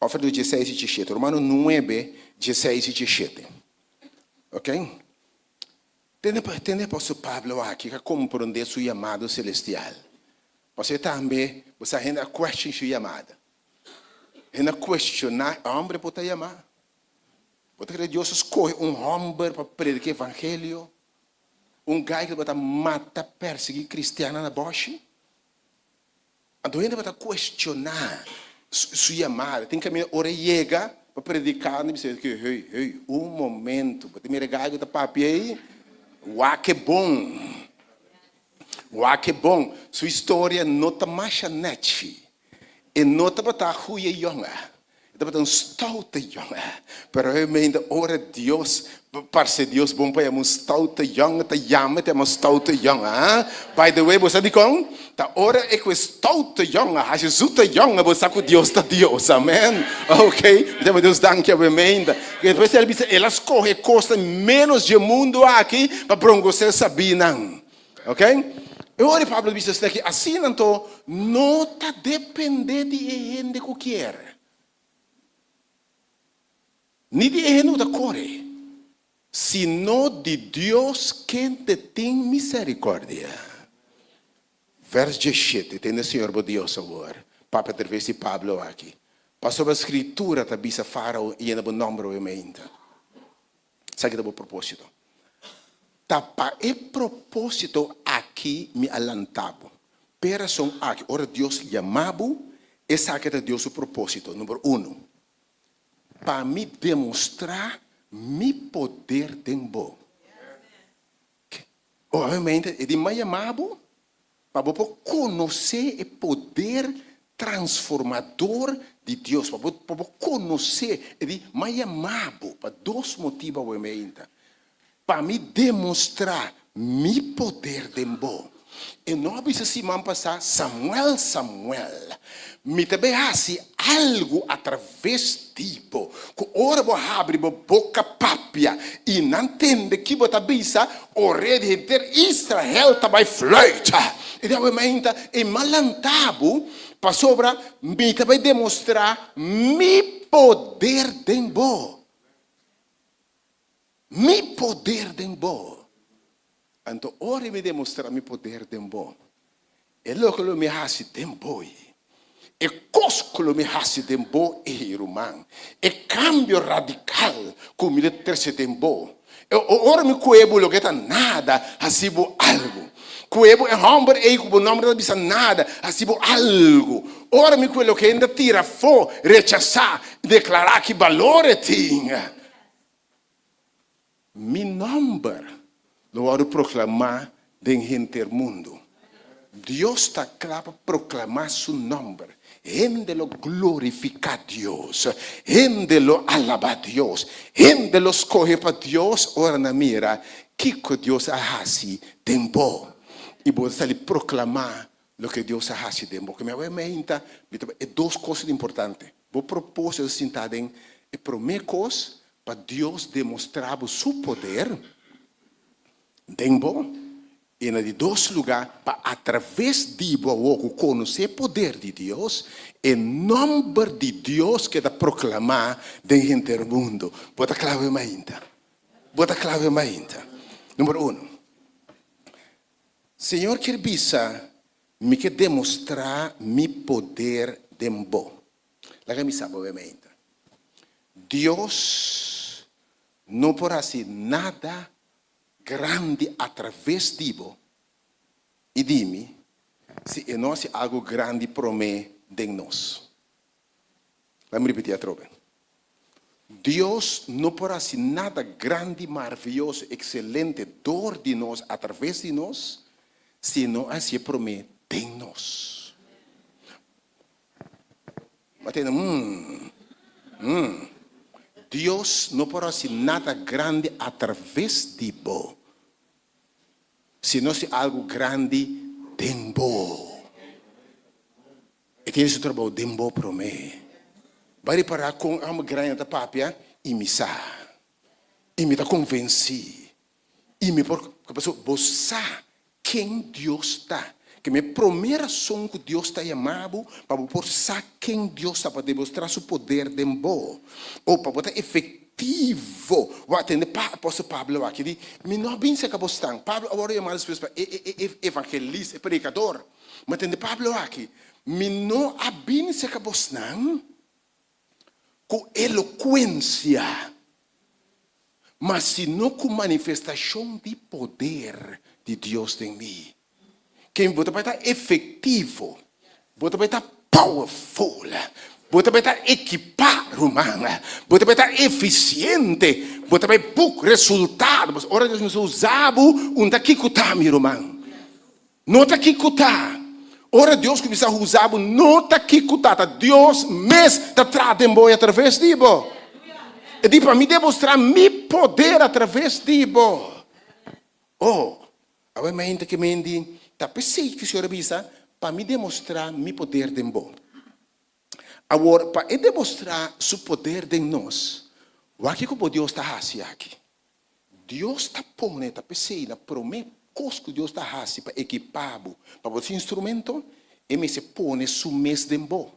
S4: Versículo 16 e 17. Romano 9, 16 e 17. Ok? Tem apóstolo Pablo aqui que compreender seu chamado celestial. Você também, você ainda questiona sua chamada. Ainda questionar, homem pode chamar. Pode que Deus escolhe homem para predicar o evangelho. Gai que vai matar, perseguir cristiano na boche. Então ainda vai questionar sua chamada. Tem que a hora chega para predicar, e dizer que, hey, momento, para me regar o papi aí, uau, que bom. Uau, que bom. Sua história não está mais net. E não está para ruim e jonga. Está para stoute jonga. Pero realmente, ora Deus, para ser Deus bom para um stoute jonga, te chama, te uma stoute jonga. By the way, você diz como? Ta ora é que stoute jonga, a Jesus te jonga, você com Deus está Deus, amém? Ok? Então Deus danke a emenda. E depois ele diz, elas correm costa menos de mundo aqui para bronco ser sabinam. Ok? Eu olho para Pablo diz aqui, assim então, não está dependendo de gente que quer. Nem de gente da corre. Sino de Deus quem te tem misericórdia. Verso 17, tem o Senhor Deus agora. Papa através de Pablo aqui. Passou a escritura, tá bisa farao e ainda o nome obviamente. Sabe que é o propósito. Tapa e propósito aqui me alantabo. Peração aqui, ora Deus chamabo, e sabe que Deus o propósito. Número 1. Para me demonstrar meu poder tempo. Obviamente, é de mais chamabo, para conhecer o poder transformador de Deus, para conhecer, é de mais chamabo, para dois motivos, obviamente. Para me demonstrar meu poder de bom. E não precisa se passar Samuel. Me também hace algo através tipo. Que ora vou abrir boca papia e não entende que você bisa o rei de Israel também fleita. E realmente é malantabo para sobra me também demonstrar meu poder de bom. mi poder dembo. Então, ora me demonstrar mi poder dembo. É lo que lo me hasi dembo. É cosco me hasi dembo irmão. É cambio radical como ele terce dembo. Ora me cuebo lo que tá nada, hasibo algo. Cuebo é hombre e cubo nome não bisa nada, hasibo algo. Ora me quello que ainda tira fo, rechazar, declarar que valore tinha. Mi nombre lo oro proclamar dentro do mundo. Deus está claro para proclamar su nombre. Éndelo glorificar a Dios. Éndelo alabar a Dios. Éndelo escoger para Dios. Ora na mira, que Deus hace tempo. E você ali proclamar o que Deus hace tempo. Que me vai menta, é duas coisas importantes. Vou propor eu sentar em a primeira coisa para Deus demonstrar o seu poder. Tempo. E em dois lugares, para através de você conhecer o poder de Deus, em nome de Deus que está proclamar dentro do mundo. Bota clave ainda. Bota clave ainda. Número 1. Senhor, quer bisa, me quer demonstrar meu poder dembo. Lá que me sabe ainda. Deus não pode fazer nada grande através de você. E dime, se é nós algo grande para mim de nós. Vamos repetir a troca. Deus não pode fazer nada grande, maravilhoso, excelente, dor de nós, através de nós, se não assim para mim de nós. Deus não pode fazer nada grande através de você, senão se algo grande dembo. E tem esse trabalho dembo para mim. Vai parar com uma grande da papia e me sa. E me tá convenci. E me por pessoa você quem Deus está. Que minha primeira ação que Deus está chamando para por saber quem Deus está para demonstrar seu poder dembo. Ou para botar efetivo. Vou atender apóstolo Pablo aqui. Me não bem se acabou estando. Pablo agora é mais para evangelista, predicador. Mas atender Pablo aqui. Me não bem se acabou estando com eloquência. Mas se não com manifestação de poder de Deus em mim. Quem você vai estar efetivo, você vai estar powerful, você vai estar equipado, humana, você vai estar eficiente, você vai ter resultado. Ora Deus nos usava daqui que está, meu irmão. Não está aqui que está. Ora Deus que precisa usar não está aqui que está. Deus mesmo está trazendo através de você. E diz para mim demonstrar meu poder através de você. Oh, agora me ainda que me diz. Tapi sei que o senhor avisa para me demonstrar meu poder de bom. Agora, para demonstrar seu poder de nós, o que Deus está fazendo aqui? Deus está pondo, tapi sei, na promessa que Deus está fazendo para equipar, para o instrumento, e me se põe seu mês de bom.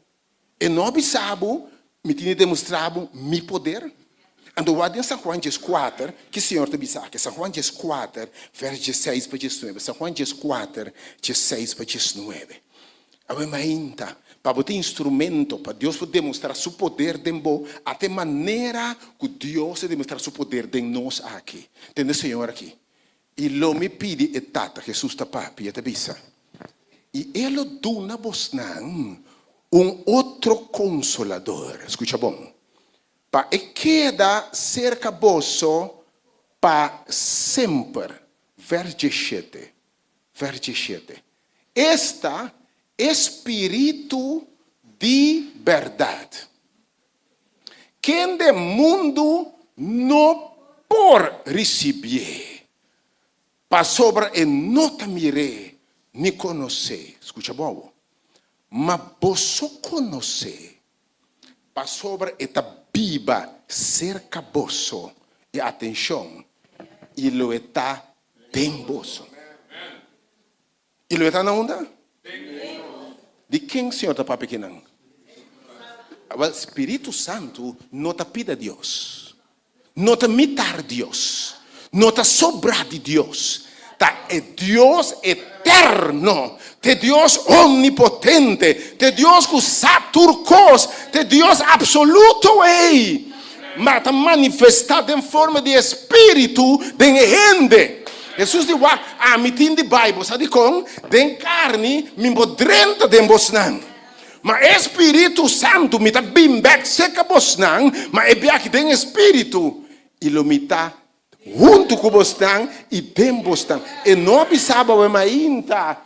S4: E não sabe, me tem demonstrado meu poder. Então, em São Juan 4, que o Senhor te disse aqui, São Juan 4, verso 16 para 19. São Juan 4, 16 para 19. Ainda, para botar instrumento, para Deus poder demonstrar seu poder de bom, até maneira que Deus demonstrar seu poder de nós aqui. Entende, Senhor, aqui? E lo me pede e tata, Jesus está papi, e te disse. E ele dá a vos outro consolador. Escuta bom. Para queda cerca vosso para sempre. Verso 17. Verso 17. Esta espírito de verdade. Quem do mundo não por receber. Para sobre e não te mire, nem conhecer. Escuta bom. Mas você conhecer. Para sobre e Biba cerca vosso e atenção, e lo está bem vosso. E lo está na onda? De quem o Senhor está para pequenão? O Espírito Santo não te pide a Deus. não está imitar Deus, não está sobrar de Deus. É Deus eterno, é Deus omnipotente, é Deus que sabe turcos, é Deus absoluto, mas está manifestado em forma de espírito, de gente. Jesus disse, me tem de Bíblia, sabe como? De carne, me podrenta de bosnan. Mas Espírito Santo, me está bem back, seca bosnan, mas é bem que tem Espírito, e lo me está junto com bosnan e bem bosnan. E não precisava o ainda,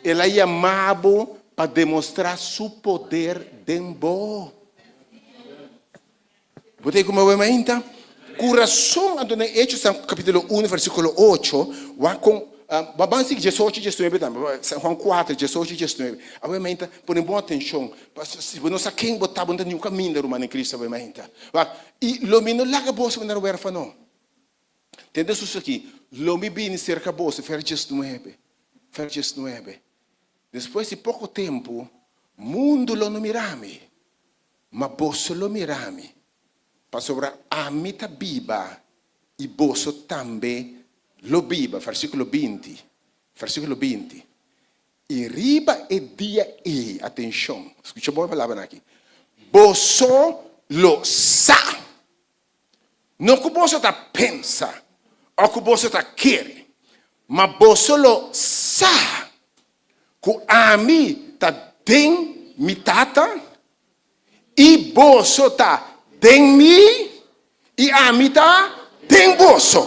S4: ele é chamado para demonstrar seu poder dentro. Você como o ainda? Coração, onde Hechos capítulo 1, versículo 8, vamos seguir 18 e 19 também, Juan 4, 18 e 19. Obviamente, põe boa atenção, se você não sabe quem botar bunda nenhum caminho do em Cristo, obviamente. E lo mino larga bolsa para o huérfano. Entende isso aqui? Lo mi bem cerca bolsa, verso 19. Verso 19. Depois de pouco tempo, mundo lo não mirame, mas bolsa lo mirame. Para sobrar a mita biba e bolso também lo biba, versículo 20. Versículo 20. E riba e dia e, atenção, escuta boa palavra aqui. Bolso lo sa. Não que o bolso está pensa, ou que o bolso está quer, mas bolso lo sa. Que a mim está den mitata e bolso está tem mim e a mim tem bolso.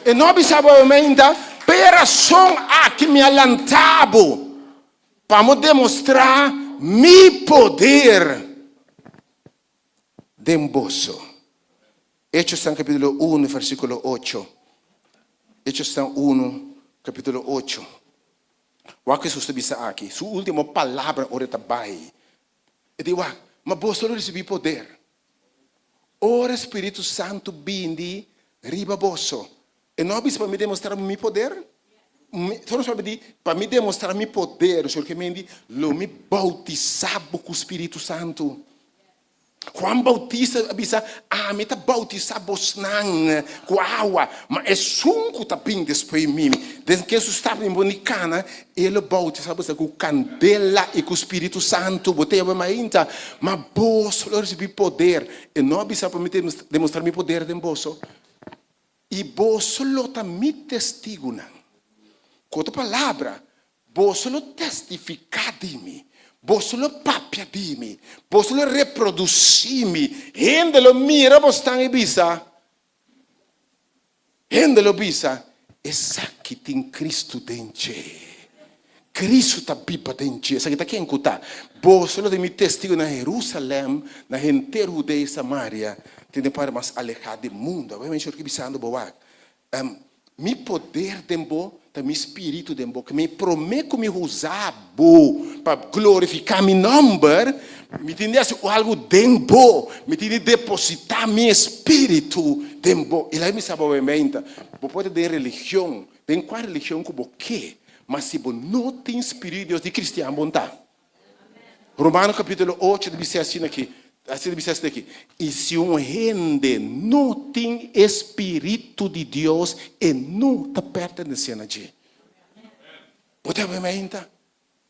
S4: E não precisa ainda operação aqui me alantabo para demonstrar meu poder de bolso. Hechos capítulo 1, versículo 8. Hechos 1, capítulo 8. O que Jesus disse aqui? Sua última palavra ora tabai. E diz, mas bolso não recebeu poder. Ora Espírito Santo bindi riba bolso. E não é para me demonstrar meu poder? Para me demonstrar meu poder, o Senhor que me diz, lo me bautizava com o Espírito Santo. Juan Bautista avisa, me está bautizando com água, mas é sunco também depois de mim. Desde que Jesus estava em Bonicana, ele bautizava com candela e com o Espírito Santo. Botei a ainda, mas bolso eu recebi poder. E não avisa para me demonstrar meu poder de bolso. E bolso lo também testigo. Com outra palavra, bolso lo testificar de mim. Bolso lo papia di me, bolso lo reproducimi, gente lo mira, bostan e bisa, gente lo bisa, e sa que tem Cristo dentro, Cristo tá bipa dentro, sa que tá quem cuta, bolso lo de mi testigo na Jerusalém, na gente Judeia e Samaria, tem para mais alejado do mundo, obviamente eu estou pensando boa, mi poder dembo, meu espírito dentro, que me promete me usar para glorificar meu nome, me tem algo dentro, me tem depositar meu espírito dentro. E lá me sabe obviamente, pode ter religião, tem qual religião que você quer, mas se você não tem espírito de Deus de cristiano, bom tá. Romanos capítulo 8 diz assim aqui. Assim diz aqui. E se gente não tem espírito de Deus, e não está pertencendo a Deus. Pode ver ainda?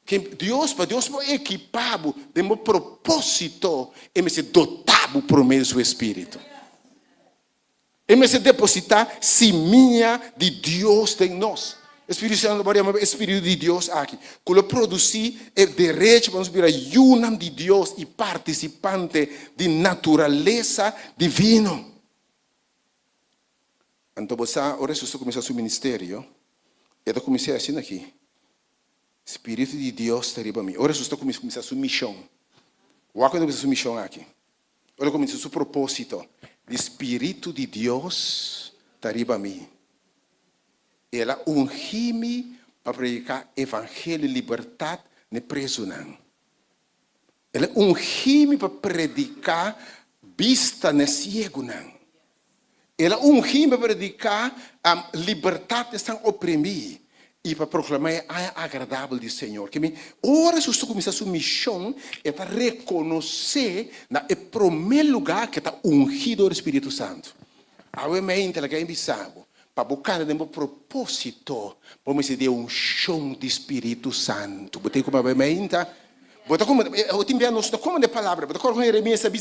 S4: Que Deus é equipado de um propósito, e me se dotado por meio do seu espírito. E me se depositar semilla de Deus em nós. Espírito Santo, Espírito de Deus aqui. Quando produzir o direito para nos virar unam de Deus e participante de natureza divina. Então, você, agora você começa seu ministério, e eu comecei assim aqui. Espírito de Deus está riba mim. Agora você começa sua missão. O que começa sua missão aqui? Agora começa seu propósito. O Espírito de Deus está riba mim. Ela ungiu-me para predicar evangelho de liberdade no preso. Ela ungiu-me para predicar vista no cego. Ela ungiu-me para predicar a liberdade de estar oprimido. e para proclamar a agradável do Senhor. Que ora se você começar a sua missão é para reconhecer na o primeiro lugar que está ungido o Espírito Santo. A mente que é invisible para buscar o propósito, vamos dizer um chão do Espírito Santo. Botei como a mente, bota como eu te enviar nosso como de palavra, bota como Jeremias sabe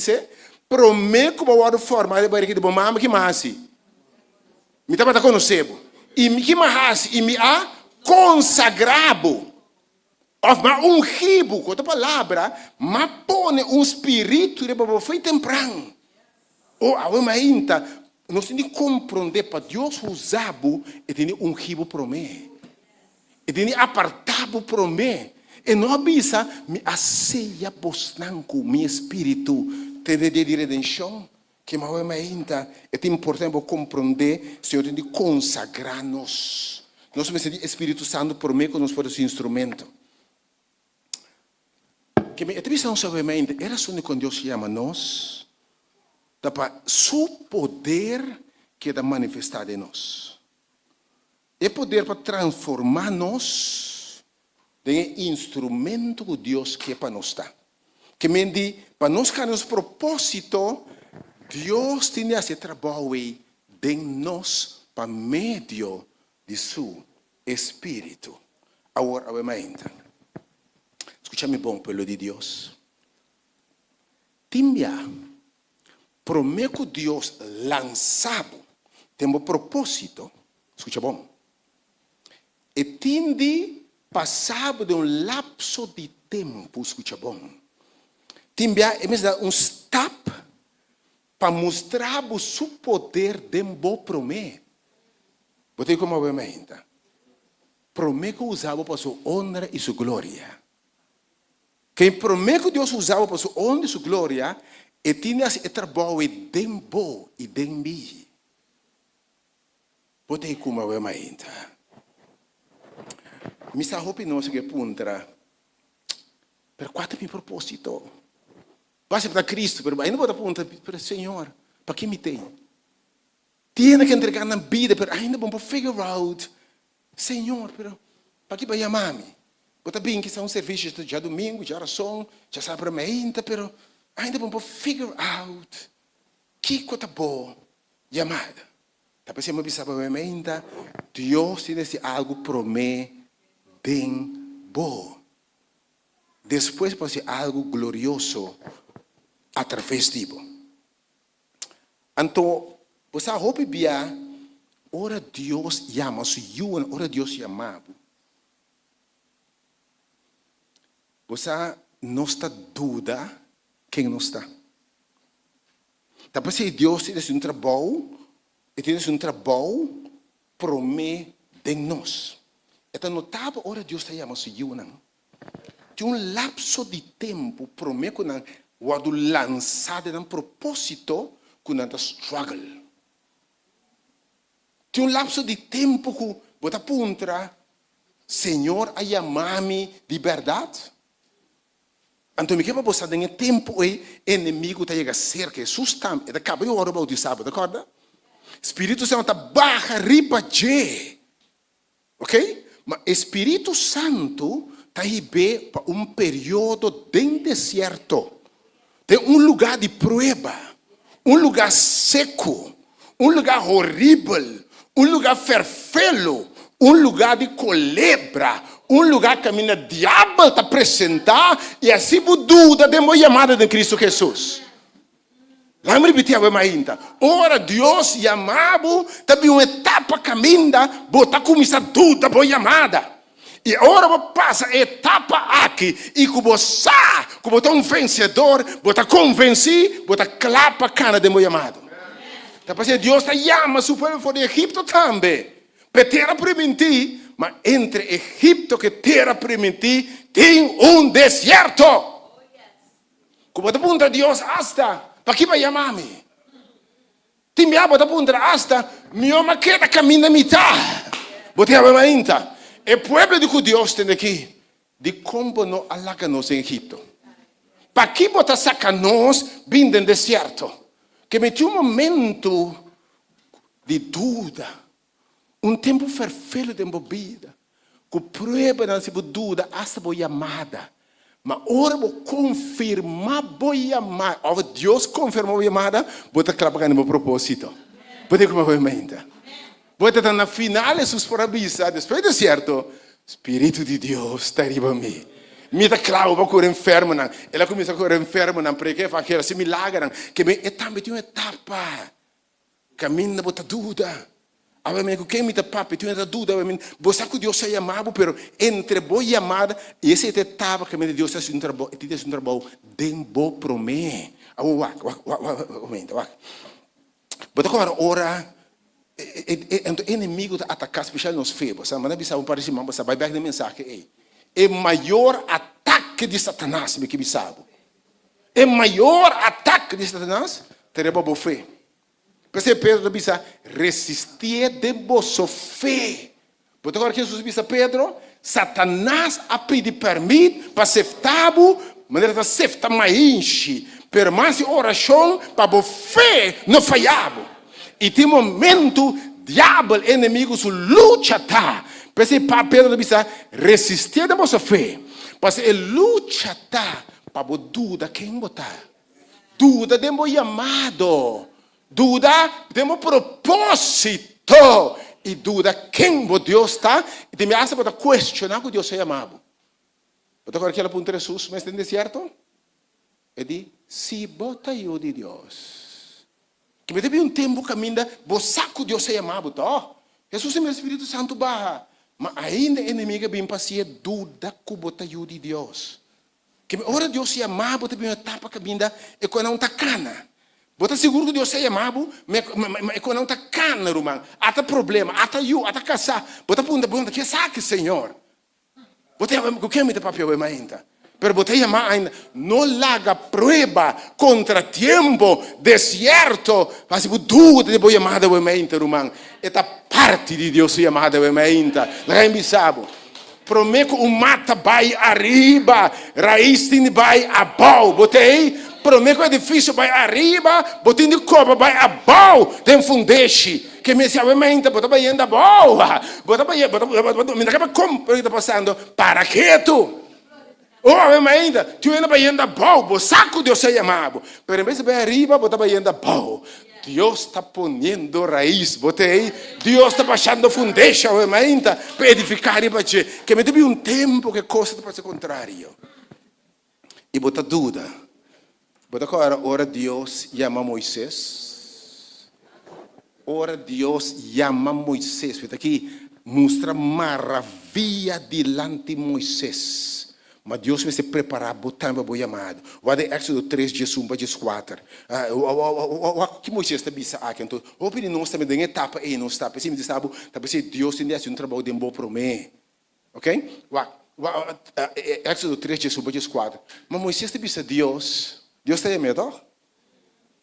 S4: prometo como a forma de barriga de bomba que mais me tá para conhecer e me que mais e me a consagrado of ma ungido com a palavra mas põe espírito de bobo foi temprano ou a mente nós temos que compreender para Deus usado e tem ungido para mim e tem apartado para mim e não avisa me aceia bosnanco meu espírito tem de redenção que a mente é importante compreender se eu tenho de consagrar-nos. Nós temos de Espírito Santo por meio que nós podemos ser instrumento. Que me atribuição sobre a mente era só quando Deus chama nós para seu poder que é manifestado em nós. É poder para transformar-nos em instrumento que Deus quer para nós estar. Que me diz, para nós que nos propósito, Deus tem esse trabalho de nós para meio de seu Espírito. Agora, a mente. Escute-me bom, pelo de Deus. Timbia, prometo Deus lançado, tem um propósito. Escute bom. E tende passado de lapso de tempo, escute bom. Timbia é mesmo step para mostrar o seu poder de bom promê. Botei como a mente. Promê que usava para sua honra e sua glória. Quem promê que Deus usava para sua honra e sua glória, e tinha esse trabalho de bom e de mim. Botei como a mente. Me está roubando que puntra. Per quanto mi propósito? Basta para Cristo, mas ainda vou apontar para o Senhor. Para que me tem? Tinha que entregar na vida, mas ainda vou figure out. Senhor, para que vai chamar-me? Bota bem que são serviços já domingo, já oração, já sabe para mim, mas ainda vou figure out. Que coisa boa, chamada. Tá pensando que sabe para mim, Deus tem algo para mim bem bom. Depois pode ser algo glorioso através de você. Então, você roupa bia, ora Deus chama, ora Deus chamava. Você não está dúvida quem não está. Talvez Deus tem um trabalho, e tem um trabalho para mim de nós. Então, notável, ora Deus está chamando. Tem um lapso de tempo para mim que não o lançado em propósito que não struggle. Tem um lapso de tempo que você aponta, Senhor, a chamar-me de verdade. Então, me quer você tem tempo e inimigo está chegando cerca, sustam, e acaba de hora de sábado, acorda? Espírito Santo está barra ripa de, ok? Mas Espírito Santo está aí para um período de deserto. Tem um lugar de prova, um lugar seco, um lugar horrível, um lugar ferfelo, um lugar de colebra, um lugar que a diabo está apresentar e assim dúvida de uma chamada de Cristo Jesus. Lá me repetir ainda. Ora Deus chamava, também uma etapa caminha, botar começar dúvida boa chamada. E agora passa a etapa aqui. E como você, como um vencedor, você convence, você clapa a cara de meu chamado. Tá passando, Deus está chamando o povo fora de Egito também. Para terra permitir, mas entre Egito que terra permitir, tem um deserto. Como te pergunta Deus, hasta, para que vai chamar-me? Tem me aba te pergunta, hasta, me ama que caminha a mitad. Você vai ainda. E o povo de Deus tem aqui, de como não alaga-nos em Egito. Para que botar saca-nos vindo em deserto? Que me tinha um momento de dúvida, um tempo ferfelo de embobida, com prueba não se dúvida, essa boa chamada. Mas ora vou confirmar boa chamada. Ou Deus confirmou a chamada, vou estar trabalhando no meu propósito. Vou ter como ferramenta. Vou estar na final de suas provisões. Depois de certo, Espírito de Deus está arriba a mim. Me está claro, vou correr enfermo. Ela começa a correr enfermo, porque faz aquilo, se milagre. Que é também uma etapa. Caminho, vou ter dúvida. Obviamente, quem me papi, tu não dúvida, obviamente, você que Deus é chamado, pero entre boa chamada e essa etapa que Deus está fazendo um trabalho, dem bo promê. Mas agora, ora, o inimigo está atacando, especialmente nos febos, mas não precisa parecer, mas vai ver a mensagem, é o maior ataque de Satanás, que me sabe. O maior ataque de Satanás, teria boa fé. Porque Pedro disse, resistir de vossa fé. Porque agora que Jesus disse a Pedro, Satanás a pedir permissão para aceitar, mas ele aceita mais. Permanece oração para a fé não falhar. E tem momento, diabo, inimigo, su luta tá. Porque Pedro disse, resistir de vossa fé. Porque ele luta tá para a dúvida quem botar. Dúvida de meu chamado. Dúvida de meu propósito. E dúvida quem Deus está. E de me acha para questionar que Deus é amado. Então agora aquela ponta de Jesus, mas entende certo? E diz, se bota eu de Deus. Que me teve tempo que ainda, você que Deus é amado, tá? Jesus é meu Espírito Santo barra. Mas ainda inimiga bem pacia dúvida que bota eu de Deus. Que ora Deus é amado, teve uma etapa que ainda é quando não está cana. Você seguro que Deus é amado, mas quando não está cana, irmão. Há problema, há casar. Você pergunta, que saque, Senhor? Você o que me dá papel ainda? Pero você chamar ainda, não laga prova, contratempo, deserto, mas dúvida de boa chamada ainda, irmão. Esta parte de Deus chamada ainda. Lá em Bissabo. Prometo o mata vai arriba, raiz tem vai abaixo. Botei. Prometo o edifício vai arriba, botei de copa vai abaixo, tem fundeixe. Que me sabe ainda, bota vai indo abaixo. Bota me acaba como que está passando? Para quieto. Ainda, tu ainda vai indo abaixo, saco Deus é chamado. Pero em vez de vai arriba, bota vai indo abaixo. Deus está ponendo raiz, botei. Deus está baixando fundeixa, ainda, para edificar e bater. Que me teve tempo que coisa para ser contrário. E bota dúvida. Bota agora, ora Deus chama Moisés. Ora Deus chama Moisés. Aqui mostra maravilha diante de Moisés. Mas Deus vai se preparar, botar para o chamado. O de Éxodo 3, 4. O que Moisés está dizendo aqui, então, o que nós estamos em etapa e não está, porque Deus tem um trabalho de bom promê. Ok? Éxodo 3, 4. Mas Moisés está dizendo, Deus está em medo?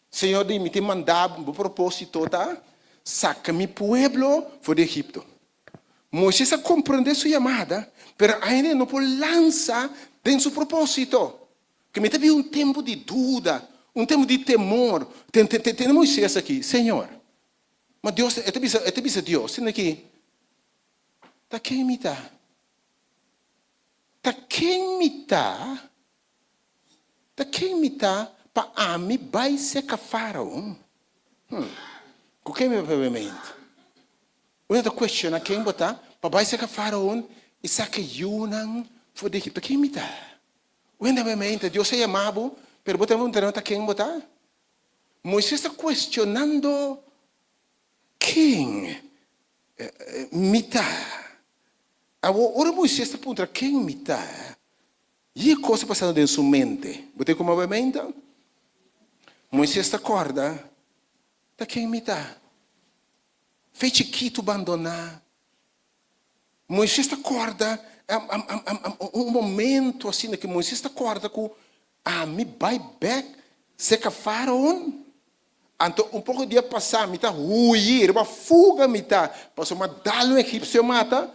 S4: Senhor, me tem mandado um propósito, tá? Saca mi pueblo fora de Egipto. Moisés compreendeu sua chamada, mas ainda não pode lançar dentro do seu propósito. Que me teve tempo de dúvida, tempo de temor. Tem Moisés aqui, Senhor. Mas Deus, eu disse Deus, sendo aqui, tá quem me dá? Tá quem me dá? Tá quem me dá para a mim vai ser faraó? Com quem me permite? Eu estou questionando quem botar para vai ser faraó e saque Yunang for de Egipto. Quem me dá? Eu ainda me Deus é amado, pero botar um terreno quem botar? Moisés está questionando quem me dá. Agora Moisés está perguntando quem me dá. E a coisa passando dentro de sua mente. Botei como a mente? Moisés acorda. Da quem me dá? Fez chiquito abandonar. Moisés acorda. Momento assim que Moisés acorda com me vai back seca faraó. Então pouco dia passar, me tá huir, uma fuga me tá. Passou uma dalo egípcio mata.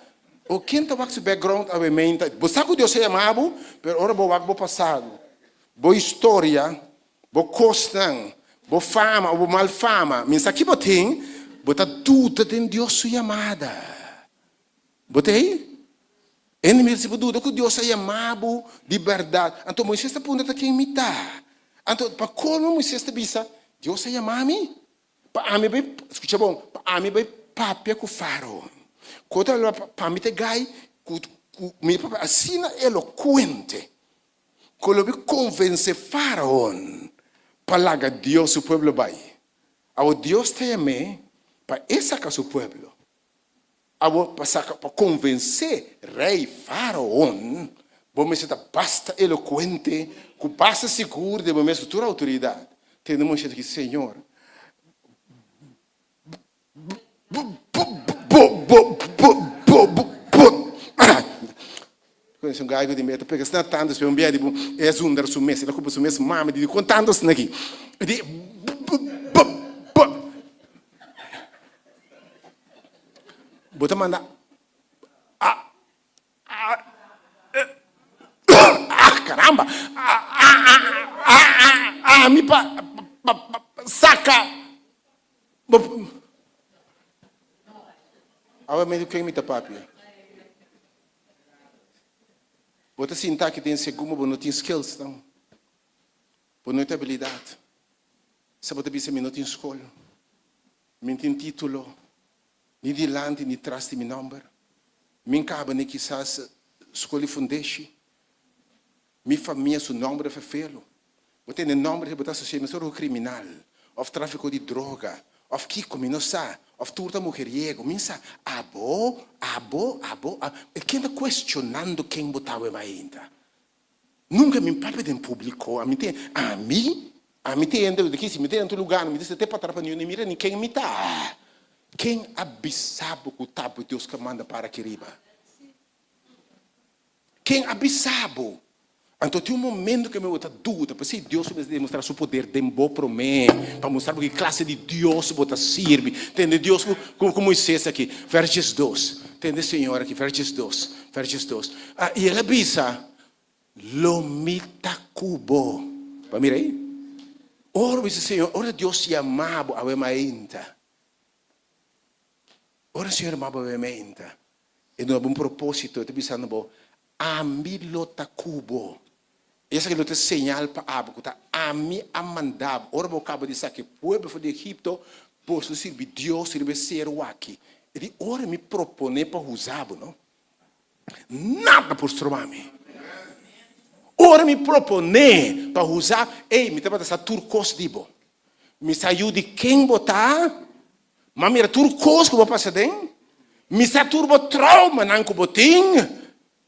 S4: O quem está com background obviamente, você sabe que Deus é amado, mas agora vou passado, boa história, boa costa, boa fama, boa mal fama. Mas aqui botem, bota dúvida em Deus sua amada. Botei? En mi se dúvida que Deus é chamado de verdade. Então Moisés está pondo aqui imitar. Então para como Moisés está bisa, Deus é chamado a mim. Para mim vai, escuta bom, para mim vai papia com faraó. Quando ela para mim te gai, me papia assim eloquente. Quando eu convence faraó para largar Deus o povo vai. Ao Deus te amei para essa casa o povo. Para convencer rei faraó, vamos estar basta eloquente, que basta seguro de momento toda autoridade. Temos que Senhor. Conhece gajo de meta, pega se tanto se dia de é zundar su mês, ela culpa su mês mama de contando se aqui. De bota manda caramba! Me saca! Agora meio que imita papi. Bota sentar que tem segundo, mas não tem skills, não. Mas não tem habilidade. Se você pensa que não tem escola, não tem título, nem delante, nem atrás de meu nome. Minha caba nem quizás escola fundeixe. Minha família, seu nome é feio. Você tem nome de botar social, mas é criminal, ou tráfico de droga, ou que come não sabe, ou turta mujeriego, minsa, abo. Quem está questionando quem botava ainda? Nunca me papo em público, a mim tem daqui se me tem em outro lugar, me diz até para trás para nenhum, mira nem quem me tá. Quem abissabo que o tabu Deus que manda para aqui riba? Quem abissabo? Então tem momento que eu tenho dúvida, para se Deus vai demonstrar seu poder dentro para mim, para mostrar que classe de Deus você serve. Entende? Deus como Moisés aqui, versos 2. Entende, Senhor, aqui, versos 2. E ela avisa, lomita cubo. Para mirar aí? Ora, diz Senhor, ora Deus se amava a emainta. Ora, Senhor, amava a emainta. E não há um propósito, estou pensando, amilota cubo. Essa que é señal para Abu, que a mim a mandava. Ora, eu acabo de dizer que o povo de Egipto, posso servir Deus, servir ser o aqui. Ele ora me propõe para usar, não? Nada por stromar-me. Ora me propõe para usar, me tem para essa turcos dibo. Me saiu de quem botar, mas mira turcos que vou passar dentro. Me sa turbo trauma não que botim.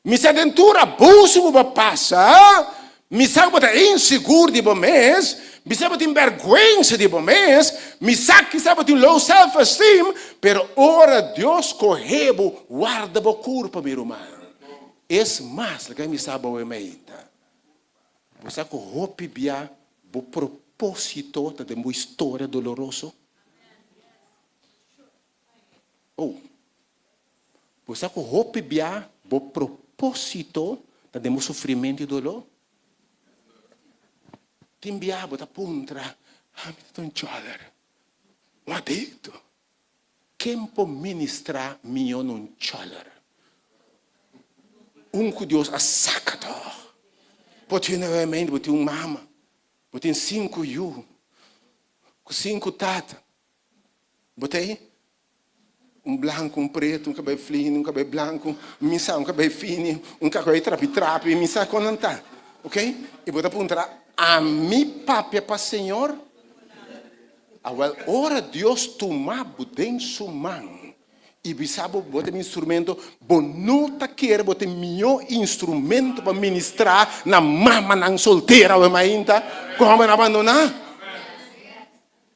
S4: Me sa dentura abuso que vou passar. Me sa botar inseguro de bom mês. Me sa botar vergüenza de bom mês. Me sa que sa botar low self-esteem. Pero ora Deus correbo guarda bo curpa, meu irmão. É mais que me sa boa meita. Você que roupa bia bo propósito de uma história dolorosa. Você que roupa bia bo propósito de um sofrimento e dolor. Tem bia bo ta puntra. Me estou em choler. Um adicto. Quem pode ministrar meu não choler? Que Deus a sacador. Pode novamente, pode ter mama. Pode ter 5 yu. 5 tata. Botei branco, preto, cabelo fino, cabelo branco, missa, cabelo fino, cabelo trapi, missa com não tá. Ok? E vou apontar a mi papia para Senhor. Agora, ora Deus tomar bem sua mão. E bisabo bote meu instrumento, bonota quer bote meu instrumento para ministrar na mama não solteira ou ainda, como não abandonar?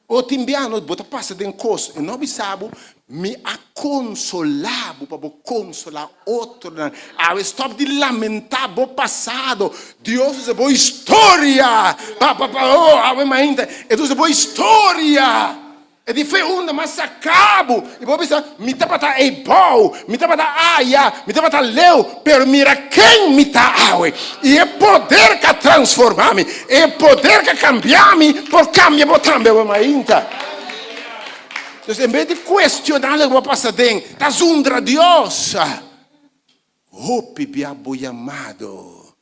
S4: O timbiano bota passa dentro coisa, e não bisabo me aconsolabo para consolar outro. Ao stop de lamentar o passado, Deus é boa história, ainda, é Deus é boa história. É de fé onda, mas acabo. E vou pensar, me tá para dar bom, me tá para dar aia, me tá para dar leu, pero mira quem me tá aue. E é poder que transformar-me, é poder que cambiar-me, por cambia botar-me ainda. Então, em vez de questionar o que vai passar dentro, tá zundra Deus. hope biabo llamado.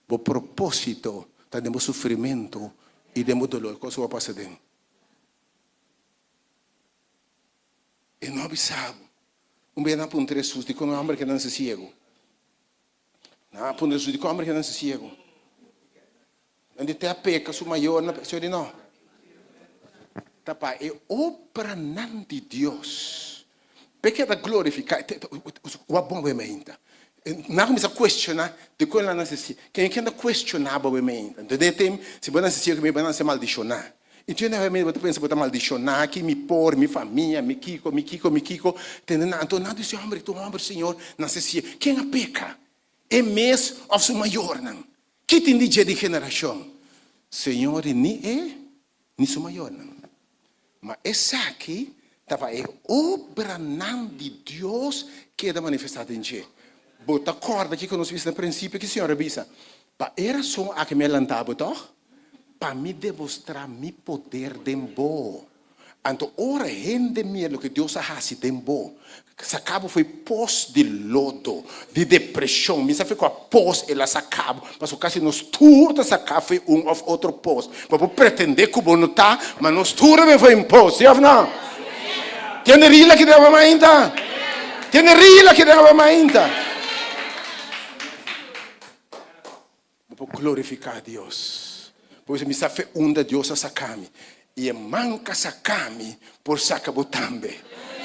S4: O propósito, temos sofrimento e temos dolor. Qual vai passar dentro? E não sabe. Bem na punta de Jesus, de como homem que não se ciego. Na punta de Jesus, de como homem que não se ciego. Onde tem a peca, su maior, senhor não. Tapa, é obra não de Deus. Porque da glorificar, o bom é ainda. Não começa a questionar de quando ela não se ciego. Quem ainda questionava o ainda. Então, tem, se você não se ciego, me vai se maldicionar. Então, você pensa que maldicionar, que me por, minha família, me kiko. Então, nada disse, homem, Senhor, não se ciego. Quem a peca? É mês ou seu maior, não? Que tem de geração? Senhor, nem seu maior, não? Mas essa aqui, é obra não de Deus que é manifestada em você. Bota corda que nós vimos no princípio, que a senhora avisa. Era só a que me lantava, para me demonstrar meu poder de bom. Então, ora, rende o que Deus faz de bom. Sacabo foi pós de lodo, de depressão. Misa ficou a pós, ela sacabo. Mas o caso nos turta sacabo foi ou outro pós. Para pretender que o bom não está, mas nos turta foi um pós. Sim ou não? Tiene rila que dava ainda? Tiene rila que dava ainda? Vou glorificar a Deus. Pois me sabe onde Deus a sacame. E manca sacame por sacabo também.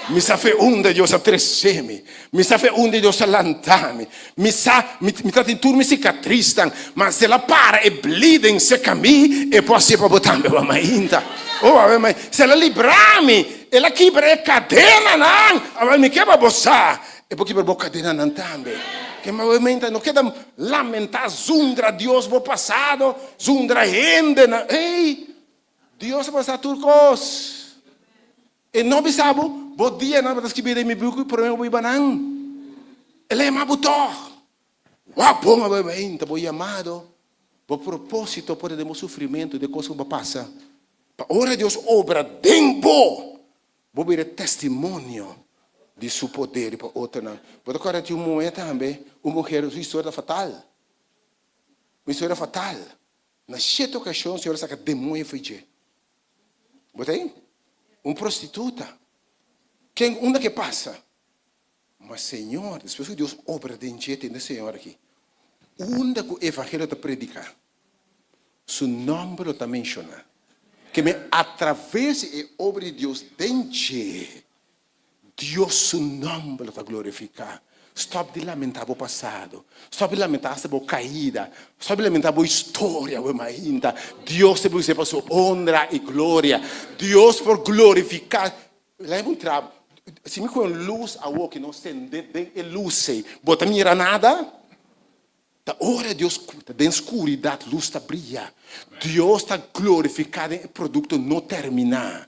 S4: Mi sabe onde Deus a treceme. Mi sabe onde Deus a lantame. Mi trata em turma cicatristan. Mas se ela para e bliden se caminha e pode ser para botar meu ainda. Se ela librar-me, ela quebra a cadena, não. Me quebra boçar. E porque quebra a cadena não também. Que movimento não queda lamentar zundra Deus vou passado, zundra rende. Ei, Deus passar turcos. E não sabe, bom dia, não vai escrever em meu buco, por mim vou banan. Ele é mabutó. Uau, bom movimento, vou chamado. O propósito pode ter sofrimento de coisas que passa. Ora Deus obra dentro. Vou ver testemunho de seu poder para outra não. Porque agora tinha uma mulher também, uma mulher, uma história fatal. Uma história fatal. Na certa ocasião, a senhora sabe que demônio foi de. Botei? Uma prostituta. Quem onde que passa? Mas Senhor, depois que Deus obra dentro de tem Senhor aqui. Onde que o evangelho está predicar? Seu nome está menciona. Que me através da obra de Deus dentro Deus seu nome está glorificar. Stop de lamentar o passado. Stop de lamentar a caída. Stop de lamentar a história. Deus te precisa para sua honra e glória. Deus por glorificar. Lá é um trabalho. Se me com luz a o que não sente de luz, bota mira nada. Da hora Deus da escuridade luz está brilha. Deus está glorificado em produto não terminar.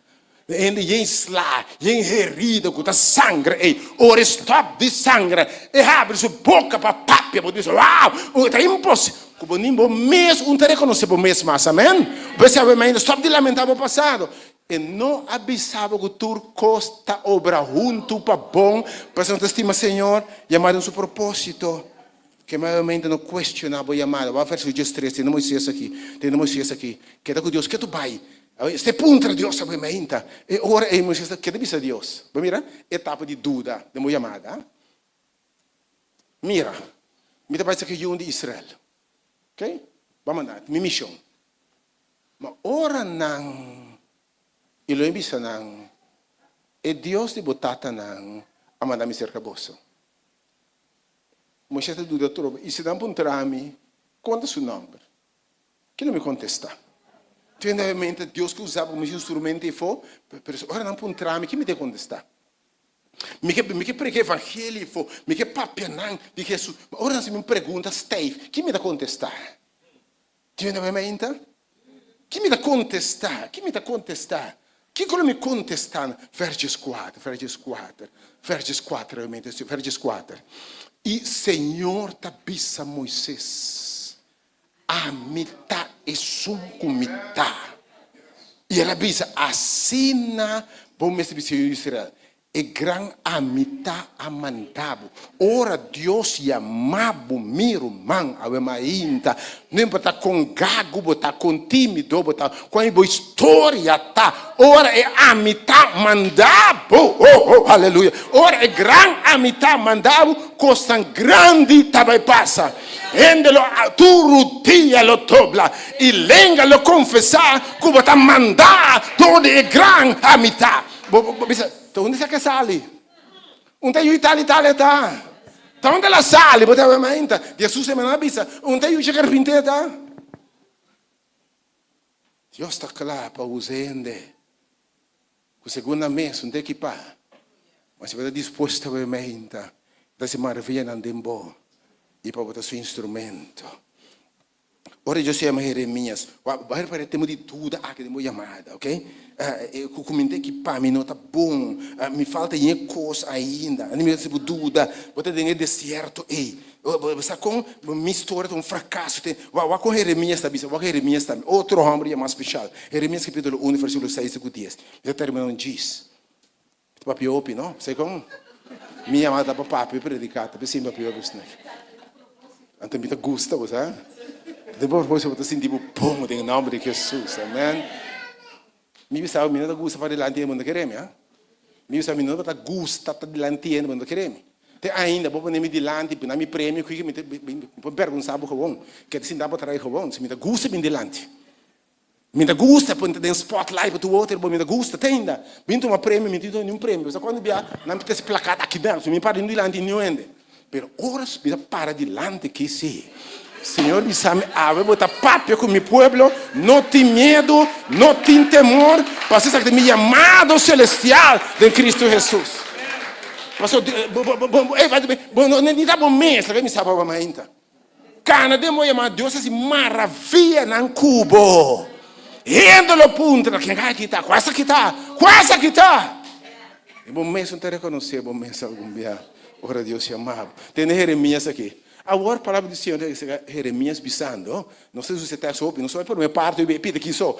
S4: Ainda em slá, em herida, com sangue, ora stop de sangue, e abre sua boca para papia, para dizer, uau, está impossível. Como ninguém mesmo, não te reconhece por mês mais, amém? Você ainda stop de lamentar o passado. E não avisava que o turco está obra junto para bom, para ser estima Senhor, chamado em seu propósito. Que maiormente não questionava o chamado. Vai fazer o dia 3, tem Moisés aqui. Que é com Deus, que tu vai? Este punto Deus sabe ainda. E ora é Moisés que deve ser Deus. Mira, etapa de dúvida de minha chamada. Mira, me dá para que eu de Israel. Ok? Vamos lá, minha missão. Mas ora não, e lo embisa não, é Deus de botata não, a mandar me cerca bolso. Moisés te dúvida trovo, e se dá um trame, conta seu nome. Que não me contesta. Finalmente, Deus que usava como instrumento e foi, ora não um trame, que me deve contestar. Me que pregue evangelho e foi, me que papia não de Jesus. Ora não se me pergunta, Steve, que me dá contestar? Finalmente, que me dá contestar? Que me dá contestar? Que cosa mi contestano? Verges 4, realmente, Verges 4. E Senhor tabissa Moisés, a mitad e sunco mitad. E ela avisa, assim, bom mestre de Israel, e gran amita amandabo. Ora Deus chamabo miro man ave mainta. Não bota com gago, bota com tímido, bota com a história tá. Ora é amita mandabo. Oh, aleluia. Ora é gran amita mandabo, costan grande tabai passa. Endelo tu rutia lo tobla e lenga lo confessar que bota mandar todo é gran amita. Onde você quer sali? Onde eu Itália tá? Tá onde ela sali? Bota a mente. Jesus é menor bisa. Onde eu chegar pintar tá? Deus está claro para os ende. O segundo mês onde que pá. Mas você está disposto a mente. Da se maravilha não tem bom. E para botar seu instrumento. Ora eu chamo Jeremias. Vai para ter de tudo que temos chamada, ok? Eu comentei que para mim não está bom, me falta coisa ainda, não me dá dúvida, vou ter dinheiro deserto, você com minha história um fracasso, vai com Jeremias também, vai com Jeremias também, outro homem é mais especial, Jeremias capítulo 1, versículo 6 e 10, você termina diz, papiopi, não? Sei como? Minha amada papi predicata, para cima papiopi, então me gusta, você? Depois você vai sentir o pão em nome de Jesus, amém? Mi bisa o menino gusta para delante mundo queremos, ah? Mi bisa o menino para gusta para delante mundo queremos. Te ainda vou poner me delante, para me prêmio que me perguntar para o que te dá para trazer o se me gusta bem delante. Me gusta para ter spotlight para tu outro, me gusta tenda. Binto uma prêmio, me dito nenhum prêmio. Só quando via não me tem placada aqui dentro, me para delante não ende. Pero horas me para delante que sim. Senhor, me sabe, botar papo com meu povo, não tem medo, não tem temor, para ser que me chamado celestial de Cristo Jesus. Pastor, não dá bom mês, que me sabe a ainda. Cana de mo chamar Deus assim maravilha na cubo. Indo ponto, quem vai quitar, quase quitar. E bom mês não te reconhecer, bom mês algum dia. Ora Deus chamado. Tem Jeremias aqui. Agora a palavra do Senhor Jeremias bisando, não sei se você está soube, não sei por minha parte, eu pedi aqui só.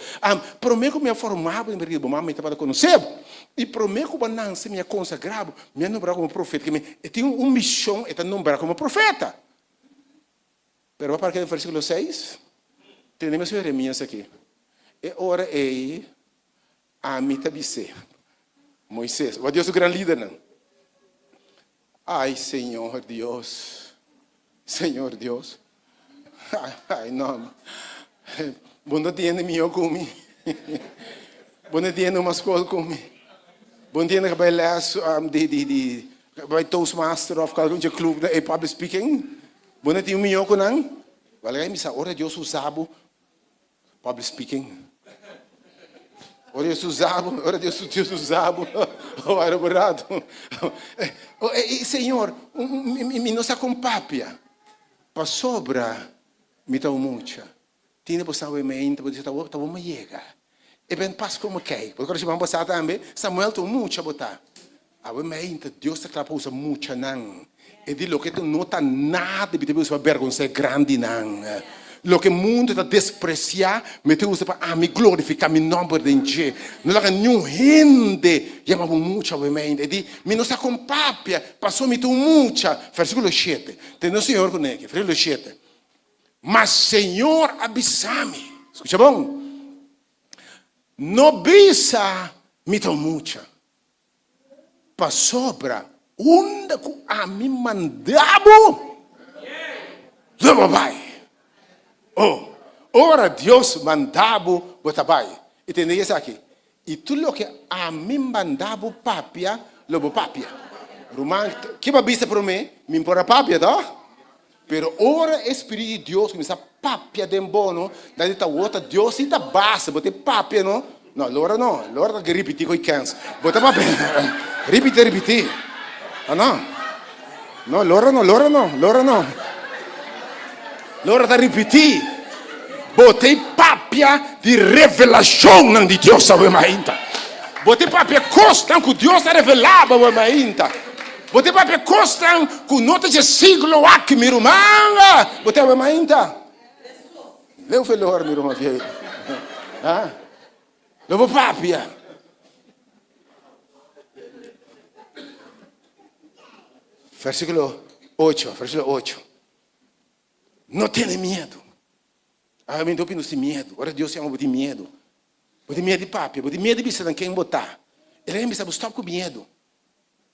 S4: Prometo que me formava em Berlim, mamãe estava conhecendo, e prometo que não se me consagrava, me nombrar como profeta, que me tinha uma missão, e nombrar como profeta. Pero para que no versículo 6, temos Jeremias aqui. E ora a mim também Moisés, o Deus o grande líder, não? Ai, Senhor Deus. Senhor Deus, ai não, bom dia meu comigo, bom dia uma escola comigo, bom dia que vai ler vai Toastmaster of algum clube de public speaking, bom dia meu com não, vai me sa ora Deus usava public speaking, ora Deus usava, o aeroporto, Senhor, me nos acompanha. Para sobra, me dá muita. Tinha passado em mente, porque estava uma chega. E bem, passa como que? Porque agora se vamos passar também, Samuel tem muita botar. A mente, Deus está para usar muita não. E de lo que tu não está nada, de você vergonha grande não. Lo que o mundo está despreciar, me te usa para me glorificar, me nome de Deus. Não há nenhum gente, chamamos muita mente. E de, me nos acompanha, passou me tu muita. Versículo 7. Tem o Senhor com ele, versículo 7. Mas Senhor avisame. Escucha bom? Não bisa me tu muita. Para sobra, onde a mim mandava, do pai. Ora Deus mandava botar pai. Entendeu isso aqui? E tudo que a mim mandava papia, lobo papia. Romano, que babista para mim? Me impora papia, tá? Pero ora Espírito de Deus começa papia de bono, daí tá outra Deus e tá basta, botar papia, não? Não, lora que repetir com câncer. Botar papia. Repetir. Ah, não. Não, lora não. Lora da repetir. Botei papia de revelação de Deus sabe ainda. Botei papia costa que Deus revelava ainda. Botei papia costa que nota de siglo aqui me rumanga. Botei ainda. Leu felor me rumanga vieira. Ah? Leu papia. Versículo 8, versículo 8. No tiene miedo. Ah, me opino sem medo. Ora Deus chama de medo. Bote medo de papi, bote medo de pensar quem botar. Ele me sabe stop com medo.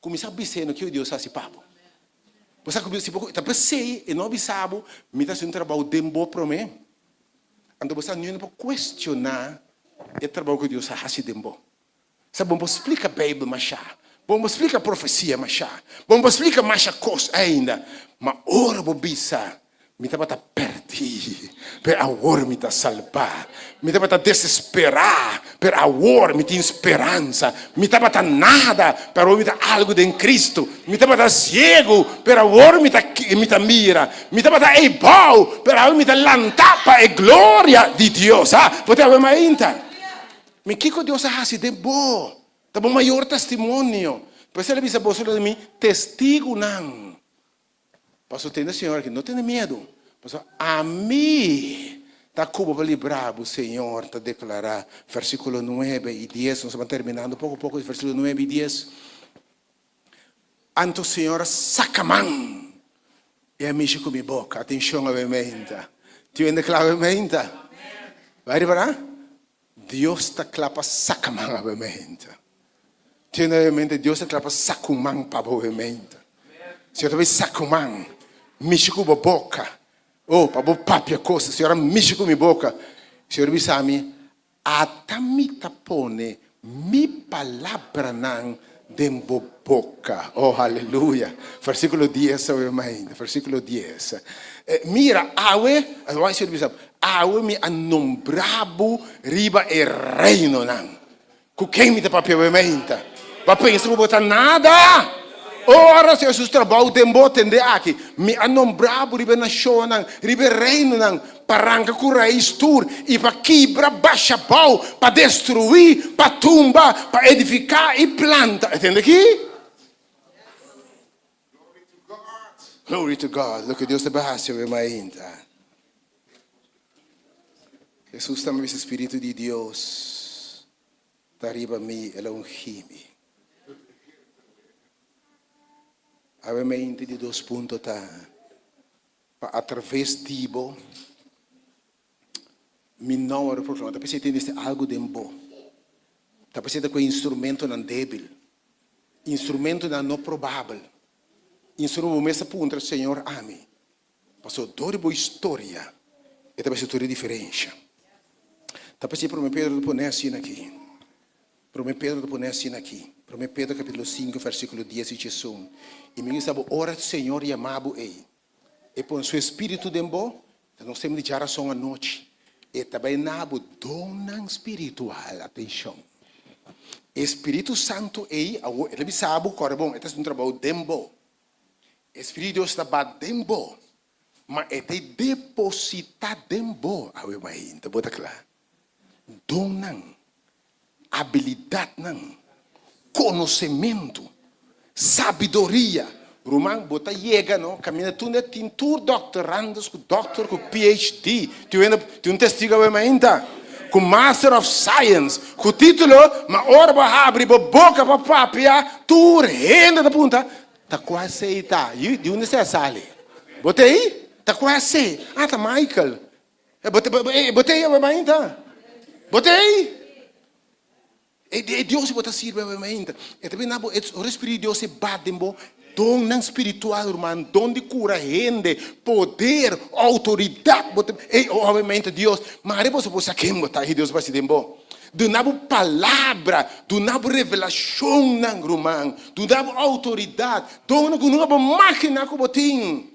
S4: Começar a pensar no que Deus faz papo. Você que se pouco, tá pensei e não sabe, me tá sendo trabalho dembo para mim. Então você não pode questionar o trabalho que Deus faz dembo. Sabe, vamos explicar a Bíblia machá. Vamos explicar a profecia machá. Vamos explicar machá coisa ainda. Mas ora vou pensar. Me estava a perder, per agora me está salvar. Me estava a desesperar, per agora me tem esperança. Me estava a nada, per agora me está algo em Cristo. Me estava a cego, per agora me está mira. Me estava a ebal, per agora me está lantapa e glória de Deus. Você vai mais ainda? Me que Deus faz de bom? Tá bom maior testemunho. Pois ele disse a mim, testigo não. Pastor, tem Senhor que não tem medo. Pastor, a mim está como para livrar o Senhor, está declarar, versículo 9 e 10, nós vamos terminando pouco a pouco, versículo 9 e 10. Anto Senhor sacamão, e a mim com minha boca, atenção a mementa. Tu ainda clava a mementa? Vai reparar? Deus está clapa sacamão a mementa. Tu ainda mementa, Deus está clapa sacumão para a mementa. Senhor, talvez sacumão. Mexe com a boca. Oh, para o papi a coisa. Senhora, mexe com a minha boca. Senhor, me sabe, até me tapone, mi palavra não dembo boca. Oh, aleluia. Versículo 10, versículo 10. Mira, awe, agora Senhor me sabe, awe me anombrabo riba e reino não. Com quem me tapa a mementa? Para pensar que botar nada. Ora, se Jesus trabalha, tempo tende aqui. Me anombrabo ribe nação, ribe reino, para arrancar com raiz tur e para quebrar baixa pau, para destruir, para tumbar, para edificar e planta. Entende aqui? Glory to God. Look at Deus te barrasse, meu ainda. Jesus também esse Espírito de Deus. Está riba mim, ela ungime. Avevamente di 2 puntos attraverso Tibo mi não era problema. Tá pensando nesse algo de bom. Tá pensando com instrumento não débil, instrumento não provável, instrumento mesa punta Senhor ame. Passou toda boa história e tá pensando toda diferença. Tá pensando para mim Pedro de poner assim aqui. Para mim Pedro de poner assim aqui. 1 Pedro capítulo 5, versículo 10 e 11. E me diz, ora Senhor e amado ei. E por seu espírito de bom, nós temos de geração à noite. E também nabo dom espiritual, atenção. Espírito Santo ei, ele sabe que bom, este é um trabalho de bom. Espírito de Deus está batendo bom. Mas ele deposita de bom. Awe mai, então bota claro. Dom não, habilidade não. Conhecimento, sabedoria. Romão, bota chega, não? Caminha tu ne tin tur doctorandos, com doctor, com PhD. Tu um testigo ainda, com Master of Science, com título, mas ora para abrir a boca para papia, tu renda da punta, tá quase aí, tá? De onde você sale? Botei? Tá quase aí. Ah, tá Michael. Botei ainda. Botei? E Deus bota sirve ainda. E também o Espírito de Deus se bate em bo, dom não espiritual, irmão, dom de cura, rende, poder, autoridade. E obviamente Deus, mas você pode saber botar Deus vai se dembo. Do nabo palavra, do nabo revelação, não, irmão, do nabo autoridade, do nabo máquina que botim.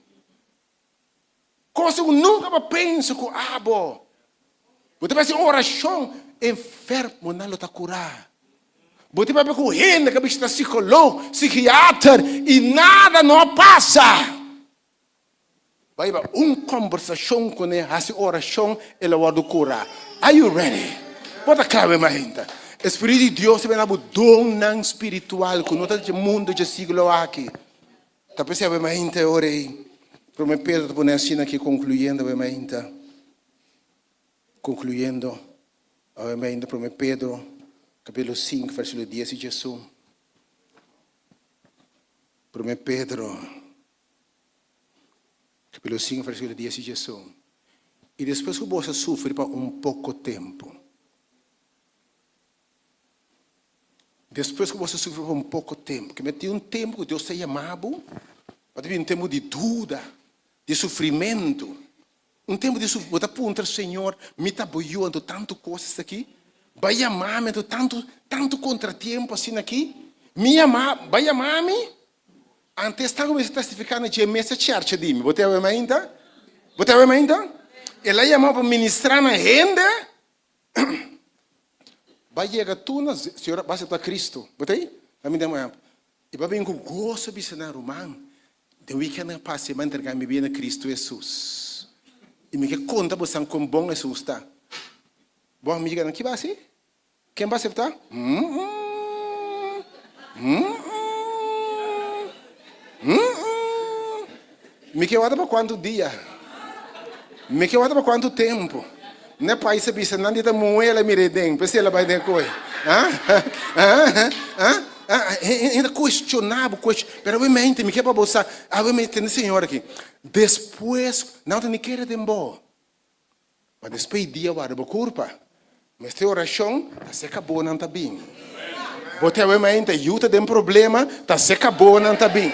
S4: Coisa que nunca pensa com abo. Você vai ser oração, enfermo não está curar. Você vai ver com gente que está psicólogo, psiquiatra e nada não passa. Vai haver uma conversação com ele, essa oração, ele vai curar. Are you ready? Bota clave mais ainda. Espírito de Deus vem a dom não espiritual, que não está no mundo de siglo aqui. Está pensando mais ainda, orei. Para me Pedro, para assim aqui concluindo, mais ainda. Concluindo, ainda para me Pedro, capítulo 5, versículo 10 e 11. Para me Pedro, capítulo 5, versículo 10 de Jesús. E depois que você sofre por pouco tempo, depois que você sofre por pouco tempo, que tem tempo que Deus te chamava, pode ter tempo de dúvida, de sofrimento, tempo de sofrimento, você aponta, Senhor, me está boiando tantas coisas aqui, vai chamar-me, tanto contratempo assim aqui, vai chamar-me, antes estava me testificando de mesa church de mim, você vai ainda? Você vai ainda? Ela chamava para ministrar na gente, vai chegar tu na senhora, vai ser para Cristo, botei? A mim dá e vai vir com gosto de ser romano. De weekend passe vai entregar me bem a Cristo Jesus. E me que conta você com bom Jesus está. Bom amiga, não que vai ser? Quem vai aceitar? Me que vai para quanto dia? Me que vai para quanto tempo? Não é país se bisa não dita moela miredem, pensa ela vai ter coi. Ainda questionava, pero obviamente me quer para você, obviamente tem senhor aqui. Depois não tem querer de embora, mas depois dia vai para culpa. Mas tem oração, tá se acabou não tá bem. Você obviamente ajuda tem problema, tá se acabou não tá bem.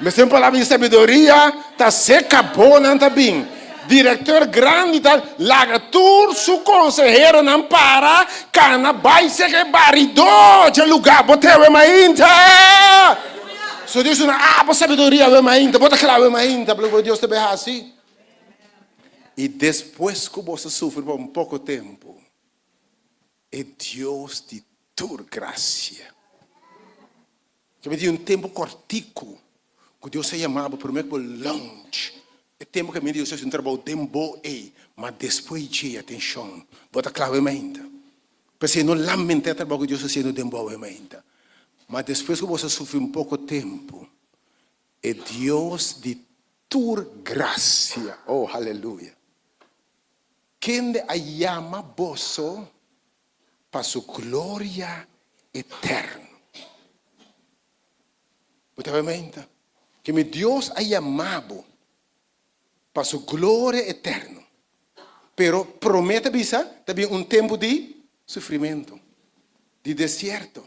S4: Mas tem palavra de sabedoria, tá se acabou não tá bem. Diretor grande tal, larga tur su consejero não para, cana vai se que barido de lugar, boteu ainda. So Deus não, sabedoria ainda, bota claro ainda, para Deus te berrar assim. E depois que você sofre por pouco tempo, é Deus de tua graça. Que me deu tempo cortico, que Deus se chamava para mim por longe. É tempo que me diz que eu trabalho tempo mas depois de atenção, bota claro ainda. Porque não lamenta o trabalho que Deus está fazendo tempo ainda. Mas depois que você sofre pouco tempo, é Deus de tua graça. Oh, aleluia. Quem a chama você para sua glória eterna. Bota ainda. Que me Deus a chamado para sua glória eterna. Pero promete bisa também tempo de sofrimento, de deserto.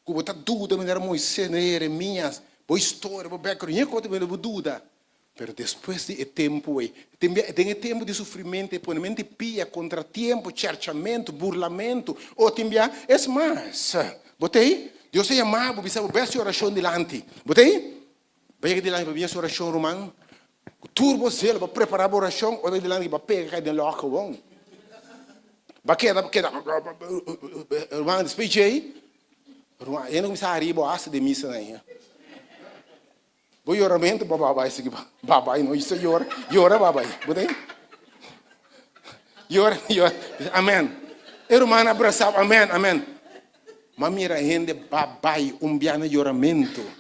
S4: Como está dúvida, me era Moisés, Jeremias, boa história, boa background, nem conta me dúvida. Pero depois de tempo, tem tempo de sofrimento, ponemento pia, contratempo, cercamento, burlamento, ou também é mais. Botei? Deus é chamado, bisa o besta oração delante. Botei? Vai delante para minha oração romana. Turbo zelo para preparar a oração, ou de lá que vai pegar de loca bom. Vai queda, irmão, depois aí, irmão, eu não começar a rir, boaça de missa aí. Vou oramento, babai, isso aqui, babai, não, isso ora, babai, botei? Ora, amém. Irmão, abraçava, amém. Mas mira, gente, babai, biano de oramento.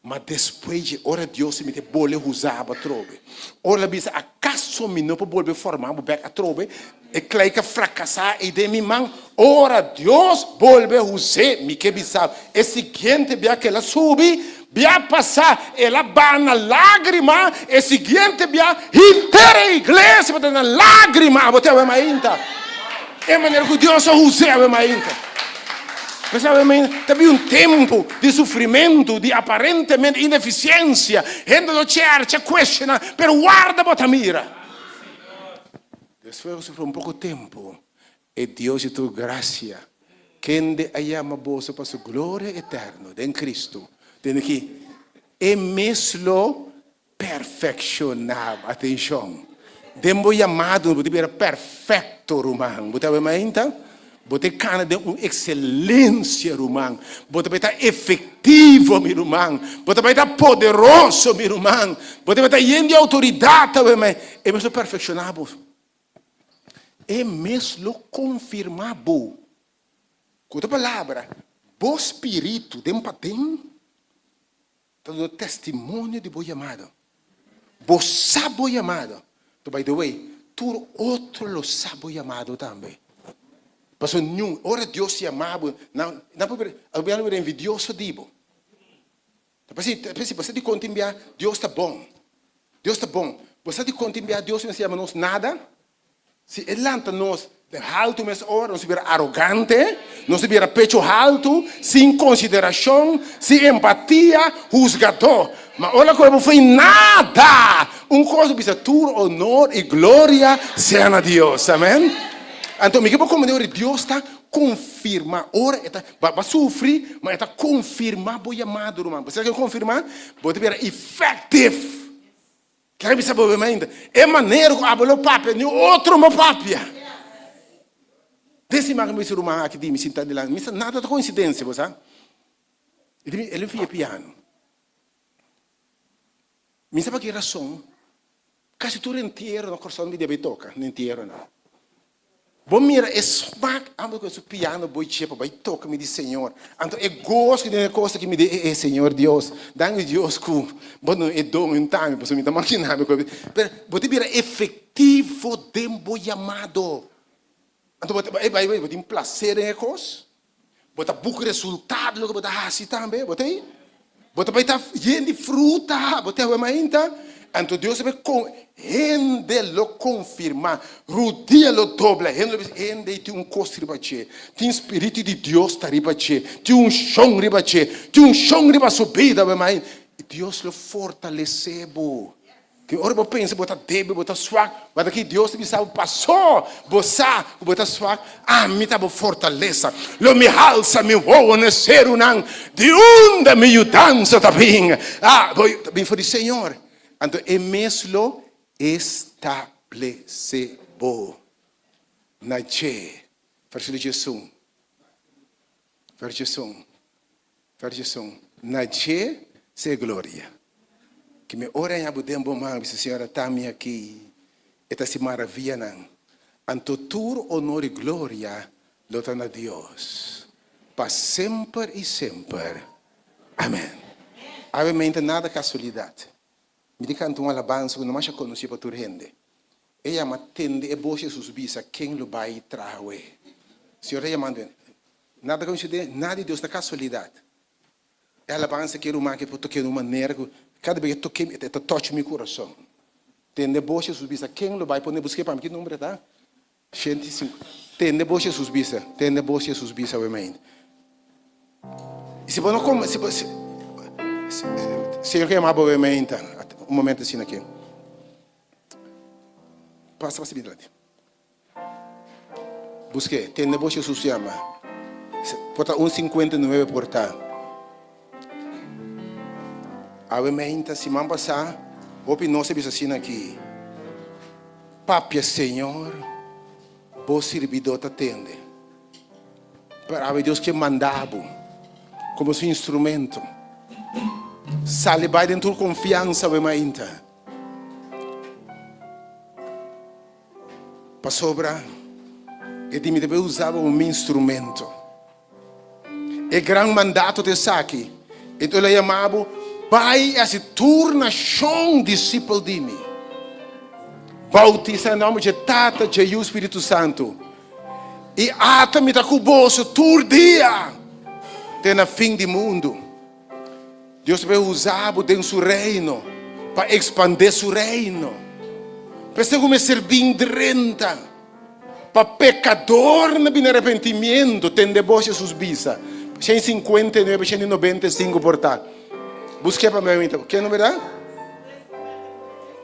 S4: Mas depois de ora Deus me te bole usar a trove. Ora bisa acaso me não pode formar o bec a trove. E claro que fracassar e de mim man. Ora Deus volve usar me que bisa. E seguinte bia que ela sube, bia passar, ela vai na lágrima. E seguinte bia inteira igreja vai na lágrima. Você vai mais ainda. É maneira que Deus usa vai mais ainda. Também tempo de sofrimento, de aparentemente ineficiência. Gente do church questiona, pero guarda bota mira. Depois de pouco tempo, é Deus de tua graça. Quem de ama você para sua glória eterna, em Cristo. Tem aqui, é mesmo perfeccionado. Atenção. Dembo chamado, não pode perfeito, romano. Você vai mais então? Você cana de uma excelência, irmão. Você vai estar efetivo, meu irmão. Você vai estar poderoso, meu irmão. Você vai estar cheio de autoridade, meu irmão. É mesmo perfeccionado. É mesmo confirmado. Com outra palavra, o Espírito de empatia está dando testemunho de boa chamada. Você sabe boa chamada. Então, by the way, tu outro lo sabe boa chamada também. Pastor nenhum, ora Deus se amava, não pode envidioso dibo. Depois você te conta Deus está bom. Deus está bom. Você te contemplar Deus não se chama nós nada? Se ele lanta nós de alto mas hora, não se vira arrogante, não se vira pecho alto, sem consideração, sem empatia, juzgador. Mas olha como foi nada. Coisa que tudo honor e glória seja a Deus. Amém? Então, me quero como Deus está confirma. Ora, vai sofrer, mas está confirmar o chamado, irmão. Você quer confirmar? Pode ver effective. Quer saber ainda? É maneira que abelou papia, nem outro meu papia. Desse mais que me irmão aqui de me sentar de lá, nada de coincidência, você sabe? Ele fez piano. Me sabe que razão? Quase tudo inteiro no coração me deve tocar, não inteiro não. Bom, mira, é smack, amo com esse piano, boi chepa, vai toca me diz Senhor. Então, é gosto de coisa que me diz, Senhor Deus, dá-me Deus com, bom, é dom, um time, você me dá maquinar, mas, você vira efetivo de um chamado. Então, você vai ter um prazer em coisa, você busca resultado, você vai assim também, você vai estar de fruta, você vai ainda. Então Deus vai lo confirmar, rodia lo dobla, rende tem costo riba che, tem espírito de Deus tá riba che, tem chão riba che, tem chão riba subida, mas Deus lo fortalecebo. Que ora você pensa, você débil, você fraco, mas aqui Deus me sabe passou, você fraco, me dá fortaleza, lo me alça, me voa no ser unang, de onde me ajudança também, bem foi Senhor. Então, é mesmo estabelecebo na che. Versículo Jesus. Na che se glória. Que me ora em abudembo man, se Senhora está me aqui. Esta se maravilha não. Anto tur honor e glória lota na Deus. Para sempre e sempre. Amém. Obviamente nada casualidade. Me canto uma alabança que não mais conheci para toda gente. Ela me atende e boa Jesus bisa quem lo vai trazer. Senhor, ela manda nada coincidência, nada de Deus da casualidade. É a alabança que eu marco que toquei de uma maneira que cada vez que toquei, toca meu coração. Tende boa Jesus bisa quem lo vai poder buscar para mim que número tá? 105. Tende boa Jesus bisa, obviamente. E se você não come, se Senhor que amava obviamente. Um momento assim aqui. Passa para cima. Busque. Tem negócio Jesus chama. Porta 1,59 porta. Obviamente, se man passar, opi não se bisa assim aqui. Papia Senhor, vos servidor te atende. Para Deus que mandava como seu instrumento. Sale vai dentro de confiança bem ainda. Para sobra, ele me deve usar como instrumento. É grande mandato de Saki. Então ele chamava, vai a se tornar um discípulo de mim. Bautiza em nome de Tata, de o Espírito Santo. E ata-me da cuboso todo dia. Até na fim do mundo. Deus vai usar dentro do seu reino para expandir seu reino. Para ser como servir renta. Para pecador não vir arrependimento, tem de boa Jesus bisa. 159, 195 portal. Busquei para mim, então. Que número é?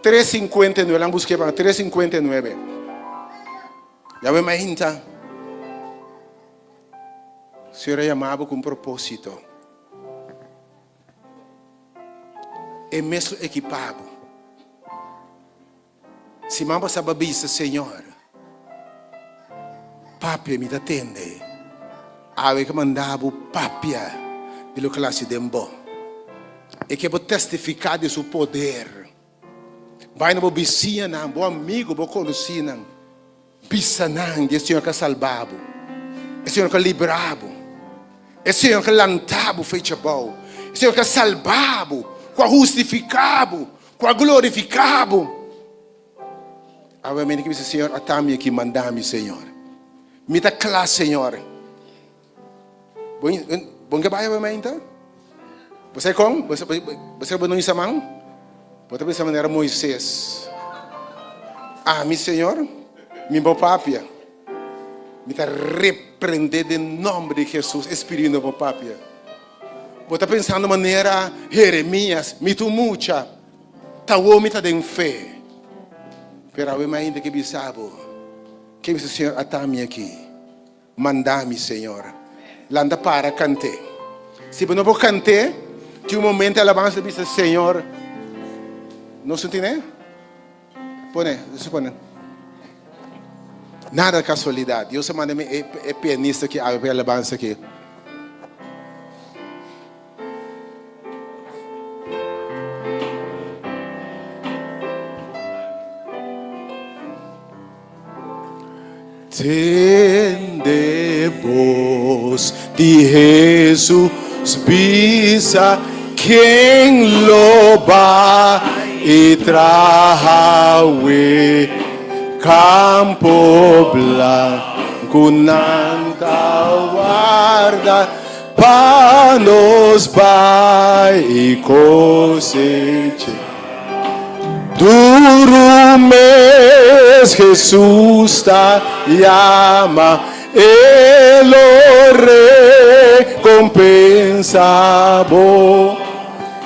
S4: 359, lá busquei para 359. Já vem mais então. O Senhor é chamado com propósito. É mesmo equipado. Se mamba sabe bisa, Senhor, papia me atende. Ave que mandava papia de classe de bom. E que vou testificar de seu poder. Vai no vizinho, bom amigo, bom conhecido. Bisa não, o Senhor que salvava. O Senhor que librava. O Senhor que lantava feita bom. O Senhor que salvava. Com a justificado, com a glorificado. Obviamente que diz Senhor, atame aqui, mandame, Senhor. Me dá classe, Senhor. Bom que vai, obviamente? Você como? Você não isa mão? Você pensa maneira Moisés. Ah, mi Senhor, mi papia. Me está repreender em nome de Jesus, Espírito do papia. Vou estar pensando de maneira, Jeremias, me tu mucha, tá o me tá de fé. Pero eu ainda que bisabo, que o Senhor atame aqui, mandar-me, Senhor. Landa para cantar. Se eu não vou cantar, tinha momento de alabança de Senhor. Não se entende? Põe, deixa eu pôr. Nada casualidade. Eu semana é pianista que abre a alabança aqui. Tende voz de Jesus, visa quem louva e trae campo blanco nanta guarda panos vai coseche duro mês Jesus ta llama ele recompensa bo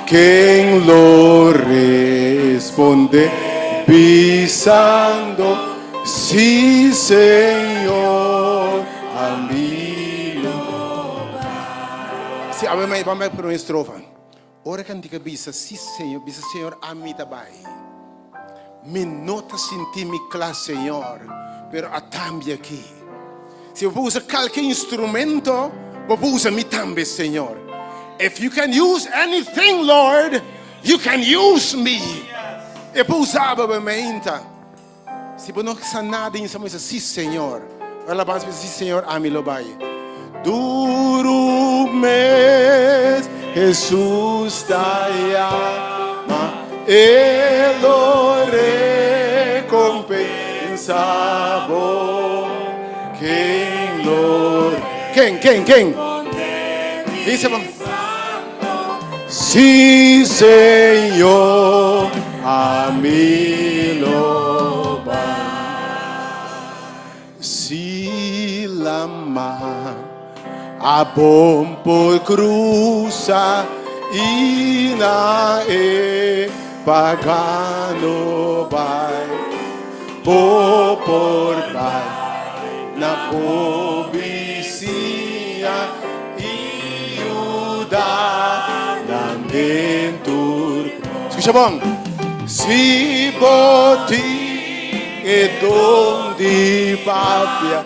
S4: quem lo responde pisando sí Señor a mí sí, a ver, vamos por una estrofa. Ora que diga bisa sí Señor a mí também. Me nota sentir mi clase Señor, pero a também aqui. Se eu vou usar qualquer instrumento, vou usar mi também Señor. If you can use anything, Lord, you can use me. Eu vou usar para mim. Se você não quiser nada em sua mesa, sim, Senhor. Alabança, sim, Senhor, a mim lo vai. Duro mês, Jesus ta llama, ele recompensa bom. Quem lo... Quem? Dice, sim, Senhor, a mim lo vai. Si lama a bom por cruza e na e pagano vai por vai na pobreza e o da dentro. Escucha bom. Si boti e donde papia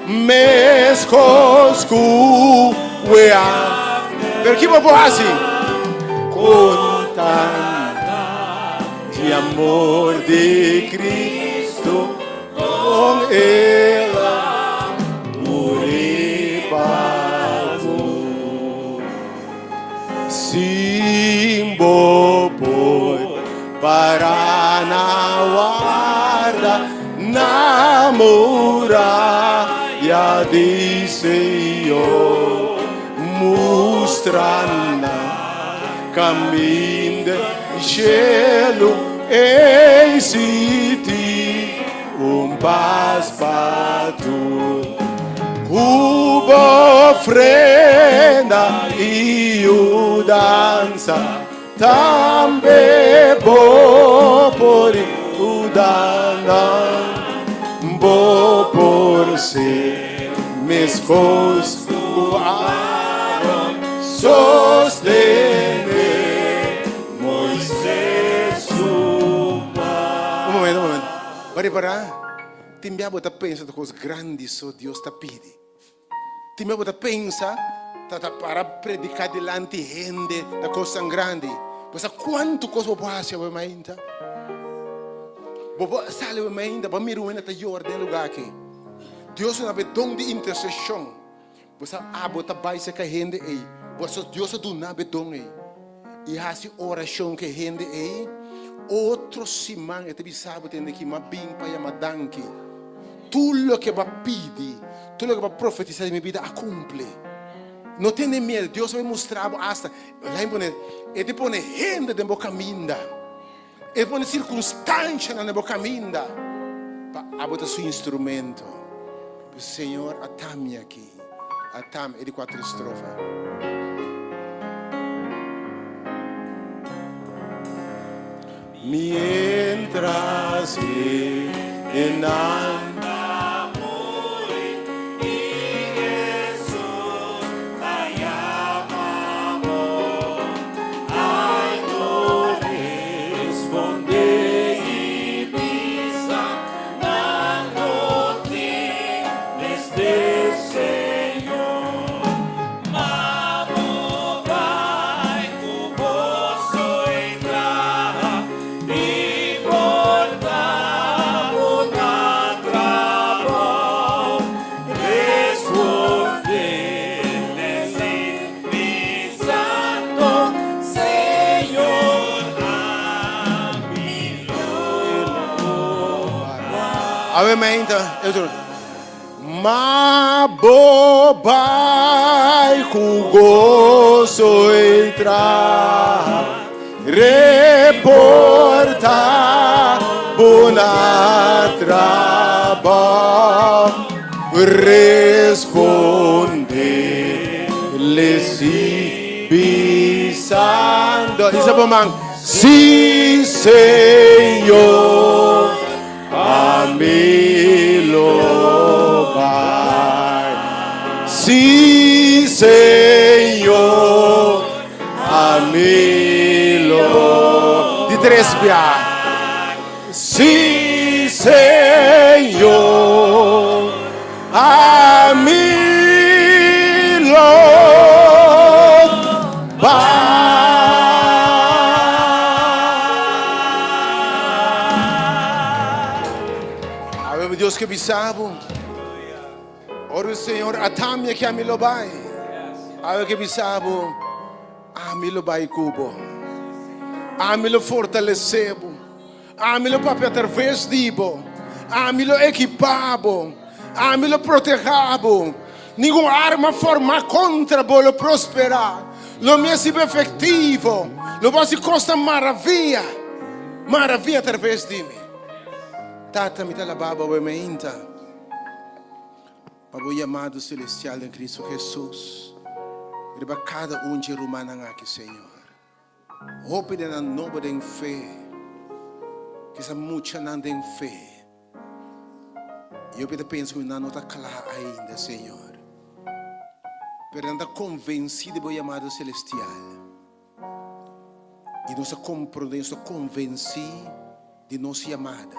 S4: mescoscu wea per chi può assim conta de amor de Cristo com ela morri pago simbo por para na guarda na muralha de Senhor mostrando caminho de gelo em ti paz para tu cubo ofrenda e o dança também bo por o dana bo por ser mes costuaram sostener Moisés suba. Un momento. Pare para. Ti abbiamo da pensare da cose grandi so Dio sta pidi. Ti abbiamo da pensare para predicare delante gente da cose grandi. Pensa quanto cosa può essere veramente? Bobo sale veramente, ba miru na tayor de lugar aqui. Deus na betong de intercessão. Você abota bai se gente aí. Você Deus do na betong aí. E hasi oração que gente aí. Outro simang e te bisabo tende que ma bim pa ya madanki. Tudo que va pidi, tudo que va profetizar em minha vida a cumple. Não tenha medo, Deus vai mostrar hasta. Ele põe gente no caminho. Ele põe circunstância no caminho. abota su instrumento. Senhor, atame aqui. Atame, é de 4 estrofas. Mientras que enamoramos y Jesús la llamamos, ay no responde y pisa dándote desde Señor. Mamo vai tu gozo entra. Obviamente, Mabobai com gozo entrar, reportar, bona trabalho, responder, bisando. Diz a mamãe, sim, Senhor. Amilo vai, sim, Senhor, amilo. De 3 piar, sim, Senhor, amilo vai. Deus que bisabo, ora o Senhor atame que amilo vai, ave que bisabo, amilo vai cubo, amilo fortalecebo, amilo papel através dibo, amilo equipabo, amilo protegabo, nenhuma arma forma contra bolo prosperar, lo mesmo efetivo, lo vai se costa maravilha através de mim. Tata, me talababa o emeinta. Pabo amado celestial em Cristo Jesus. Riba cada de rumana aqui, Senhor. Hope de na nobo de fé. Que sa mucha nan de fé. Eu penso que não está clara ainda, Senhor. Pero anda convencido do amado celestial. E nós compreendemos, convencido de nossa amada.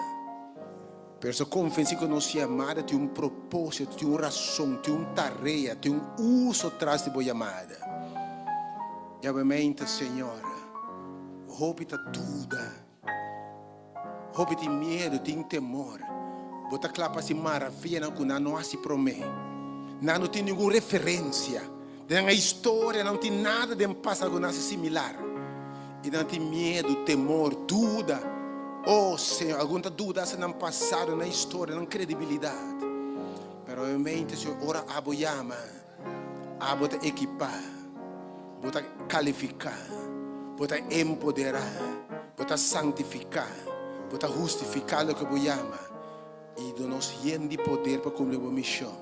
S4: Pero se convenci que nossa chamada tem propósito, tem razão, tem tarefa, tem uso atrás de boa chamada. E obviamente, Senhor, roupa tudo, roupa de medo, tem temor. Bota claro para se maravilha não que não se promete, não tem nenhuma referência, na história não tem nada de passado que similar, e não tem medo, temor, dúvida. Oh Senhor, alguma dúvida se não passaram na história, na credibilidade. Pero obviamente, Senhor, ora abo llama, abo te equipar, bota qualificar, bota empoderar, bota santificar, bota justificar o que abo llama e donos de poder para cumprir a missão.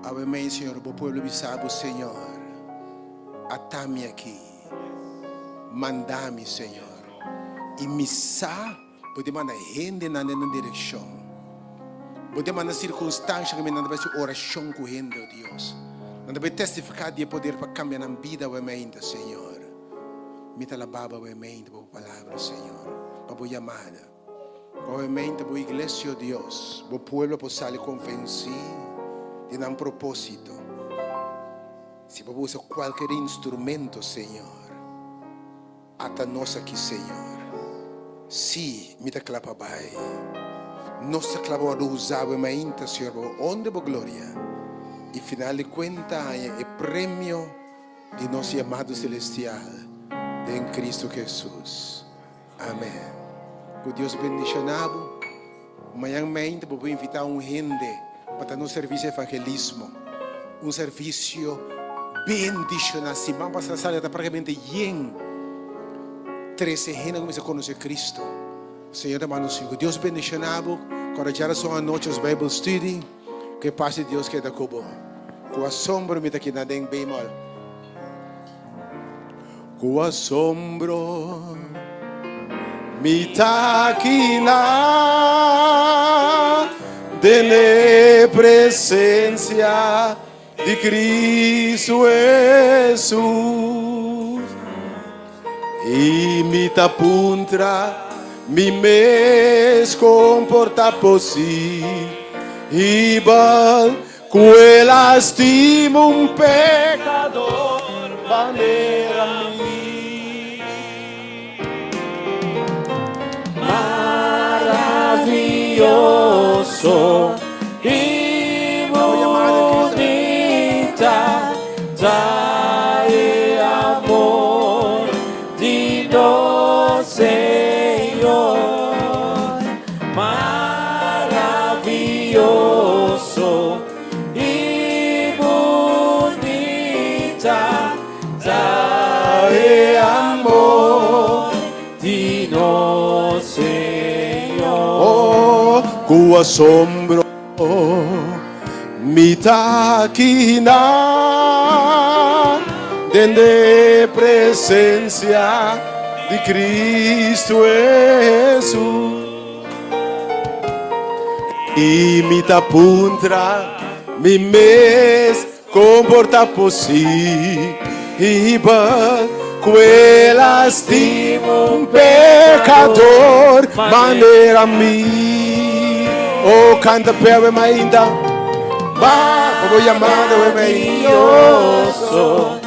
S4: Obviamente, Senhor, o povo bisabo, Senhor, atame aqui, mandame, Senhor. E missa pode mandar gente na direção, pode mandar circunstâncias que me mandam para oração correndo, Deus, mandar para testificar de poder para cambiar a vida, obviamente, Senhor. Me dá a baba, obviamente, para a palavra, Senhor, para a chamada, obviamente, para a igreja, Deus, para o povo possa se convencer de um propósito. Se para usar qualquer instrumento, Senhor, até nós aqui, Senhor. Sim, me dá clapa bai. Nossa clava do usava mainta, Senhor, onde a glória. E final de conta é prêmio de nosso amado celestial, em Cristo Jesus. Amém. Que Deus bendicionado. Amanhã mainta vou invitar gente para no serviço de evangelismo, serviço bendicionado. Se vamos passar a sala praticamente 13 gente começa a conhecer Cristo. Senhor, hermanos, Deus bendicionado. Coragem são a noite Bible Study. Que paz de Deus que da cubo. Com assombro me tá aqui na den bemol. Com assombro me tá aqui na de presença de Cristo Jesus. E me tá puntra mi mes comporta possível, quella stimo un pecador, manera mí.
S2: Maravilloso y bonita, dai amor di Dios, Señor, maravilloso y bonita, dai amor di Dios, Señor.
S4: Oh, con asombro mi taquina de presencia de Cristo Jesús. Y mi tapuntra mi mes comporta possível, quella stimo un pecador maneira mim. Oh, canta per me ainda. Va, voy llamando me
S2: Maravilloso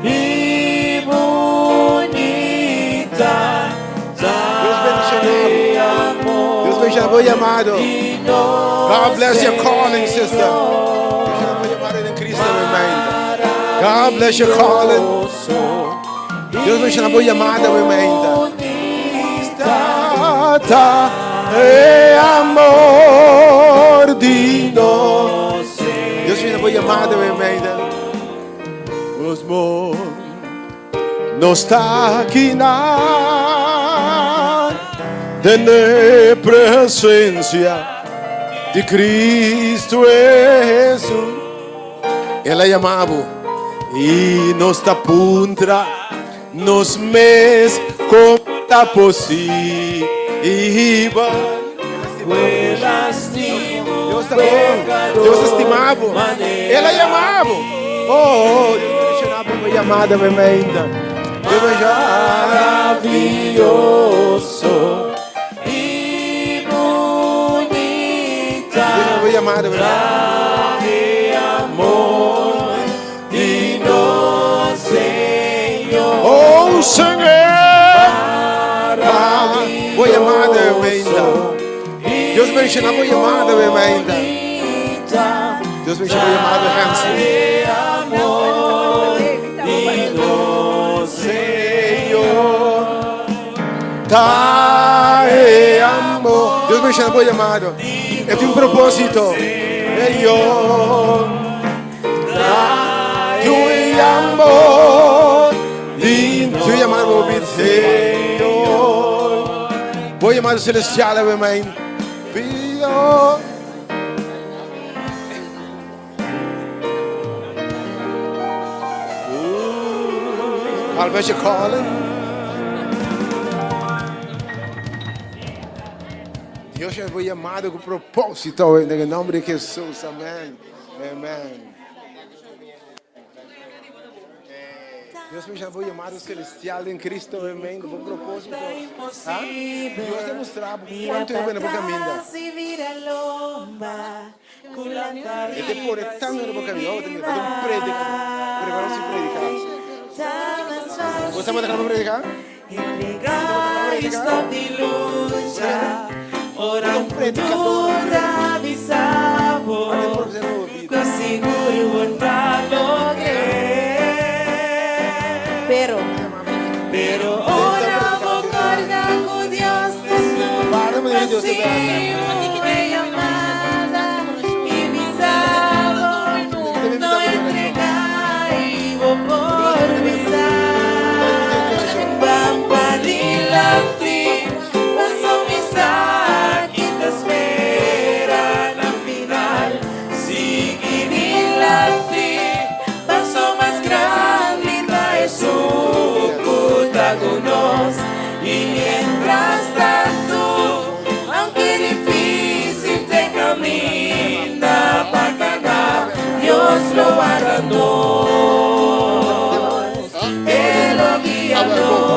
S2: y bonita, dai amor
S4: Deus bendicionado, voy llamado.
S2: di Dios,
S4: God bless your calling, sister.
S2: Señor.
S4: God bless your calling. Deus bendicionado, voy llamado me ainda. Tata e amor di Deus. Deus bendicionado, voy llamado me ainda. Os mo não está aqui na de presença de Cristo Jesus. Ela chamava e nos tapuntra nos mes conta possível. Deus estimava. Ela chamava. Oh, Deus chamava uma chamada mesmo ainda. Deus
S2: Maravilloso y bonita,
S4: uma chamada mesmo.
S2: dai amor di Dios, Señor.
S4: Oh, Senhor. Boa chamada mesmo ainda. Deus me ensinou boa chamada mesmo ainda. Deus me ensinou boa chamada Hanson. Dai amor. Deus me chama llamado. Es un propósito. Yo. Tu amor. Tu llamado mi Señor. Voy llamado celestial, amén. Vio. I'll bet you calling. Deus já foi chamado com propósito, em nome de Jesus, amém. Amém. Deus me chamou chamado celestial em Cristo, amém, com propósito. Ah? Deus demonstrava quanto eu venho para caminhar. E depois tanto no caminho, eu tenho que predicar. Preparar-se predicar. Você vai predicar?
S2: Stop di luce, ora un predicatore avvisavo, così guardalo che pero ora concorda con Dios de su pasión y llamada y visado, no entregai por visar, Papa di la fi, paso misa guíanos, Él nos guíanos.